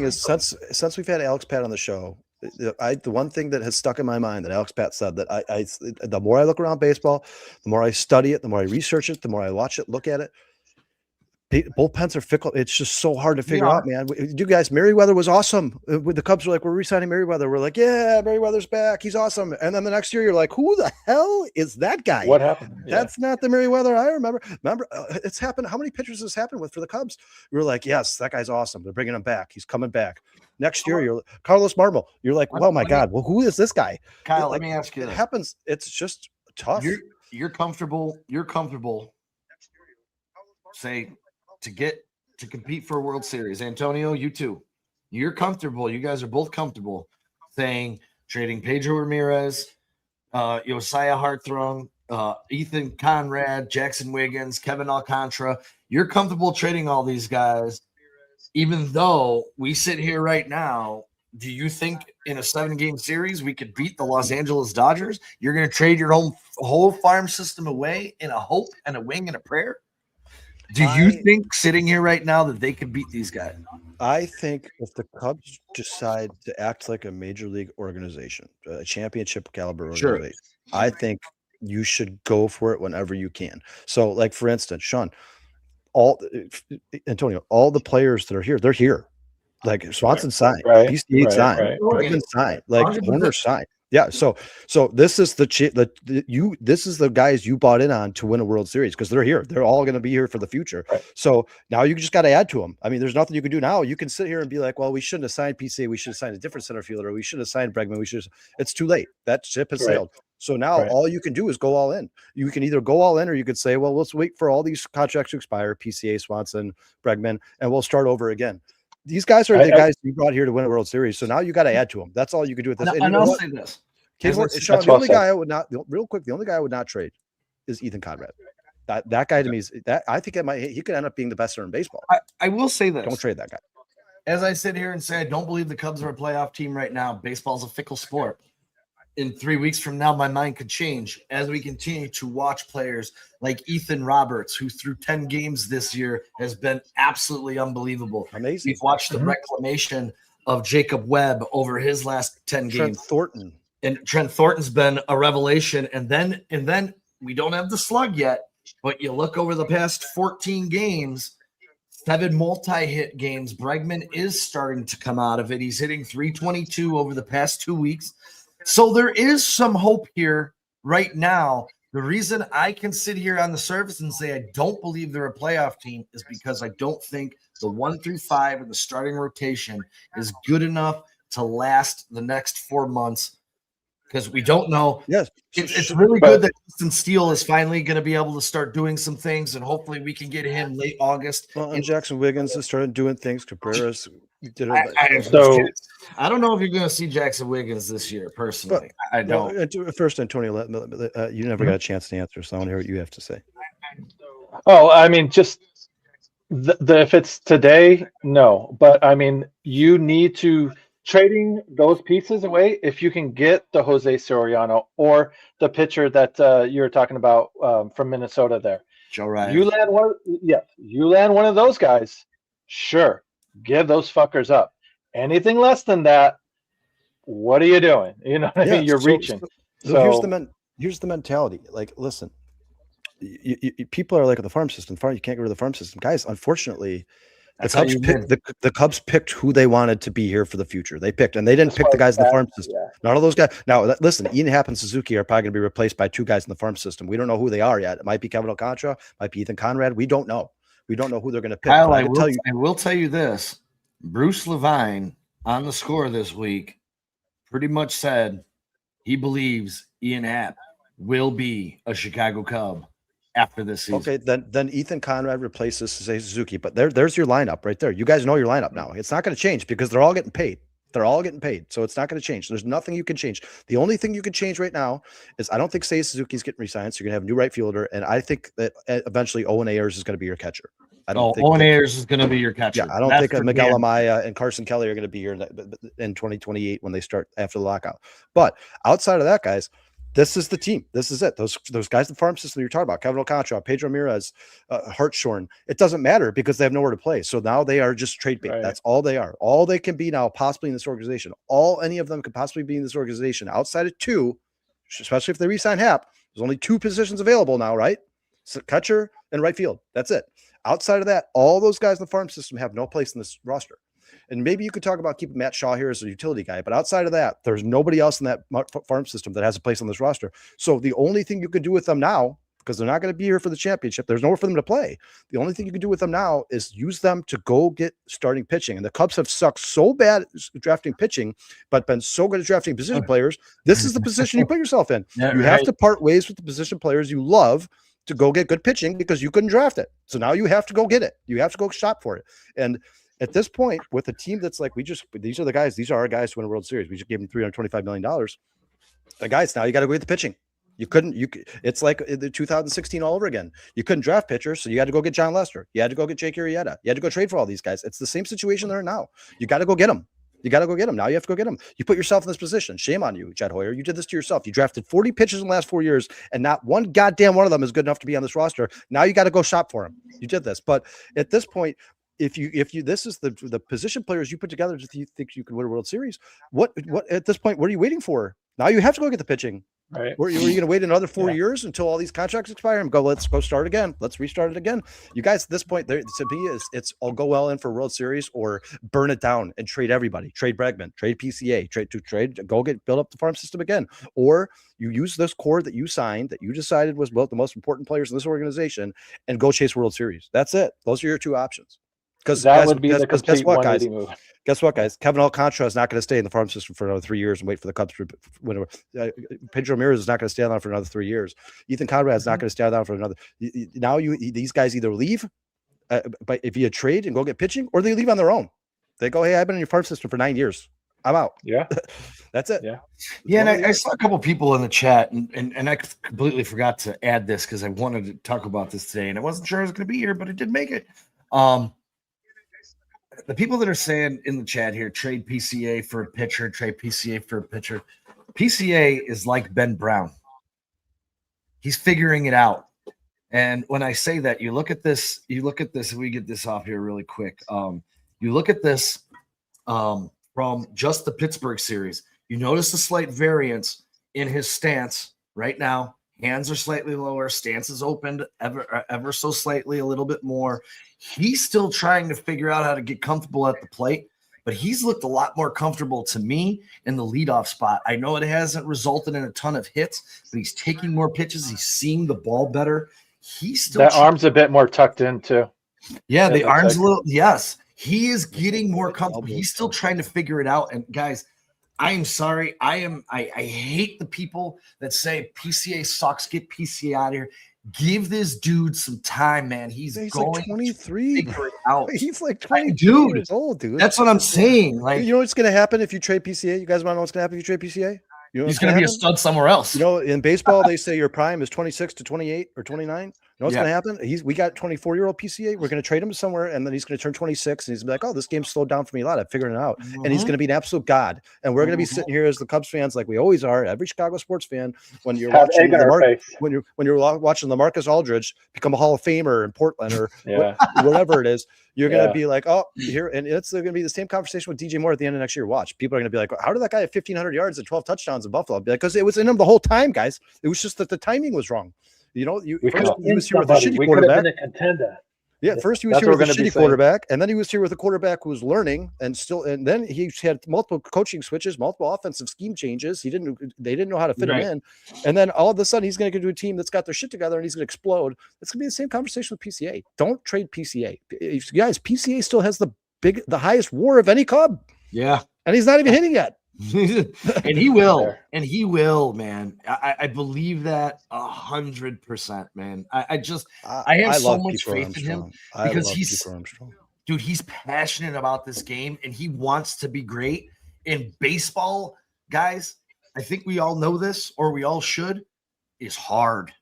is since we've had Alex Pat on the show, the one thing that has stuck in my mind that Alex Pat said, that the more I look around baseball, the more I study it, the more I research it, the more I watch it, look at it. Bullpens are fickle. It's just so hard to figure out, man. You guys, Merriweather was awesome. The Cubs were like, we're re-signing Merriweather. We're like, yeah, Merriweather's back. He's awesome. And then the next year, you're like, who the hell is that guy? What happened? That's not the Merriweather I remember. It's happened. How many pitchers has happened with for the Cubs? We were like, yes, that guy's awesome. They're bringing him back. He's coming back. Next year, you're Carlos Marmol. You're like, oh my God. Well, who is this guy? Kyle, let me ask you. It happens. It's just tough. You're comfortable say to compete for a World Series. Antonio, you too. You're comfortable. You guys are both comfortable saying trading Pedro Ramirez, Josiah Harthrung, Ethan Conrad, Jackson Wiggins, Kevin Alcantara. You're comfortable trading all these guys, even though we sit here right now. Do you think in a 7-game series we could beat the Los Angeles Dodgers? You're going to trade your whole farm system away in a hope and a wing and a prayer? Do you think sitting here right now that they could beat these guys? I think if the Cubs decide to act like a major league organization, a championship caliber organization, I think you should go for it whenever you can. So, like for instance, Sean, Antonio, all the players that are here, they're here. Like Swanson signed, PCA signed, Bregman signed, like 100%. Owner signed. Yeah, so this is this is the guys you bought in on to win a World Series because they're here. They're all going to be here for the future. Right. So now you just got to add to them. I mean, there's nothing you can do now. You can sit here and be like, well, we shouldn't have signed PCA. We should have signed a different center fielder. We should have signed Bregman. It's too late. That ship has sailed. So now all you can do is go all in. You can either go all in or you could say, well, let's wait for all these contracts to expire, PCA, Swanson, Bregman, and we'll start over again. These guys are the guys you brought here to win a World Series. So now you got to add to them. That's all you can do with this. And I'll say this. Sean, the only guy I would not, real quick, the only guy I would not trade is Ethan Conrad. That guy to me is that I think he could end up being the best hitter in baseball. I will say this. Don't trade that guy. As I sit here and say, I don't believe the Cubs are a playoff team right now. Baseball's a fickle sport. In 3 weeks from now, my mind could change as we continue to watch players like Ethan Roberts, who through 10 games this year has been absolutely unbelievable. Amazing. We've watched the reclamation of Jacob Webb over his last 10 games. Trent Thornton's been a revelation. And then we don't have the slug yet, but you look over the past 14 games, 7 multi-hit games. Bregman is starting to come out of it. He's hitting .322 over the past 2 weeks. So there is some hope here right now. The reason I can sit here on the surface and say I don't believe they're a playoff team is because I don't think the 1 through 5 of the starting rotation is good enough to last the next 4 months. Because we don't know. Yes, it's really good that Justin Steele is finally going to be able to start doing some things, and hopefully we can get him late August. Well, and Jackson Wiggins has started doing things. Cabrera's did it. I don't know if you're going to see Jackson Wiggins this year, personally. But, I don't. Well, first, Antonio, you never got a chance to answer, so I want to hear what you have to say. Oh, I mean, just if it's today, no. But I mean, you need to. Trading those pieces away, if you can get the Jose Soriano or the pitcher that you were talking about from Minnesota there. Joe Ryan. You land one of those guys, sure, give those fuckers up. Anything less than that, what are you doing? You know what I mean? You're reaching. So here's the mentality. Like, listen, people are like the farm system. You can't get rid of the farm system. Guys, unfortunately, the Cubs picked who they wanted to be here for the future. They picked, and they didn't pick the guys in the farm system. Yeah. None of those guys. Now, listen, Ian Happ and Suzuki are probably going to be replaced by 2 guys in the farm system. We don't know who they are yet. It might be Kevin Alcantara, might be Ethan Conrad. We don't know. We don't know who they're going to pick. Kyle, I will tell you this. Bruce Levine on the score this week pretty much said he believes Ian Happ will be a Chicago Cub after this season. Okay, then Ethan Conrad replaces Suzuki, but there's your lineup right there. You guys know your lineup now. It's not going to change because they're all getting paid. They're all getting paid, so it's not going to change. There's nothing you can change. The only thing you can change right now is I don't think Seiya Suzuki's getting re-signed, so you're going to have a new right fielder, and I think that eventually Owen Ayers is going to be your catcher. Owen Ayers is going to be your catcher. Yeah, I don't think Miguel Amaya and Carson Kelly are going to be here in 2028 when they start after the lockout. But outside of that, guys, this is the team. This is it. Those guys in the farm system you're talking about, Kevin Alcantara, Pedro Ramirez, Hartshorn, it doesn't matter because they have nowhere to play. So now they are just trade bait. Right. That's all they are. All they can be now possibly in this organization. Any of them could possibly be in this organization outside of 2, especially if they re-sign Happ. There's only 2 positions available now, right? So catcher and right field. That's it. Outside of that, all those guys in the farm system have no place in this roster. And maybe you could talk about keeping Matt Shaw here as a utility guy, but outside of that, there's nobody else in that farm system that has a place on this roster. So the only thing you could do with them now, because they're not going to be here for the championship, there's nowhere for them to play. The only thing you can do with them now is use them to go get starting pitching. And the Cubs have sucked so bad at drafting pitching, but been so good at drafting position players. This is the position you put yourself in. Yeah, you have to part ways with the position players you love to go get good pitching because you couldn't draft it. So now you have to go get it. You have to go shop for it. And at this point, with a team that's like, these are our guys to win a World Series. We just gave them $325 million. The guys, now you got to go get the pitching. It's like the 2016 all over again. You couldn't draft pitchers, so you had to go get John Lester. You had to go get Jake Arrieta. You had to go trade for all these guys. It's the same situation they're in now. You got to go get them. Now you have to go get them. You put yourself in this position. Shame on you, Jed Hoyer. You did this to yourself. You drafted 40 pitchers in the last 4 years, and not one goddamn one of them is good enough to be on this roster. Now you got to go shop for them. You did this. But at this point, if you this is the position players you put together to think you can win a World Series, what at this point, what are you waiting for? Now you have to go get the pitching. Right. Were you going to wait another 4 years until all these contracts expire and go, let's go start again. Let's restart it again. You guys, at this point, to me, it's all go well in for World Series or burn it down and trade everybody. Trade Bregman, trade PCA, build up the farm system again. Or you use this core that you signed, that you decided was both the most important players in this organization, and go chase World Series. That's it. Those are your two options. Because that would be the complete 180 move. Guess what, guys? Kevin Alcantara is not going to stay in the farm system for another 3 years and wait for the Cubs to win. Pedro Ramirez is not going to stay on for another 3 years. Ethan Conrad's not going to stay on for another. Now these guys either leave, but if you trade and go get pitching, or they leave on their own. They go, hey, I've been in your farm system for 9 years. I'm out. Yeah, that's it. Yeah. And I saw a couple people in the chat, and I completely forgot to add this because I wanted to talk about this today, and I wasn't sure I was going to be here, but I did make it. The people that are saying in the chat here, trade PCA for a pitcher, trade PCA for a pitcher. PCA is like Ben Brown. He's figuring it out. And when I say that, you look at this, we get this off here really quick. You look at this from just the Pittsburgh series. You notice a slight variance in his stance right now. Hands are slightly lower. Stance is opened ever so slightly, a little bit more. He's still trying to figure out how to get comfortable at the plate, but he's looked a lot more comfortable to me in the leadoff spot. I know it hasn't resulted in a ton of hits, but he's taking more pitches. He's seeing the ball better. He's still that arm's a bit more tucked in too. Yeah, the arm's a little. Yes, he is getting more comfortable. He's still trying to figure it out. And guys, I am sorry. I hate the people that say PCA sucks. Get PCA out of here. Give this dude some time, man. He's going like 23. to figure it out. He's like 22 dude, years old, dude. That's what I'm saying. Like, you know what's going to happen if you trade PCA? You guys want to know what's going to happen if you trade PCA? You know he's going to be a stud somewhere else. You know, in baseball, they say your prime is 26 to 28 or 29. You know what's going to happen? We got 24-year-old PCA. We're going to trade him somewhere, and then he's going to turn 26, and he's going to be like, oh, this game's slowed down for me a lot. I'm figuring it out. And he's going to be an absolute god. And we're going to be sitting here as the Cubs fans like we always are, every Chicago sports fan, when you're watching when you're watching LaMarcus Aldridge become a Hall of Famer in Portland or whatever it is. You're going to be like, oh, here. And it's going to be the same conversation with DJ Moore at the end of next year. Watch. People are going to be like, how did that guy have 1,500 yards and 12 touchdowns in Buffalo? I'll be like, because it was in him the whole time, guys. It was just that the timing was wrong. You know, he was here with a shitty quarterback. Yeah, first he was here with a shitty quarterback, and then he was here with a quarterback who was learning, and then he had multiple coaching switches, multiple offensive scheme changes. They didn't know how to fit him in, and then all of a sudden he's going to go to a team that's got their shit together, and he's going to explode. It's going to be the same conversation with PCA. Don't trade PCA, guys. PCA still has the highest WAR of any Cub. Yeah, and he's not even hitting yet. and he will, man. I believe that 100%, man. I have so much faith in him because he's passionate about this game and he wants to be great. In baseball, guys, I think we all know this, or we all should, is hard.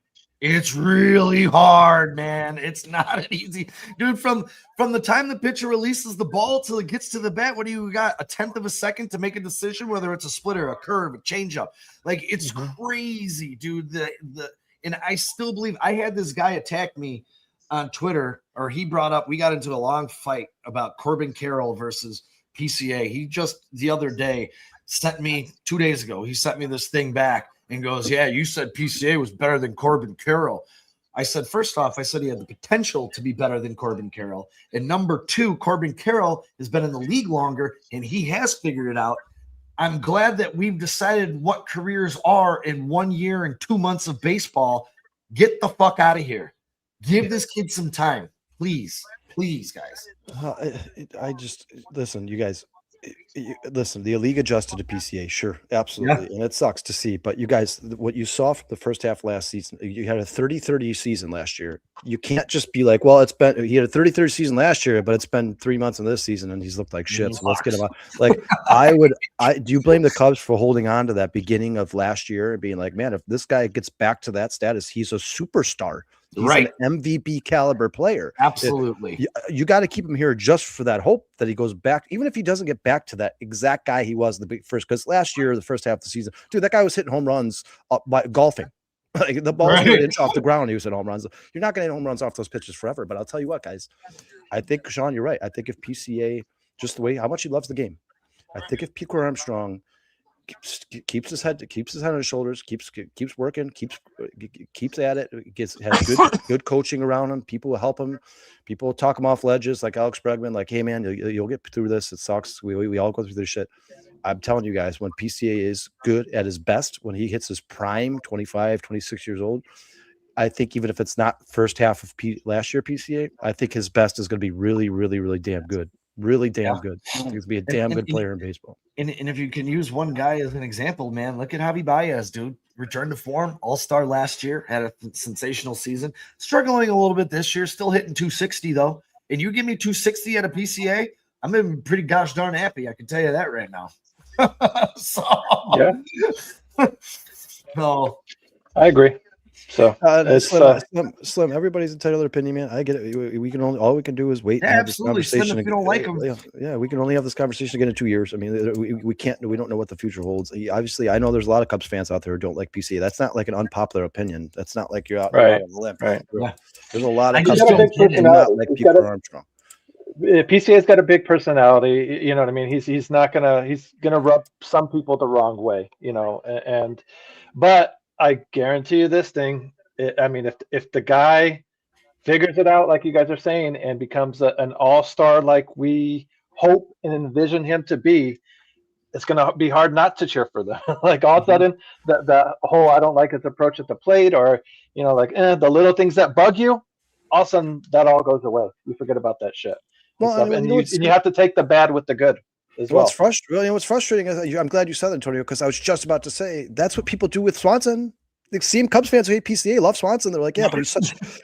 It's really hard, man. It's not an easy, dude. From the time the pitcher releases the ball till it gets to the bat, what do you got? A tenth of a second to make a decision, whether it's a splitter, a curve, a changeup. Like, it's crazy, dude. And I still believe I had this guy attack me on Twitter, or he brought up. We got into a long fight about Corbin Carroll versus PCA. He just the other day sent me 2 days ago. He sent me this thing back. And goes, yeah, you said PCA was better than Corbin Carroll. I said, first off, he had the potential to be better than Corbin Carroll. And number two, Corbin Carroll has been in the league longer, and he has figured it out. I'm glad that we've decided what careers are in 1 year and 2 months of baseball. Get the fuck out of here. Give this kid some time. Please, guys. I just listen, you guys. Listen, the league adjusted to PCA, sure, absolutely, and it sucks to see. But you guys, what you saw from the first half last season, you had a 30-30 season last year. You can't just be like, well, he had a 30-30 season last year, but it's been 3 months in this season and he's looked like shit. So let's get him out. Like, do you blame the Cubs for holding on to that beginning of last year and being like, man, if this guy gets back to that status, he's a superstar. He's an MVP caliber player. Absolutely. You got to keep him here just for that hope that he goes back, even if he doesn't get back to that exact guy he was in the big first. Because last year, the first half of the season, dude, that guy was hitting home runs by golfing. Like the ball was an inch off the ground. He was hitting home runs. You're not going to hit home runs off those pitches forever. But I'll tell you what, guys, I think, Sean, you're right. I think if PCA, just the way how much he loves the game, I think if Pico Armstrong keeps his head on his shoulders, keeps working, keeps at it, has good coaching around him. People will help him. People will talk him off ledges, like Alex Bregman, like, hey man, you'll get through this. It sucks. We all go through this shit. I'm telling you guys, when PCA is good at his best, when he hits his prime, 25, 26 years old, I think even if it's not first half of last year PCA, I think his best is going to be really, really, really damn good. Really damn good. He's going to be a damn good player in baseball. And if you can use one guy as an example, man, look at Javi Baez, dude. Returned to form, all-star last year, had a sensational season. Struggling a little bit this year, still hitting 260, though. And you give me 260 at a PCA, I'm even pretty gosh darn happy. I can tell you that right now. So I agree. So Slim, everybody's entitled to their opinion, man. I get it. We can all we can do is wait. Yeah, and have absolutely. This conversation Slim, if you don't like him, yeah, we can only have this conversation again in 2 years. I mean, we can't. We don't know what the future holds. Obviously, I know there's a lot of Cubs fans out there who don't like PCA. That's not like an unpopular opinion. That's not like you're out on the limb. Right. There's a lot of Cubs fans who do not like Pico Armstrong. PCA's got a big personality, you know what I mean? He's gonna rub some people the wrong way, you know, but I guarantee you this thing. I mean, if the guy figures it out, like you guys are saying, and becomes an all-star like we hope and envision him to be, it's gonna be hard not to cheer for them. Like all of a sudden, the whole I don't like his approach at the plate, or you know, like the little things that bug you, all of a sudden that all goes away. You forget about that shit. Well, and you have to take the bad with the good as well. What's frustrating is I'm glad you said that, Antonio, because I was just about to say that's what people do with Swanson. The same Cubs fans who hate PCA love Swanson. They're like, yeah, but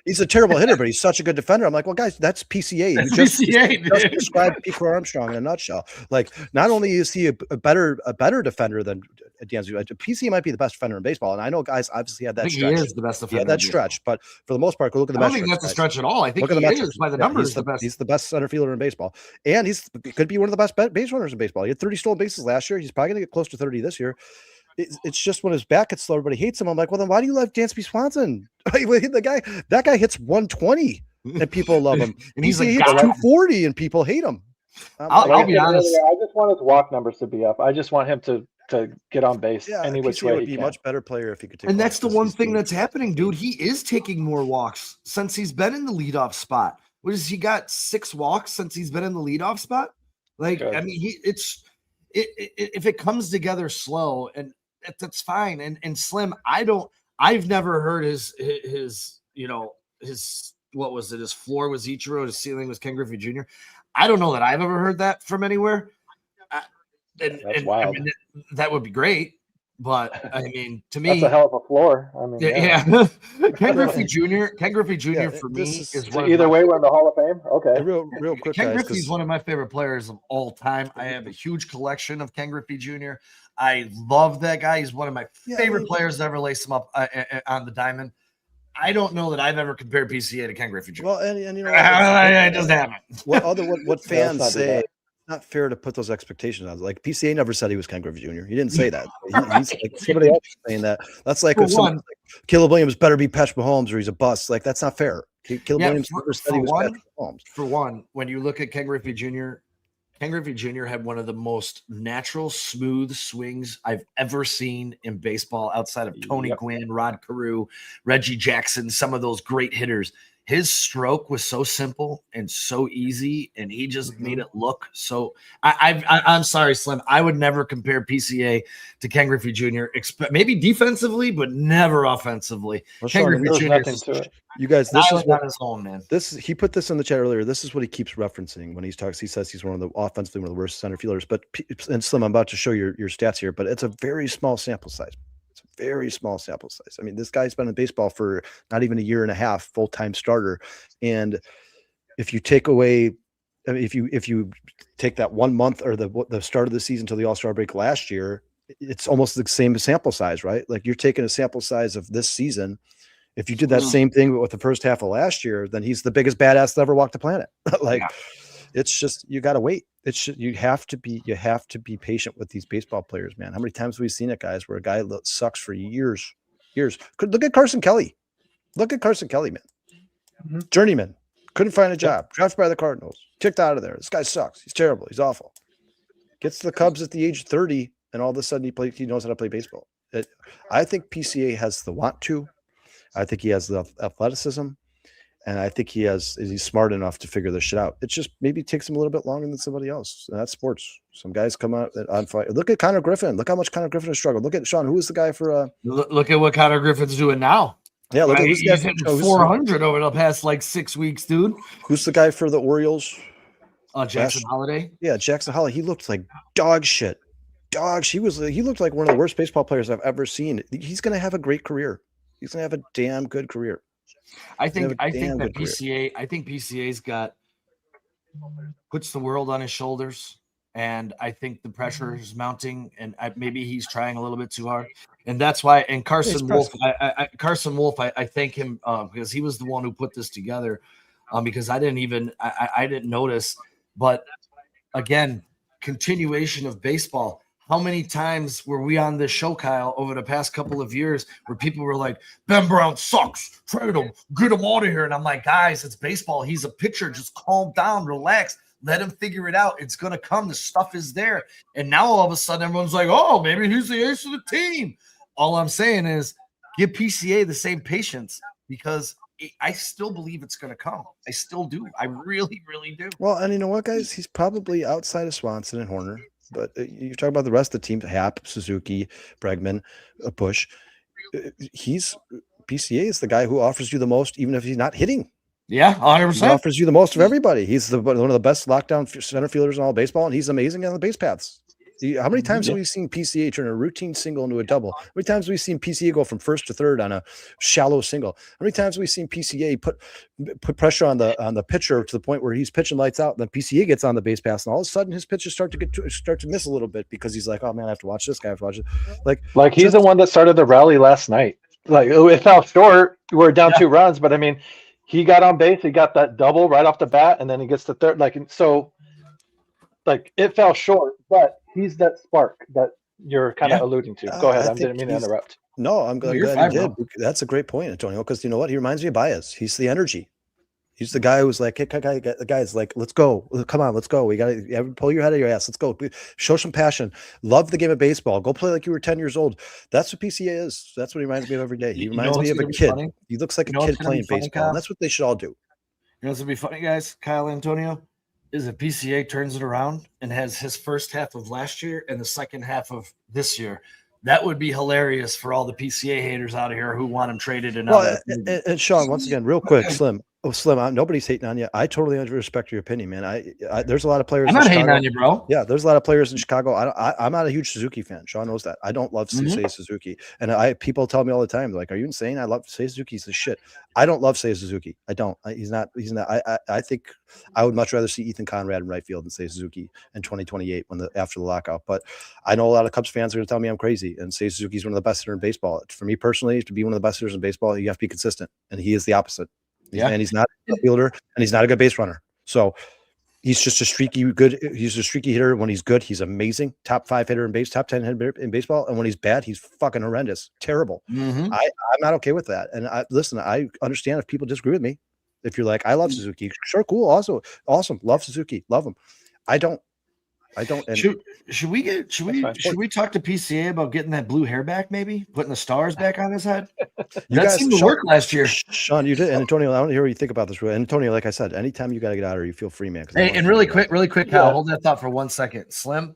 he's a terrible hitter, but he's such a good defender. I'm like, well, guys, that's PCA. You just described Pico Armstrong in a nutshell. Like, not only is he a better defender than D'Anzo, PCA might be the best defender in baseball. And I know guys obviously had that stretch. He is the best defender. Yeah, that stretch. But for the most part, go look at the I don't metrics. think that's a stretch at all. I think look he is by the numbers. He's the best center fielder in baseball. And he's could be one of the best base runners in baseball. He had 30 stolen bases last year. He's probably going to get close to 30 this year. It's just when his back gets slow, everybody hates him. I'm like, well, then why do you love Dansby Swanson? That guy hits 120 and people love him. And he hits 240 and people hate him. I'll be honest. I just want his walk numbers to be up. I just want him to get on base any which way. Would be a much better player if he could take. And that's the one thing that's happening, dude. He is taking more walks since he's been in the leadoff spot. What is he got 6 walks since he's been in the leadoff spot? Like, I mean, if it comes together slow and that's fine. And Slim, I've never heard his what was it? His floor was Ichiro, his ceiling was Ken Griffey Jr. I don't know that I've ever heard that from anywhere. That's wild. I mean, that would be great. But I mean, to me, that's a hell of a floor. I mean, yeah. Ken Griffey Jr. For me is one either way we're in the Hall of Fame. Okay, real quick. Ken Griffey is one of my favorite players of all time. I have a huge collection of Ken Griffey Jr. I love that guy. He's one of my favorite players to ever lace him up on the diamond. I don't know that I've ever compared PCA to Ken Griffey Jr. Well, and you know, it doesn't happen. What fans say. Not fair to put those expectations on. Like PCA never said he was Ken Griffey Jr. He didn't say that. He's like somebody else saying that. That's like if someone like Caleb Williams better be Patrick Mahomes or he's a bust. Like that's not fair. Caleb Williams never said he was Patrick Mahomes. For one, when you look at Ken Griffey Jr., Ken Griffey Jr. had one of the most natural, smooth swings I've ever seen in baseball outside of Tony Gwynn, Rod Carew, Reggie Jackson, some of those great hitters. his stroke was so simple and so easy, and he just made it look so. I'm sorry, Slim. I would never compare PCA to Ken Griffey Jr. Maybe defensively, but never offensively. Well, Ken Sean, Griffey There's Jr. nothing is to it. you guys, this is what on his own, man. he put this in the chat earlier. This is what he keeps referencing when he talks. He says he's one of the offensively one of the worst center fielders. But and Slim, I'm about to show your stats here, but it's a very small sample size. It's a very small sample size. I mean, this guy's been in baseball for not even a year and a half, full-time starter. And if you take away, I mean, if you take that 1 month or the start of the season to the All-Star break last year, it's almost the same sample size, right? Like you're taking a sample size of this season. If you did that same thing with the first half of last year, then he's the biggest badass that ever walked the planet. Like, it's just, you got to wait. You have to be patient with these baseball players, man. How many times have we seen it, guys, where a guy sucks for years? Look at Carson Kelly. Look at Carson Kelly, man. Journeyman. Couldn't find a job. Drafted by the Cardinals. Kicked out of there. This guy sucks. He's terrible. He's awful. Gets to the Cubs at the age of 30, and all of a sudden he knows how to play baseball. I think PCA has the want to. I think he has the athleticism, and I think he's smart enough to figure this shit out. It just maybe takes him a little bit longer than somebody else. And that's sports. Some guys come out on fire. Look at Connor Griffin. Look how much Connor Griffin has struggled. Look at Sean. Who is the guy for? Look at what Connor Griffin's doing now. Yeah, look at he's hitting 400 over the past like 6 weeks, dude. Who's the guy for the Orioles? Jackson Holiday. Yeah, Jackson Holiday. He looked like dog shit. He looked like one of the worst baseball players I've ever seen. He's going to have a great career. He's going to have a damn good career. I think PCA's puts the world on his shoulders, and I think the pressure is mounting, and maybe he's trying a little bit too hard, and that's why. And Carson Wolf, I thank him because he was the one who put this together, because I didn't notice, but again, continuation of baseball. How many times were we on this show, Kyle, over the past couple of years where people were like, Ben Brown sucks, trade him, get him out of here. And I'm like, guys, it's baseball. He's a pitcher. Just calm down, relax, let him figure it out. It's going to come. The stuff is there. And now all of a sudden everyone's like, oh, maybe he's the ace of the team. All I'm saying is give PCA the same patience, because I still believe it's going to come. I still do. I really, really do. Well, and you know what, guys? He's probably outside of Swanson and Horner. But you talk about the rest of the team: Happ, Suzuki, Bregman, Bush. PCA is the guy who offers you the most, even if he's not hitting. Yeah, 100%. He offers you the most of everybody. He's one of the best lockdown center fielders in all baseball, and he's amazing on the base paths. How many times have we seen PCA turn a routine single into a double? How many times have we seen PCA go from first to third on a shallow single? How many times have we seen PCA put pressure on the pitcher to the point where he's pitching lights out, and then PCA gets on the base pass, and all of a sudden his pitches start to miss a little bit because he's like, oh man, I have to watch this guy. I have to watch it. Like he's the one that started the rally last night. Like it fell short. We're down 2 runs, but I mean, he got on base. He got that double right off the bat, and then he gets the third. It fell short, but he's that spark that you're kind of alluding to. Go ahead. I didn't mean to interrupt. No, I'm glad you did. That's a great point, Antonio, because you know what? He reminds me of Baez. He's the energy. He's the guy who's like, hey, the guy's like, let's go. Come on, let's go. We got to pull your head out of your ass. Let's go. Show some passion. Love the game of baseball. Go play like you were 10 years old. That's what PCA is. That's what he reminds me of every day. He reminds me of a kid. Funny? He looks like a kid playing baseball. And that's what they should all do. You know what's going to be funny, guys? Kyle, Antonio? Is if PCA turns it around and has his first half of last year and the second half of this year. That would be hilarious for all the PCA haters out of here who want him traded. And Sean, once again, real quick, Slim. Oh, Slim, nobody's hating on you. I totally respect your opinion, man. I there's a lot of players. I'm not hating on you, bro. Yeah, there's a lot of players in Chicago. I'm not a huge Suzuki fan. Sean knows that. I don't love Seiya Suzuki, and people tell me all the time, like, "Are you insane? I love Seiya Suzuki's the shit." I don't love Seiya Suzuki. I don't. He's not. I think I would much rather see Ethan Conrad in right field than Seiya Suzuki in 2028 after the lockout. But I know a lot of Cubs fans are going to tell me I'm crazy, and Seiya Suzuki's one of the best hitters in baseball. For me personally, to be one of the best hitters in baseball, you have to be consistent, and he is the opposite. Yeah, and he's not a fielder, and he's not a good base runner. So he's just a streaky hitter. When he's good, he's amazing. Top 5 hitter in base, top 10 hitter in baseball. And when he's bad, he's fucking horrendous, terrible. I'm not okay with that. And listen, I understand if people disagree with me. If you're like, I love Suzuki, sure, cool, also awesome, love Suzuki, love him. I don't. I don't. And Should we talk to PCA about getting that blue hair back? Maybe putting the stars back on his head. That seemed to work last year. Sean, you did. And Antonio, I don't hear what you think about this. And Antonio, like I said, anytime you got to get out of here, you feel free, man. Hey, and really quick, Kyle, hold that thought for 1 second. Slim,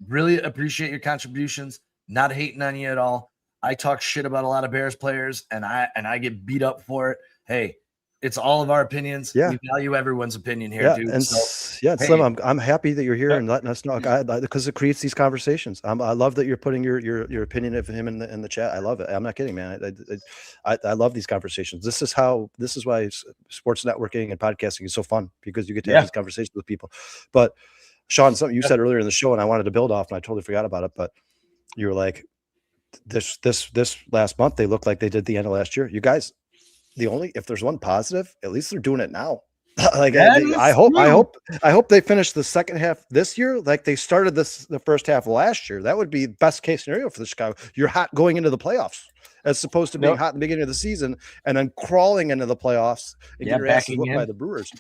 really appreciate your contributions. Not hating on you at all. I talk shit about a lot of Bears players, and I get beat up for it. Hey, it's all of our opinions. Yeah. We value everyone's opinion here, dude. And Slim, I'm happy that you're here and letting us know because it creates these conversations. I love that you're putting your opinion of him in the chat. I love it. I'm not kidding, man. I love these conversations. This is why sports networking and podcasting is so fun, because you get to have these conversations with people. But Sean, something you said earlier in the show, and I wanted to build off, and I totally forgot about it, but you were like, this last month they looked like they did the end of last year. You guys, if there's one positive, at least they're doing it now. Like I hope they finish the second half this year like they started the first half of last year. That would be best case scenario for the Chicago. You're hot going into the playoffs as opposed to being hot in the beginning of the season and then crawling into the playoffs and get your asses whooped by the Brewers.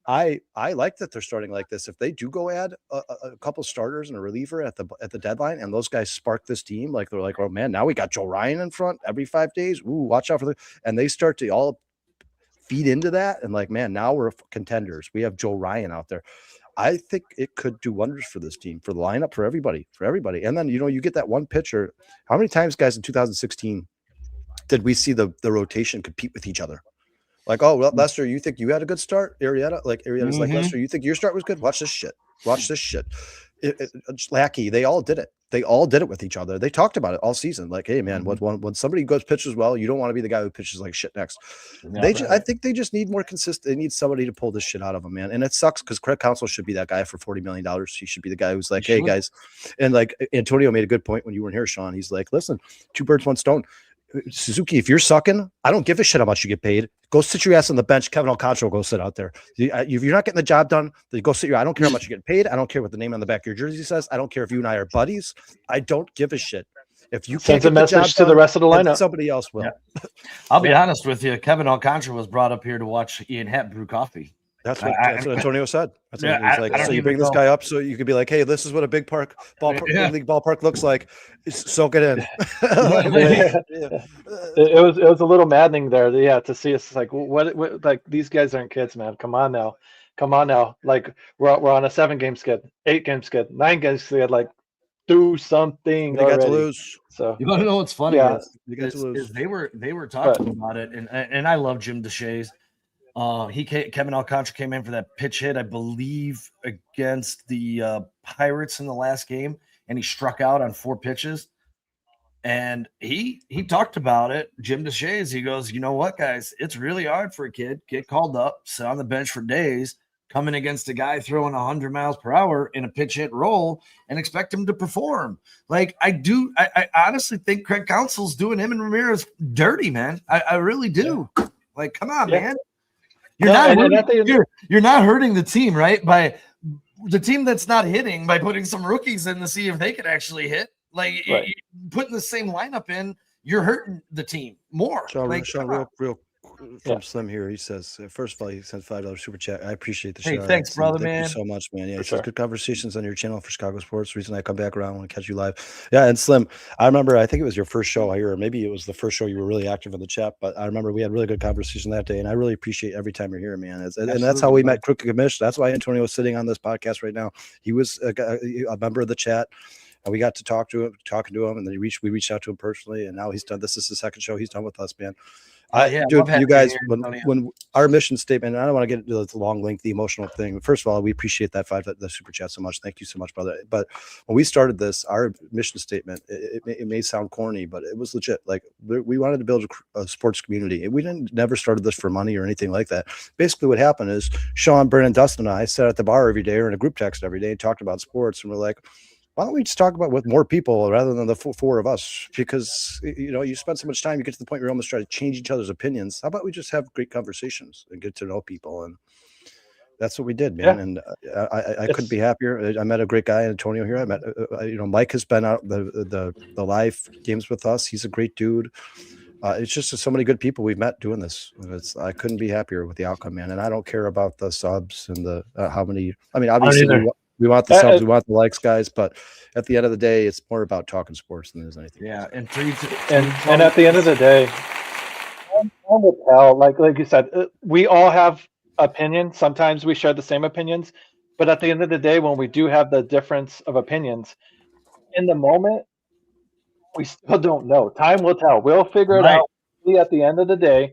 I like that they're starting like this. If they do go add a couple starters and a reliever at the deadline, and those guys spark this team, like they're like, oh man, now we got Joe Ryan in front every 5 days. Ooh, watch out for and they start to all feed into that, and like, man, now we're contenders. We have Joe Ryan out there. I think it could do wonders for this team, for the lineup, for everybody. And then you get that one pitcher. How many times, guys, in 2016 did we see the rotation compete with each other? Like, oh, well, Lester, you think you had a good start? Arrieta's like, Lester, you think your start was good? Watch this shit. Lackey, they all did it. They all did it with each other. They talked about it all season. Like, hey, man, when somebody goes pitches well, you don't want to be the guy who pitches like shit next. I think they just need more consistent. They need somebody to pull this shit out of them, man. And it sucks because Craig Counsell should be that guy for $40 million. He should be the guy who's like, hey, guys. And like Antonio made a good point when you weren't here, Sean. He's like, listen, 2 birds, 1 stone. Suzuki, if you're sucking, I don't give a shit how much you get paid. Go sit your ass on the bench. Kevin Alcantara will go sit out there. If you're not getting the job done, then go sit I don't care how much you get paid. I don't care what the name on the back of your jersey says. I don't care if you and I are buddies. I don't give a shit. If you can't send a message to the rest of the lineup, somebody else will. Yeah. I'll be honest with you. Kevin Alcantara was brought up here to watch Ian Happ brew coffee. That's what Antonio said. That's what he was like. So you bring this guy up so you could be like, hey, this is what a big league ballpark looks like. Soak it in. It was a little maddening there. Yeah, to see us like what like these guys aren't kids, man. Come on now. Like we're on a 7-game skid, 8-game skid, 9-game skid. Like do something. They got to lose. So you want to know what's funny? Yeah, is they were talking about it, and I love Jim Deshaies. Kevin Alcantara came in for that pitch hit, I believe, against the Pirates in the last game, and he struck out on 4 pitches. And he talked about it. Jim Deshaies, he goes, you know what, guys, it's really hard for a kid, get called up, sit on the bench for days, coming against a guy throwing 100 miles per hour in a pitch hit role and expect him to perform. Like I honestly think Craig Counsell's doing him and Ramirez dirty, man. I really do. Yeah. Like, come on, man. You're not hurting the team, right? By the team that's not hitting by putting some rookies in to see if they can actually hit. Like putting the same lineup in, you're hurting the team more. Sean, real from Slim here. He says, first of all, he sent $5 super chat. I appreciate the show. Hey, thanks, brother, man. Thank you so much, man. Yeah, he says good conversations on your channel for Chicago sports. The reason I come back around, I want to catch you live. Yeah, and Slim, I remember, I think it was your first show here, or maybe it was the first show you were really active in the chat, but I remember we had really good conversation that day, and I really appreciate every time you're here, man. And that's how we met Crooked Commish. That's why Antonio is sitting on this podcast right now. He was a member of the chat. And we got to talking to him, and then we reached out to him personally, and now he's done. This is the second show he's done with us, man. Dude, you guys, when our mission statement, and I don't want to get into the long, lengthy, emotional thing. First of all, we appreciate that the super chat so much. Thank you so much, brother. But when we started this, our mission statement, it may sound corny, but it was legit. Like we wanted to build a sports community. We never started this for money or anything like that. Basically, what happened is Sean, Brennan, Dustin, and I sat at the bar every day or in a group text every day and talked about sports, and we're like, why don't we just talk about with more people rather than the four of us? Because, you spend so much time, you get to the point where you almost try to change each other's opinions. How about we just have great conversations and get to know people? And that's what we did, man. Yeah. And I couldn't be happier. I met a great guy, Antonio here. I met, Mike has been out the live games with us. He's a great dude. It's just so many good people we've met doing this. And I couldn't be happier with the outcome, man. And I don't care about the subs and the how many. I mean, obviously. We want the subs, we want the likes, guys. But at the end of the day, it's more about talking sports than there's anything. Yeah, else. and And at the end of the day, time will tell. Like you said, we all have opinions. Sometimes we share the same opinions, but at the end of the day, when we do have the difference of opinions, in the moment, we still don't know. Time will tell. We'll figure it Right. out. See at the end of the day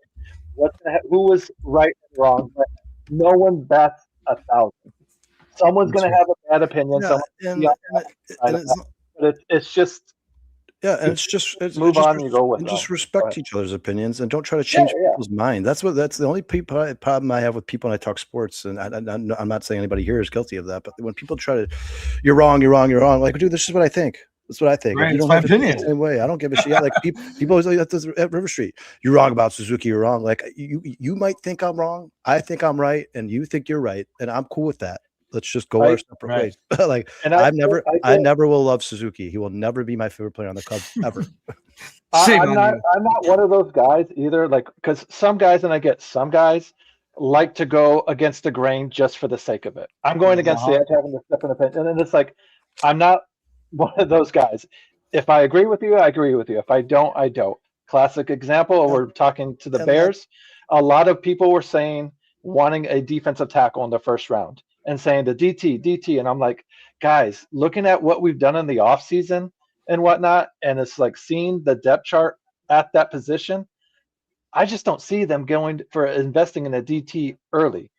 who was right and wrong. But no one bets 1,000. Someone's going to have a bad opinion. Yeah, Someone's and but it's just and it's just move on and go with and it. just Go respect ahead. each other's opinions and don't try to change Yeah. people's mind. That's the only problem I have with people when I talk sports. And I'm not saying anybody here is guilty of that, but when people try to, you're wrong, like, dude, this is what I think. That's what I think. Right, If you it's don't my have to think opinion. the same way, I don't give a shit. Yeah, like people always like at River Street. You're wrong about Suzuki. You're wrong. Like you might think I'm wrong. I think I'm right, and you think you're right, and I'm cool with that. Let's just go our separate ways. Like I never will love Suzuki. He will never be my favorite player on the Cubs ever. I'm not one of those guys either. Like, because some guys, and I get some guys like to go against the grain just for the sake of it. I'm going against the edge, having to step in a pinch, and then it's like I'm not one of those guys. If I agree with you, I agree with you. If I don't, I don't. Classic example. We're talking to the Bears. A lot of people were saying wanting a defensive tackle in the first round and saying the DT, and I'm like, guys, looking at what we've done in the offseason and whatnot, and it's like seeing the depth chart at that position, I just don't see them going for investing in a DT early,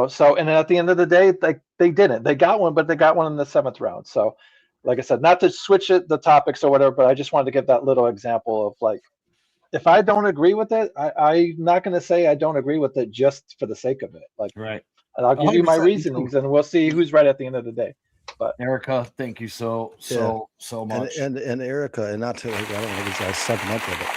So, and then at the end of the day, like they didn't. They got one, but they got one in the 7th round. So, like I said, not to switch the topics or whatever, but I just wanted to give that little example of like, if I don't agree with it, I'm not going to say I don't agree with it just for the sake of it. Like, right. And I'll give you my 100%, reasonings, and we'll see who's right at the end of the day. But Erica, thank you so much. And Erica, and not to, I don't know these guys sentimental, but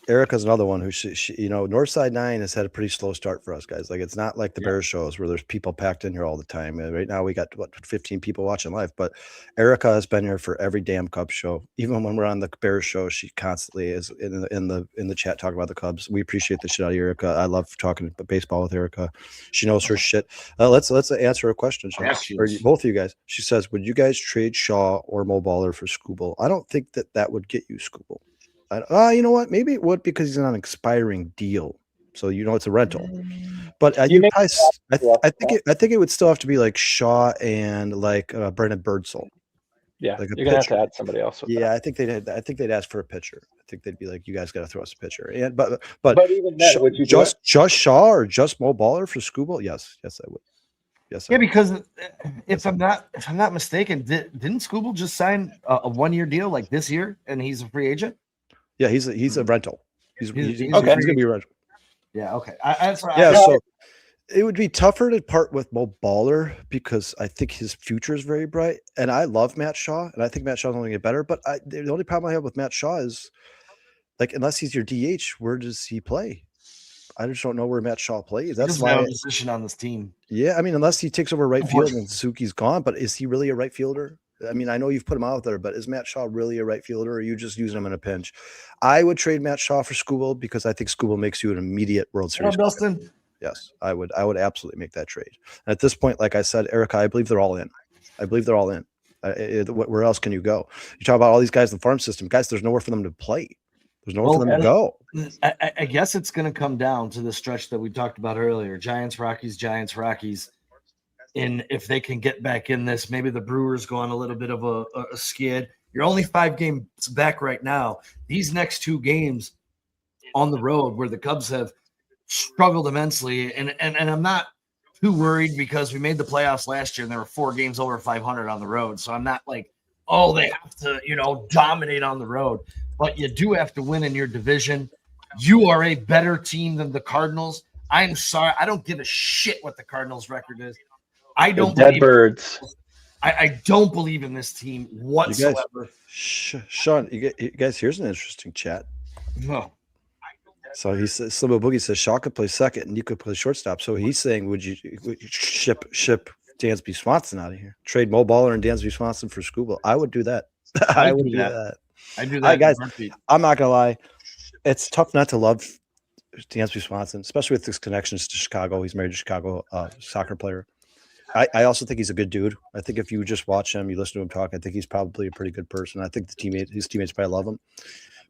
Erica's another one who she Northside Nine has had a pretty slow start for us guys. Like it's not like the Bears shows where there's people packed in here all the time. Right now we got 15 people watching live, but Erica has been here for every damn Cubs show. Even when we're on the Bears show, she constantly is in the chat talking about the Cubs. We appreciate the shit out of Erica. I love talking baseball with Erica. She knows her shit. Let's answer a question, or both of you guys. She says, would you guys trade Shaw or Mo Baller for Skubal? I don't think that would get you Skubal. You know what? Maybe it would because he's on an expiring deal, so it's a rental. But I think it would still have to be like Shaw and like Brendan Birdsall. Yeah, like you're gonna have to add somebody else. I think they'd ask for a pitcher. I think they'd be like, you guys got to throw us a pitcher. And but even then, would you just Shaw or just Mo Baller for Skubal? Yes, I would. Yes. Yeah, because if I'm not mistaken, didn't Skubal just sign a 1-year deal like this year, and he's a free agent? Yeah, he's a rental. He's okay. He's gonna be a rental. Yeah. Okay. So it would be tougher to part with Mo Baller because I think his future is very bright, and I love Matt Shaw, and I think Matt Shaw's only get better. But the only problem I have with Matt Shaw is, like, unless he's your DH, where does he play? I just don't know where Matt Shaw plays. That's my position on this team. Yeah, I mean, unless he takes over right field and Suzuki's gone, but is he really a right fielder? I mean, I know you've put him out there, but is Matt Shaw really a right fielder, or are you just using him in a pinch? I would trade Matt Shaw for Skubal because I think Skubal makes you an immediate World Series. Dustin? Yes, I would absolutely make that trade. And at this point, like I said, Erica, I believe they're all in. Where else can you go? You talk about all these guys in the farm system. Guys, there's nowhere for them to play. There's nowhere for them to go. I guess it's going to come down to the stretch that we talked about earlier. Giants, Rockies. And if they can get back in this, maybe the Brewers go on a little bit of a skid. You're only 5 games back right now. These next 2 games on the road where the Cubs have struggled immensely. And I'm not too worried because we made the playoffs last year and there were 4 games over 500 on the road. So I'm not like, oh, they have to, dominate on the road. But you do have to win in your division. You are a better team than the Cardinals. I'm sorry. I don't give a shit what the Cardinals' record is. I don't dead birds. I don't believe in this team whatsoever. Sean, you guys, here's an interesting chat. No. So he says, Slimmo Boogie says Shaw could play second and you could play shortstop. So he's saying, would you ship Dansby Swanson out of here? Trade Mo Baller and Dansby Swanson for Skubal? I would do that. I would do that. I do that. Guys, I'm not gonna lie. It's tough not to love Dansby Swanson, especially with his connections to Chicago. He's married to a Chicago soccer player. I also think he's a good dude. I think if you just watch him, you listen to him talk, I think he's probably a pretty good person. I think his teammates probably love him.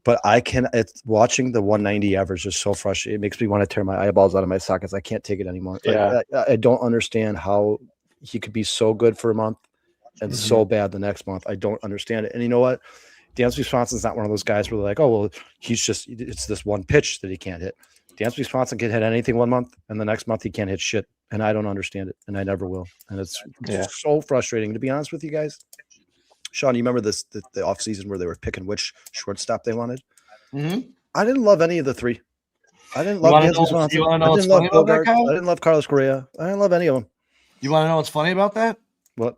But it's watching the 190 average is so frustrating. It makes me want to tear my eyeballs out of my sockets. I can't take it anymore. Yeah. I don't understand how he could be so good for a month and so bad the next month. I don't understand it. And you know what? Dansby Swanson's not one of those guys where they're like, oh, well, it's this one pitch that he can't hit. Dansby Swanson can hit anything one month, and the next month he can't hit shit. And I don't understand it, and I never will. And it's so frustrating. To be honest with you guys, Sean, you remember the offseason where they were picking which shortstop they wanted? Mm-hmm. I didn't love any of the three. I didn't love Dansby Swanson. I didn't love Bogart. I didn't love Carlos Correa. I didn't love any of them. You want to know what's funny about that? What?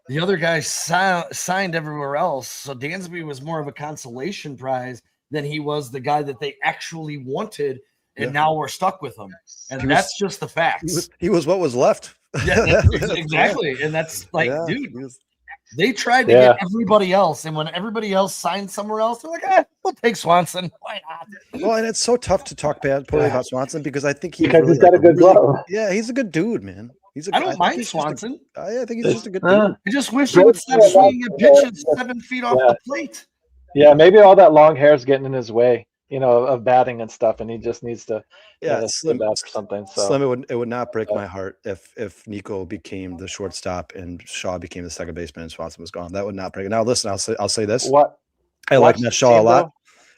The other guys signed everywhere else, so Dansby was more of a consolation prize than he was the guy that they actually wanted, and now we're stuck with him. And that's just the facts. He was what was left. Yeah, exactly. And that's like, dude, they tried to get everybody else, and when everybody else signed somewhere else, they're like, we'll take Swanson. Why not? Well, and it's so tough to talk poorly about Swanson because I think he's got a good glove. Yeah, he's a good dude, man. I don't mind Swanson. I think he's just a good dude. I just wish he would stop swinging at pitches 7 feet off the plate. Yeah, maybe all that long hair is getting in his way, of batting and stuff, and he just needs to slim out or something. So Slim, it would not break my heart if Nico became the shortstop and Shaw became the second baseman and Swanson was gone. That would not break it. Now listen, I'll say this. I like Matt Shaw a lot.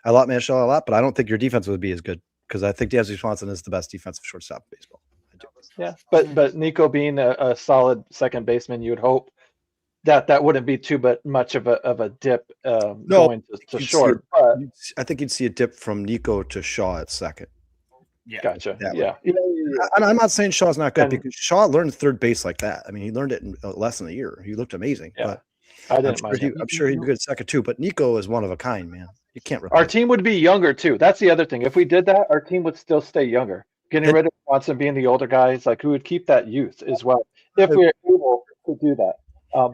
I like Matt Shaw a lot, but I don't think your defense would be as good because I think Dansby Swanson is the best defensive shortstop in baseball. Yeah, but Nico being a solid second baseman, you would hope that wouldn't be too much of a dip going to short. I think you'd see a dip from Nico to Shaw at second. Yeah, gotcha. Yeah. And I'm not saying Shaw's not good because Shaw learned third base like that. I mean, he learned it in less than a year. He looked amazing. Yeah, but I'm sure he'd be good at second too. But Nico is one of a kind, man. You can't replace our team would be younger too. That's the other thing. If we did that, our team would still stay younger. Getting rid of Swanson being the older guys, like who would keep that youth as well, if we were able to do that.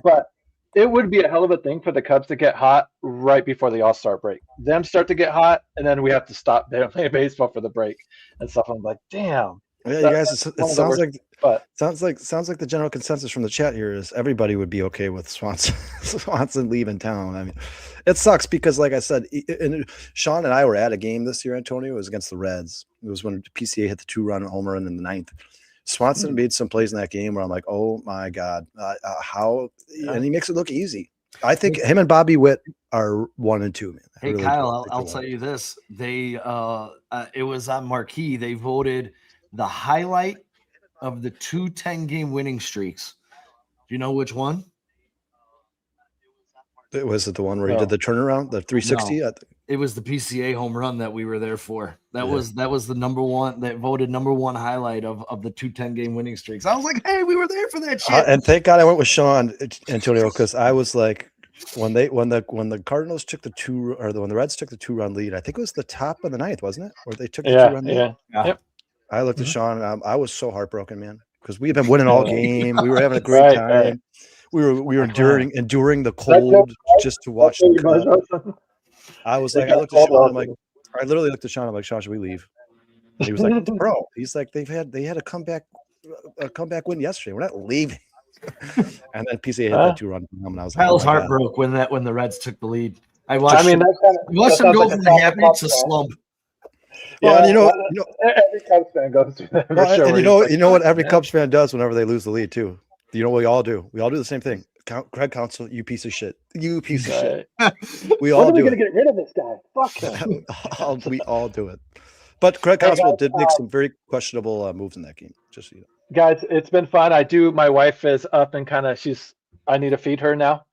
But it would be a hell of a thing for the Cubs to get hot right before the All-Star break. Them start to get hot, and then we have to stop playing baseball for the break and stuff. I'm like, damn. Yeah, you guys, it sounds like the general consensus from the chat here is everybody would be okay with Swanson leaving town. I mean, it sucks because, like I said, Sean and I were at a game this year. Antonio, it was against the Reds. It was when PCA hit the 2-run home run in the 9th. Swanson made some plays in that game where I'm like, oh my god, how? And he makes it look easy. I think him and Bobby Witt are 1 and 2, man. Hey, really Kyle, I'll tell you this: they it was on Marquee. They voted the highlight of the 2 10-game winning streaks. Do you know which one? Was it the one where he did the turnaround, the 360? No, it was the PCA home run that we were there for. That was the number one that voted number 1 highlight of the 2 10-game winning streaks. I was like, hey, we were there for that shit. And thank God I went with Sean, Antonio, because I was like, when the Cardinals took when the Reds took the 2-run lead, I think it was the top of the 9th, wasn't it? Where they took the 2-run lead. Yeah. Yep. I looked at Sean. I was so heartbroken, man, because we had been winning all game. We were having a great time. Right. We were enduring the cold just to watch them come. I was like, I literally looked at Sean. I'm like, Sean, should we leave? And he was like, bro. He's like, they had a comeback win yesterday. We're not leaving. And then PCA hit that 2-run, and I was like, Kyle's heart broke when the Reds took the lead. I watched them go from the happy to slump. Well, and every Cubs fan goes through that. And you know what every Cubs fan does whenever they lose the lead too. You know what we all do? We all do the same thing. Craig Counsell, you piece of shit. You piece of shit. We all do it. We're gonna get rid of this guy. Fuck him. We all do it. But Craig Counsell did make some very questionable moves in that game. Just so you know. Guys, it's been fun. My wife is up and I need to feed her now.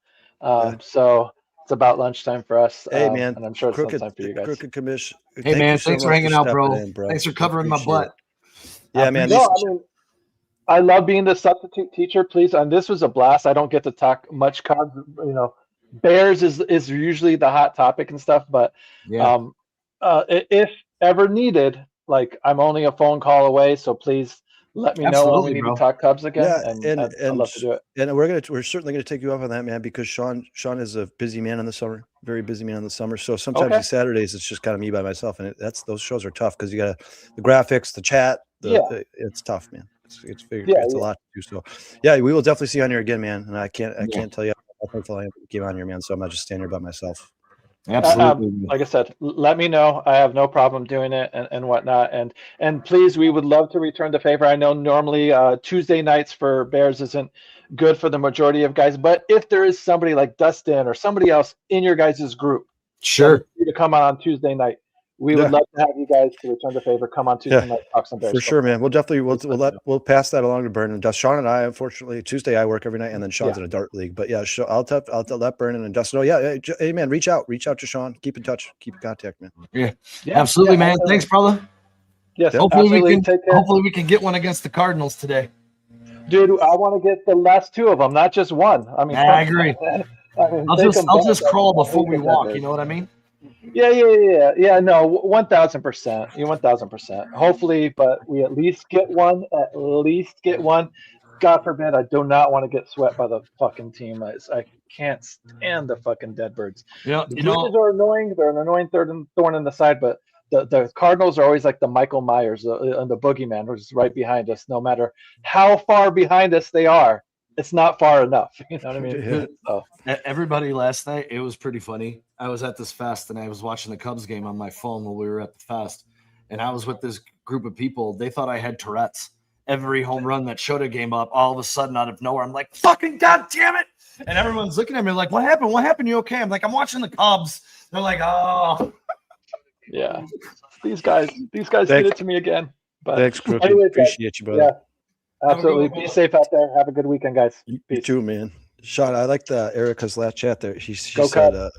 So it's about lunchtime for us. Hey man, and I'm sure it's time for you guys. Crooked Commish. Hey man, thanks for hanging out, bro. Thanks for covering my butt. Yeah, man. I love being the substitute teacher. Please, and this was a blast. I don't get to talk much Cubs. Bears is usually the hot topic and stuff, but if ever needed, like I'm only a phone call away, so please let me know when we need to talk Cubs again. Yeah, and I'd love to do it. And we're certainly gonna take you up on that, man, because Sean is a busy man in the summer, very busy man in the summer. So sometimes on Saturdays it's just kind of me by myself, and those shows are tough because you got the graphics, the chat, it's tough, man. It's a lot to do. So, yeah, we will definitely see you on here again, man. And I can't tell you how thankful I am to get on here, man. So I'm not just standing here by myself. Absolutely. Like I said, let me know. I have no problem doing it and whatnot. And please, we would love to return the favor. I know normally Tuesday nights for Bears isn't good for the majority of guys, but if there is somebody like Dustin or somebody else in your guys' group, Sure, to come on Tuesday night, we would love to have you guys to return the favor. Come on Tuesday night, talk some Bears for sure, man. We'll definitely we'll pass that along to Brennan. Sean and I, unfortunately, Tuesday I work every night, and then Sean's in a dart league. But yeah, I'll let Brennan and Dustin know. Hey man, reach out to Sean. Keep in touch, keep in contact, man. Yeah, absolutely, man. Absolutely. Thanks, brother. Yes, Hopefully we can get one against the Cardinals today. Dude, I want to get the last two of them, not just one. I mean, I agree. I'll just crawl before we walk. Better. You know what I mean? Yeah. No, 1,000%. 1,000%. Hopefully, but we at least get one. God forbid, I do not want to get swept by the fucking team. I can't stand the fucking Deadbirds. The Brewers are annoying. They're an annoying thorn in the side, but the Cardinals are always like the Michael Myers and the boogeyman, who's right behind us. No matter how far behind us they are, it's not far enough. You know what I mean? Yeah. So. Everybody last night, it was pretty funny. I was at this fest and I was watching the Cubs game on my phone while we were at the fest. And I was with this group of people. They thought I had Tourette's. Every home run that Shota game up, all of a sudden out of nowhere, I'm like, fucking God damn it. And everyone's looking at me like, what happened? What happened? You okay? I'm like, I'm watching the Cubs. They're like, oh. Yeah. These guys did it to me again. But thanks, Crooked. Appreciate you, brother. Yeah, absolutely. Be safe out there. Have a good weekend, guys. You too, man. Sean, I like Erica's last chat there. She said,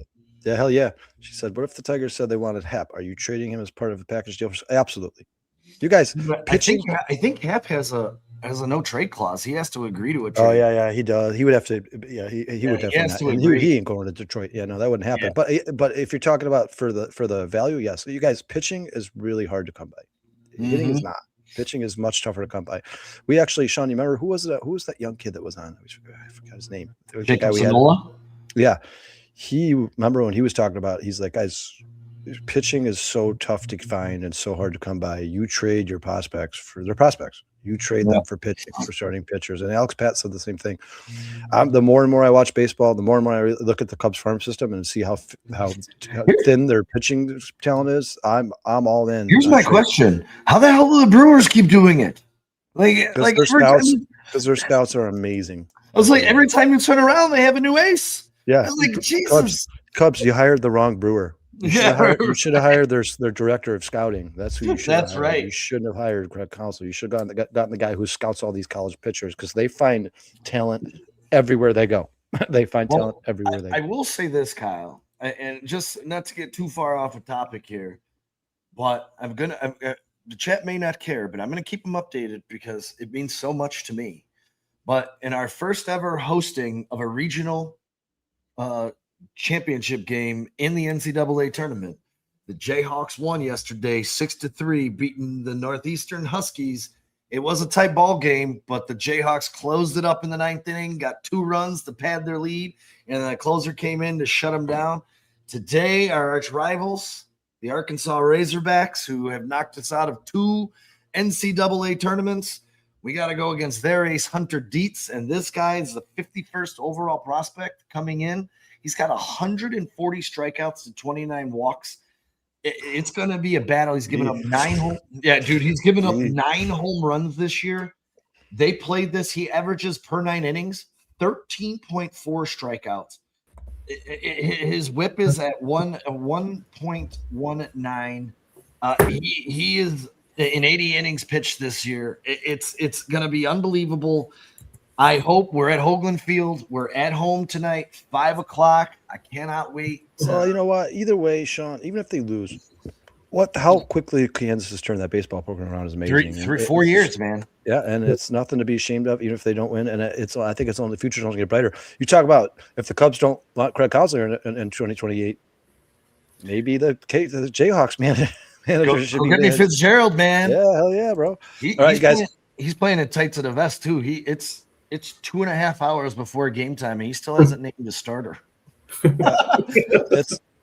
yeah, hell yeah. She said, what if the Tigers said they wanted Hap? Are you trading him as part of a package deal? Absolutely. You guys pitching. I think Hap has a no trade clause. He has to agree to a trade. Oh yeah, he does. He would have to. Yeah, he would definitely. He ain't going to Detroit. Yeah, no, that wouldn't happen. Yeah. But if you're talking about for the value, yes. You guys, pitching is really hard to come by. Hitting is not. Pitching is much tougher to come by. We actually, Sean, you remember who was that young kid that was on? I forgot his name. It was the guy we had. Yeah, remember when he was talking about. He's like, guys, pitching is so tough to find and so hard to come by. You trade your prospects for their prospects. You trade them for pitching, for starting pitchers. And Alex Pat said the same thing. The more and more I watch baseball, the more and more I look at the Cubs farm system and see how thin their pitching talent is. I'm all in. Here's my question: how the hell do the Brewers keep doing it? Because their scouts are amazing. I was like, every time you turn around, they have a new ace. Yeah, I was like, Jesus. Cubs, you hired the wrong Brewer. You should have hired their director of scouting. That's who you should. That's have right. You shouldn't have hired Craig Counsell. You should have gotten the guy who scouts all these college pitchers because they find talent everywhere they go. They find talent everywhere they go. I will say this, Kyle, and just not to get too far off a topic here, but the chat may not care, but I'm gonna keep them updated because it means so much to me. But in our first ever hosting of a regional championship game in the NCAA tournament, the Jayhawks won yesterday 6-3, beating the Northeastern Huskies. It was a tight ball game, but the Jayhawks closed it up in the ninth inning, got 2 runs to pad their lead, and the closer came in to shut them down. Today, our arch rivals, the Arkansas Razorbacks, who have knocked us out of 2 NCAA tournaments, we got to go against their ace, Hunter Dietz, and this guy is the 51st overall prospect coming in. He's got 140 strikeouts to 29 walks. It's going to be a battle. He's given up 9 home. Yeah, dude, he's given up 9 home runs this year. They played this. He averages per 9 innings 13.4 strikeouts. His whip is at 1.19. He is in 80 innings pitched this year. It's going to be unbelievable. I hope we're at Hoagland Field. We're at home tonight, 5:00. I cannot wait. Well, you know what? Either way, Sean, even if they lose, how quickly Kansas has turned that baseball program around is amazing. 4 years, man. Yeah, and it's nothing to be ashamed of, even if they don't win. And I think it's only the future's only get brighter. You talk about if the Cubs don't want Craig Counsell in 2028, maybe the Jayhawks, man. Go get me Fitzgerald, man. Yeah, hell yeah, bro. All right, guys. He's playing it tight to the vest too. It's 2.5 hours before game time, and he still hasn't named a starter.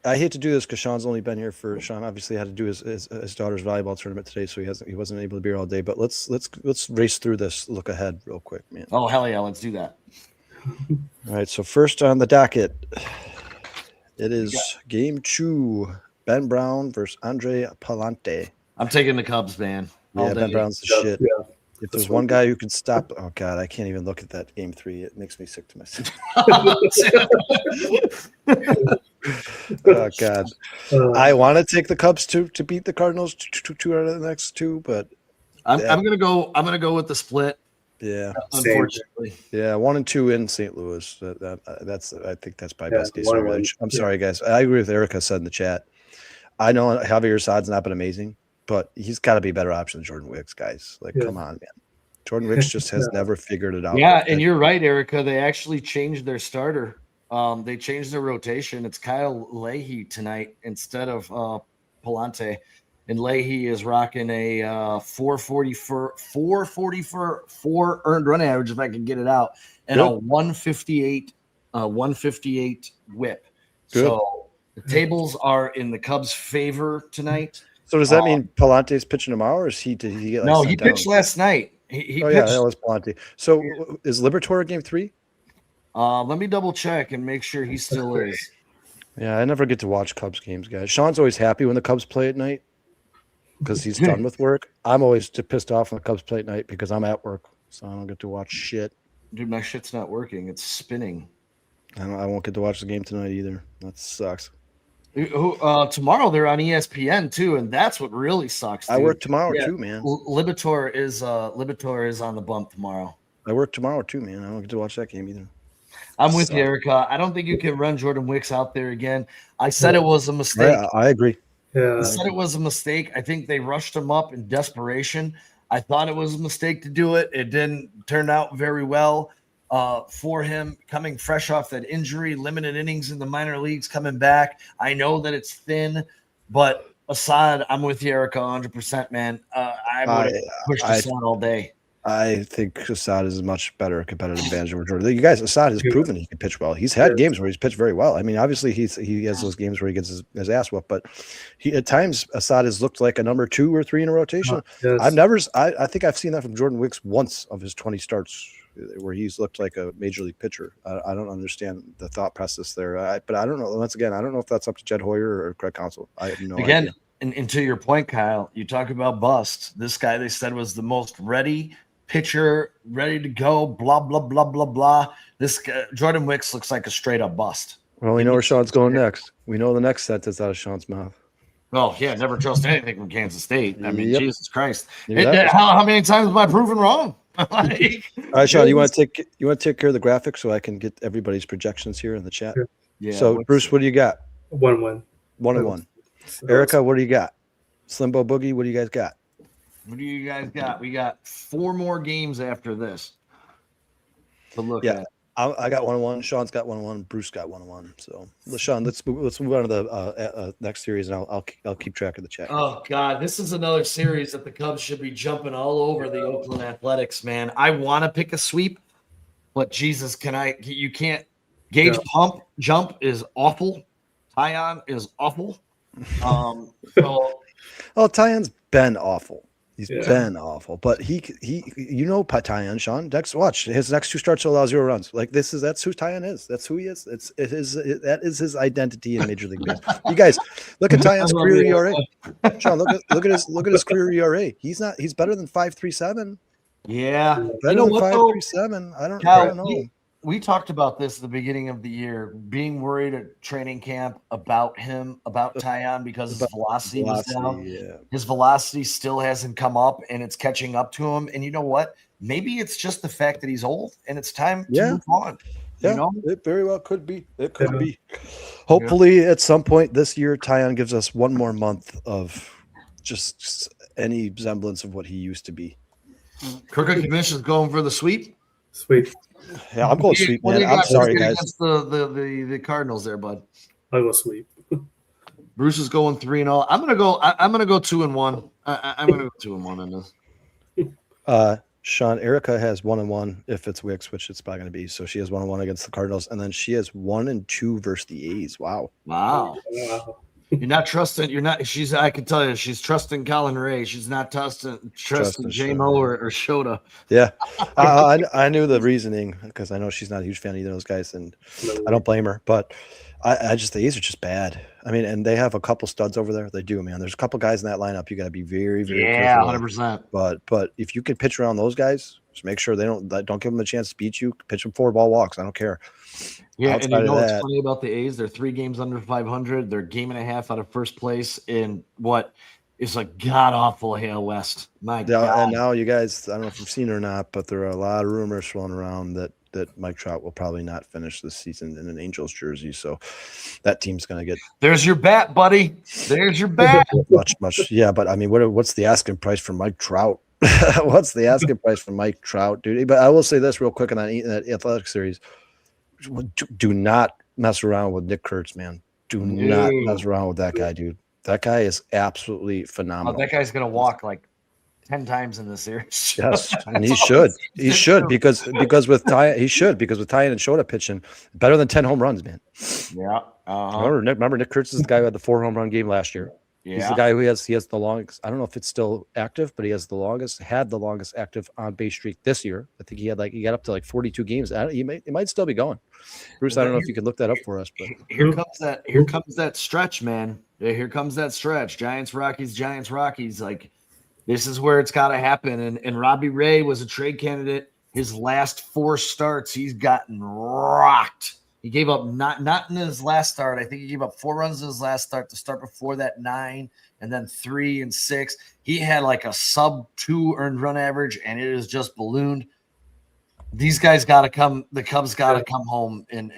I hate to do this because Sean's only been here for Sean. Obviously, had to do his daughter's volleyball tournament today, so he wasn't able to be here all day. But let's race through this. Look ahead real quick, man. Oh hell yeah, let's do that. All right. So first on the docket, it is Game 2. Ben Brown versus Andre Palante. I'm taking the Cubs, man. Yeah, Ben Brown's the shit. Yeah. If there's one guy who can stop, oh god, I can't even look at that Game 3. It makes me sick to myself. Oh god, I want to take the Cubs to beat the Cardinals two out of the next two, but I'm gonna go with the split. Yeah, unfortunately. Yeah, 1 and 2 in St. Louis. That's I think that's probably best case scenario. I'm sorry, guys. I agree with Erica said in the chat. I know Javier Assad's not been amazing, but he's got to be a better option than Jordan Wicks, guys. Like, come on, man. Jordan Wicks just has never figured it out. Yeah, and you're right, Erica. They actually changed their starter. They changed their rotation. It's Kyle Leahy tonight instead of Palante. And Leahy is rocking a 444 earned run average, if I can get it out, and a 158 whip. Good. So the tables are in the Cubs' favor tonight. So does that mean Palante's pitching tomorrow, or did he get like no? He pitched last night. He pitched. Yeah, that was Palante. So is Liberatore Game 3? Let me double check and make sure he still is. Yeah, I never get to watch Cubs games, guys. Sean's always happy when the Cubs play at night because he's done with work. I'm always pissed off when the Cubs play at night because I'm at work, so I don't get to watch shit. Dude, my shit's not working. It's spinning. I won't get to watch the game tonight either. That sucks. Tomorrow they're on ESPN too, and that's what really sucks. Dude. I work tomorrow too, man. Liberatore is on the bump tomorrow. I work tomorrow too, man. I don't get to watch that game either. I'm with you, Erica. I don't think you can run Jordan Wicks out there again. I said it was a mistake. Yeah, I agree. Yeah. I said it was a mistake. I think they rushed him up in desperation. I thought it was a mistake to do it. It didn't turn out very well for him coming fresh off that injury, limited innings in the minor leagues, coming back. I know that it's thin, but Assad, I'm with you, Erica, 100%, man. I would have pushed Assad all day. I think Assad is a much better competitive advantage over Jordan. You guys, Assad has proven he can pitch well. He's had games where he's pitched very well. I mean, obviously he has those games where he gets his ass whooped, but at times Assad has looked like a number 2 or 3 in a rotation. Yes. I think I've seen that from Jordan Wicks once of his 20 starts where he's looked like a major league pitcher. I don't understand the thought process there. But I don't know. Once again, I don't know if that's up to Jed Hoyer or Craig Counsell. I have no idea. And to your point, Kyle, you talk about bust. This guy they said was the most ready pitcher, ready to go, blah, blah, blah, blah, blah. This guy, Jordan Wicks looks like a straight up bust. Well, we know where Sean's going next. We know the next sentence out of Sean's mouth. Oh, yeah, never trust anything from Kansas State. I mean, Jesus Christ. Exactly. How many times have I proven wrong? All right, Sean, you want to take care of the graphics so I can get everybody's projections here in the chat? Yeah. So, Bruce, what do you got? 1-1. 1-1. Erica, what do you got? Slimbo Boogie, what do you guys got? What do you guys got? We got 4 more games after this to look at. I got 1-1. Sean's got 1-1. Bruce got 1-1. So, Sean, let's move on to the next series, and I'll keep track of the chat. Oh God, this is another series that the Cubs should be jumping all over the Oakland Athletics, man. I want to pick a sweep, but Jesus, you can't. Gage jump is awful. Tyon is awful. Tyon's been awful. He's been awful, but he Tyon, Sean. Watch his next 2 starts to allow 0 runs. Like that's who Tyon is. That's who he is. That is his identity in Major League Baseball. You guys look at Tyon's career ERA. Sean, look at his career ERA. He's better than 5.37. Yeah, better than 5.37. I don't know. We talked about this at the beginning of the year, being worried at training camp about Tyon because his velocity was down. Yeah. His velocity still hasn't come up, and it's catching up to him. And you know what? Maybe it's just the fact that he's old, and it's time to move on. Yeah, it very well could be. It could be. Hopefully, at some point this year, Tyon gives us 1 more month of just any semblance of what he used to be. Crooked Commission's going for the sweep. Sweep. Yeah, I'm going sweep, man. I'm sorry, guys. Against the Cardinals there, bud. I'll go sweep. Bruce is going 3-0. I'm gonna go 2-1. I'm gonna go 2-1 in this. Sean, Erica has 1-1 if it's Wicks, which it's probably going to be. So she has 1-1 against the Cardinals, and then she has 1-2 versus the A's. Wow. Wow. Wow. You're not trusting. You're not. I can tell you, she's trusting Colin Ray. She's not trusting JMO or Shota. Yeah, I knew the reasoning because I know she's not a huge fan of either of those guys, and I don't blame her. But I just the A's are just bad. I mean, and they have a couple studs over there. They do, man. There's a couple guys in that lineup you got to be very, very careful. 100%. But if you can pitch around those guys, just make sure they don't give them a chance to beat you. Pitch them 4-ball walks. I don't care. Yeah, and you know what's funny about the A's? They're 3 games under 500. They're game and a half out of first place in what is a god-awful AL West. My God. And now you guys, I don't know if you've seen it or not, but there are a lot of rumors flowing around that Mike Trout will probably not finish this season in an Angels jersey. So that team's going to get – There's your bat, buddy. There's your bat. much. Yeah, but I mean, what's the asking price for Mike Trout? What's the asking price for Mike Trout, dude? But I will say this real quick on that Athletic series. Do not mess around with Nick Kurtz, man. Do not mess around with that guy, dude. That guy is absolutely phenomenal. That guy's gonna walk like 10 times in this series. Yes, and he should. He should because with Ty and Shota pitching, better than 10 home runs, man. Yeah. Remember Nick Kurtz is the guy who had the 4 home run game last year. Yeah. He's the guy who has the longest. I don't know if it's still active, but he had the longest active on base streak this year. I think he got up to like 42 games. He might still be going. Bruce, I don't know if you could look that up for us, but here comes that stretch, man. Here comes that stretch. Giants, Rockies. Like, this is where it's got to happen. And Robbie Ray was a trade candidate. His last 4 starts, he's gotten rocked. He gave up not in his last start. I think he gave up 4 runs in his last start. The start before that 9, and then 3 and 6. He had like a sub-2 earned run average, and it is just ballooned. These guys got to come. The Cubs got to come home and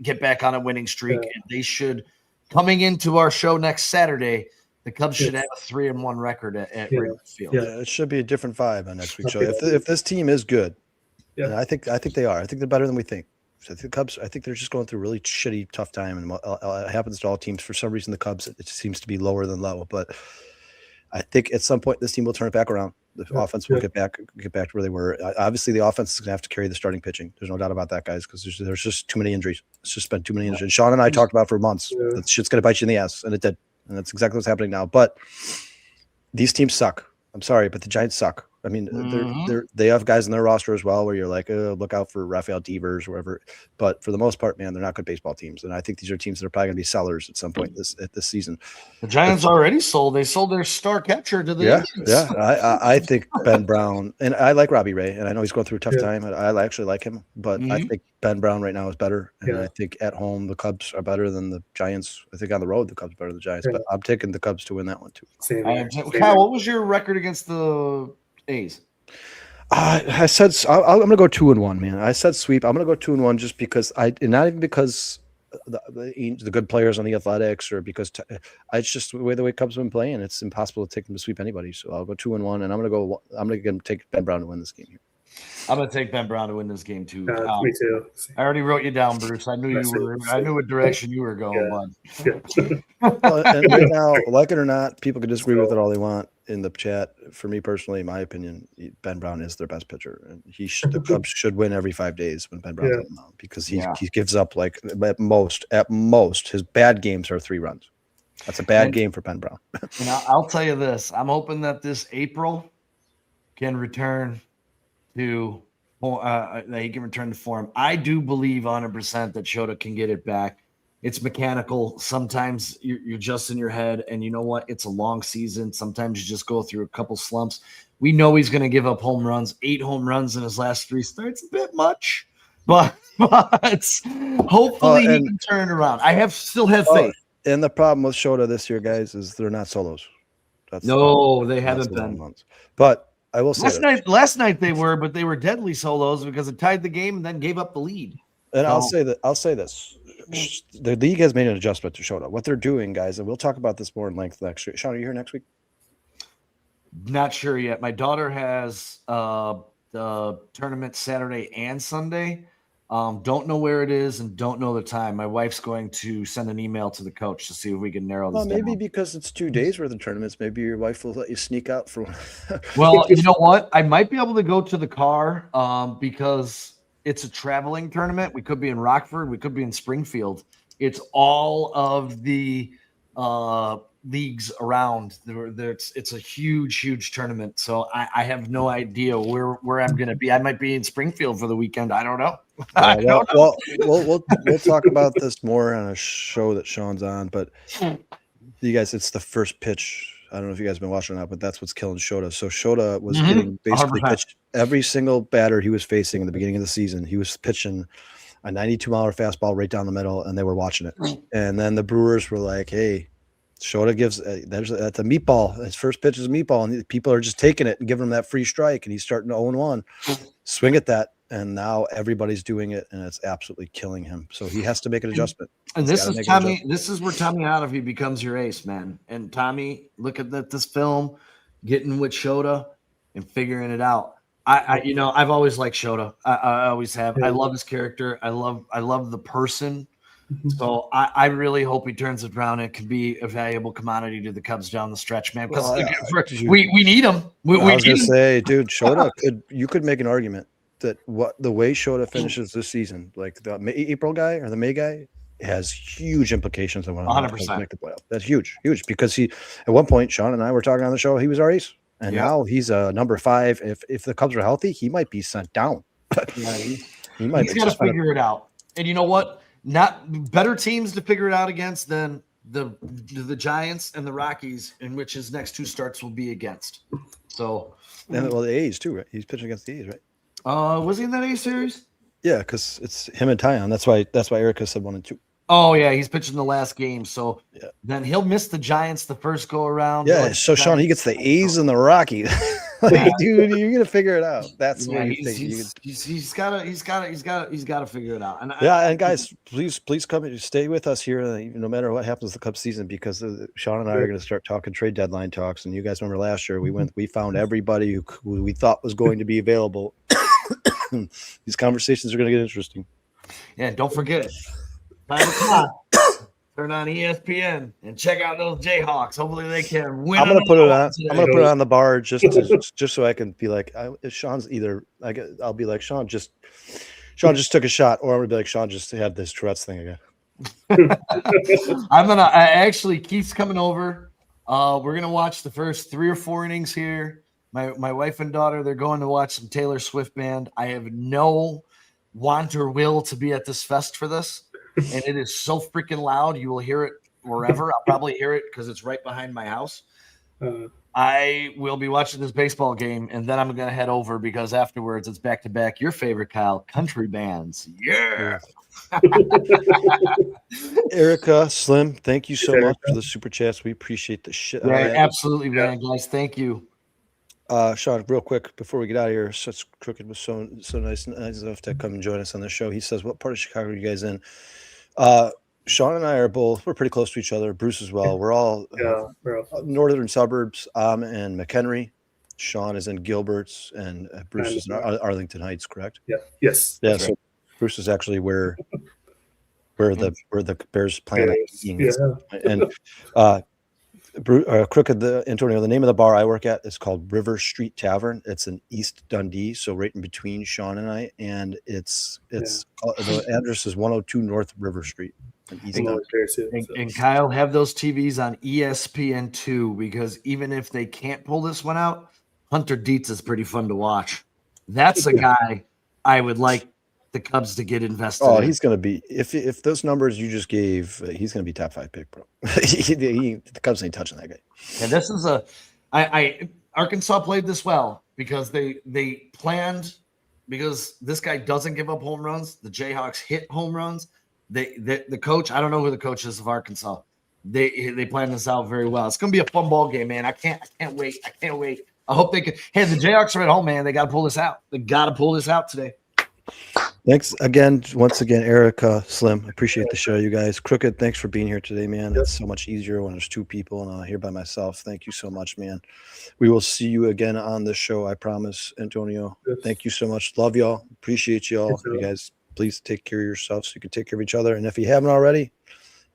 get back on a winning streak. And they should, coming into our show next Saturday, the Cubs should have a 3-1 record at Wrigley Field. Yeah, it should be a different vibe on next week's show. If this team is good, and I think they are. I think they're better than we think. So I think the Cubs, they're just going through a really shitty, tough time, and it happens to all teams. For some reason, the Cubs, it seems to be lower than low. But I think at some point this team will turn it back around. The offense will get back to where they were. Obviously, the offense is going to have to carry the starting pitching. There's no doubt about that, guys, because there's just too many injuries. It's just been too many injuries. And Sean and I talked about for months that shit's going to bite you in the ass, and it did. And that's exactly what's happening now. But these teams suck. I'm sorry, but the Giants suck. I mean, they have guys in their roster as well where you're like, look out for Rafael Devers or whatever. But for the most part, man, they're not good baseball teams. And I think these are teams that are probably going to be sellers at some point this season. The Giants already sold. They sold their star catcher to the Indians. Yeah. I think Ben Brown, and I like Robbie Ray, and I know he's going through a tough time. I actually like him, but I think Ben Brown right now is better. And I think at home, the Cubs are better than the Giants. I think on the road, the Cubs are better than the Giants. But I'm taking the Cubs to win that one, too. Kyle, what was your record against the A's? I said I'm going to go 2-1, man. I said sweep. I'm going to go 2-1 just because not even because the good players on the Athletics or because it's just the way Cubs have been playing. It's impossible to take them to sweep anybody. So I'll go 2-1, and I'm going to take Ben Brown to win this game here. I'm going to take Ben Brown to win this game too. Me too. I already wrote you down, Bruce. I knew I knew what direction you were going. Well, and right now, like it or not, people can disagree with it all they want in the chat. For me personally, in my opinion, Ben Brown is their best pitcher, and the Cubs should win every 5 days when Ben Brown's on the mound because he gives up like at most his bad games are 3 runs. That's a bad game for Ben Brown. And I'll tell you this: I'm hoping that this April can return to that he can return to form. I do believe 100% that Shota can get it back. It's mechanical. Sometimes you're just in your head, and you know what? It's a long season. Sometimes you just go through a couple slumps. We know he's going to give up home runs. 8 home runs in his last 3 starts. A bit much, but hopefully he can turn it around. I still have faith. And the problem with Shota this year, guys, is they're not solos. They haven't been. But I will say last night they were, but they were deadly solos because it tied the game and then gave up the lead. And I'll say this. The league has made an adjustment to Shota. What they're doing, guys, and we'll talk about this more in length next week. Sean, are you here next week? Not sure yet. My daughter has the tournament Saturday and Sunday. Don't know where it is and don't know the time. My wife's going to send an email to the coach to see if we can narrow this Well, maybe down. because it's 2 days worth of tournaments, maybe your wife will let you sneak out for one. Well, you know what? I might be able to go to the car because it's a traveling tournament. We could be in Rockford. We could be in Springfield. It's all of the leagues around. It's a huge tournament. So I have no idea where I'm going to be. I might be in Springfield for the weekend. I don't know. Well, we'll talk about this more on a show that Sean's on. But you guys, it's the first pitch. I don't know if you guys have been watching or not, but that's what's killing Shota. So Shota was getting basically 100%. pitched every single batter he was facing in the beginning of the season. He was pitching a 92-mile fastball right down the middle, and they were watching it. And then the Brewers were like, "Hey, Shota gives that's a meatball. His first pitch is a meatball, and people are just taking it and giving him that free strike, and he's starting to 0-1. Swing at that." And now everybody's doing it, and it's absolutely killing him. So he has to make an adjustment. And this is Tommy. This is where Tommy Ottavy becomes your ace, man. And Tommy, look at this film, getting with Shota and figuring it out. I've always liked Shota. I always have. I love his character. I love the person. So I really hope he turns it around and can be a valuable commodity to the Cubs down the stretch, man. Because we need him. I was going to say, dude, Shota you could make an argument that the way Shota finishes this season, like the April guy or the May guy, has huge implications on when 100% make the playoff. That's huge because he, at one point, Sean and I were talking on the show, he was our ace, and now he's a number 5. If the Cubs are healthy, he might be sent down. He's got to figure it out. And you know what? Not better teams to figure it out against than the Giants and the Rockies, in which his next 2 starts will be against. So, and the A's too, right? He's pitching against the A's, right? Was he in that A series? Yeah, because it's him and Tyon. That's why Erica said 1 and 2. Oh yeah, he's pitching the last game, so then he'll miss the Giants the first go around. Yeah, so Sean, he gets the A's and the Rockies. Dude, you're gonna figure it out. That's what he's got to figure it out. And guys, please come and stay with us here, no matter what happens to the Cubs season, because Sean and I are going to start talking trade deadline talks. And you guys remember last year we found everybody who we thought was going to be available. These conversations are going to get interesting. Yeah, don't forget it. 5 o'clock. Turn on ESPN and check out those Jayhawks. Hopefully they can win. I'm gonna put it on. I'm gonna put it on the bar just so I can be like, if Sean's either I'll be like Sean just took a shot, or I'm gonna be like Sean just had this Tourette's thing again. Actually Keith's coming over. We're gonna watch the first 3 or 4 innings here. My wife and daughter, they're going to watch some Taylor Swift band. I have no want or will to be at this fest for this. And it is so freaking loud. You will hear it wherever. I'll probably hear it because it's right behind my house. I will be watching this baseball game, and then I'm going to head over because afterwards it's back-to-back. Your favorite, Kyle, country bands. Yeah. Erica, Slim, thank you so much for the super chats. We appreciate the shit. Yeah, absolutely, man, guys. Thank you. Sean, real quick before we get out of here, such Crooked was so nice enough to come and join us on the show. He says, "What part of Chicago are you guys in?" Sean and I we're pretty close to each other. Bruce as well. We're all northern suburbs. I'm in McHenry. Sean is in Gilbert's, and Bruce is in Arlington Heights. Correct? Yeah. Yes. Yeah. So Bruce is actually where the Bears play. And Crooked, Antonio, the name of the bar I work at is called River Street Tavern. It's in East Dundee, so right in between Sean and I, and it's the address is 102 North River Street in East Dundee. And Kyle, have those TVs on ESPN2 because even if they can't pull this one out, Hunter Dietz is pretty fun to watch. That's a guy I would like the Cubs to get invested in. He's going to be if those numbers you just gave, he's going to be top 5 pick, bro. The Cubs ain't touching that guy. And this is Arkansas played this well because they planned because this guy doesn't give up home runs. The Jayhawks hit home runs. The coach, I don't know who the coach is of Arkansas. They planned this out very well. It's going to be a fun ball game, man. I can't wait. I hope they can. Hey, the Jayhawks are at home, man. They got to pull this out. They got to pull this out today. Thanks once again, Erica, Slim. Appreciate the show, you guys. Crooked, thanks for being here today, man. It's so much easier when there's 2 people and I'm here by myself. Thank you so much, man. We will see you again on the show, I promise, Antonio. Yes. Thank you so much. Love y'all. Appreciate y'all. You guys please take care of yourself so you can take care of each other. And if you haven't already,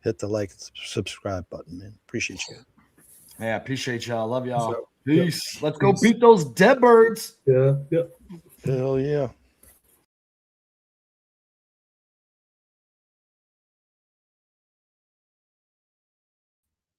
hit the like and subscribe button, man. Appreciate you. Yeah, appreciate y'all. Love y'all. So, Peace. yeah. Let's go Peace. beat those dead birds. Yeah. Yeah. Hell yeah.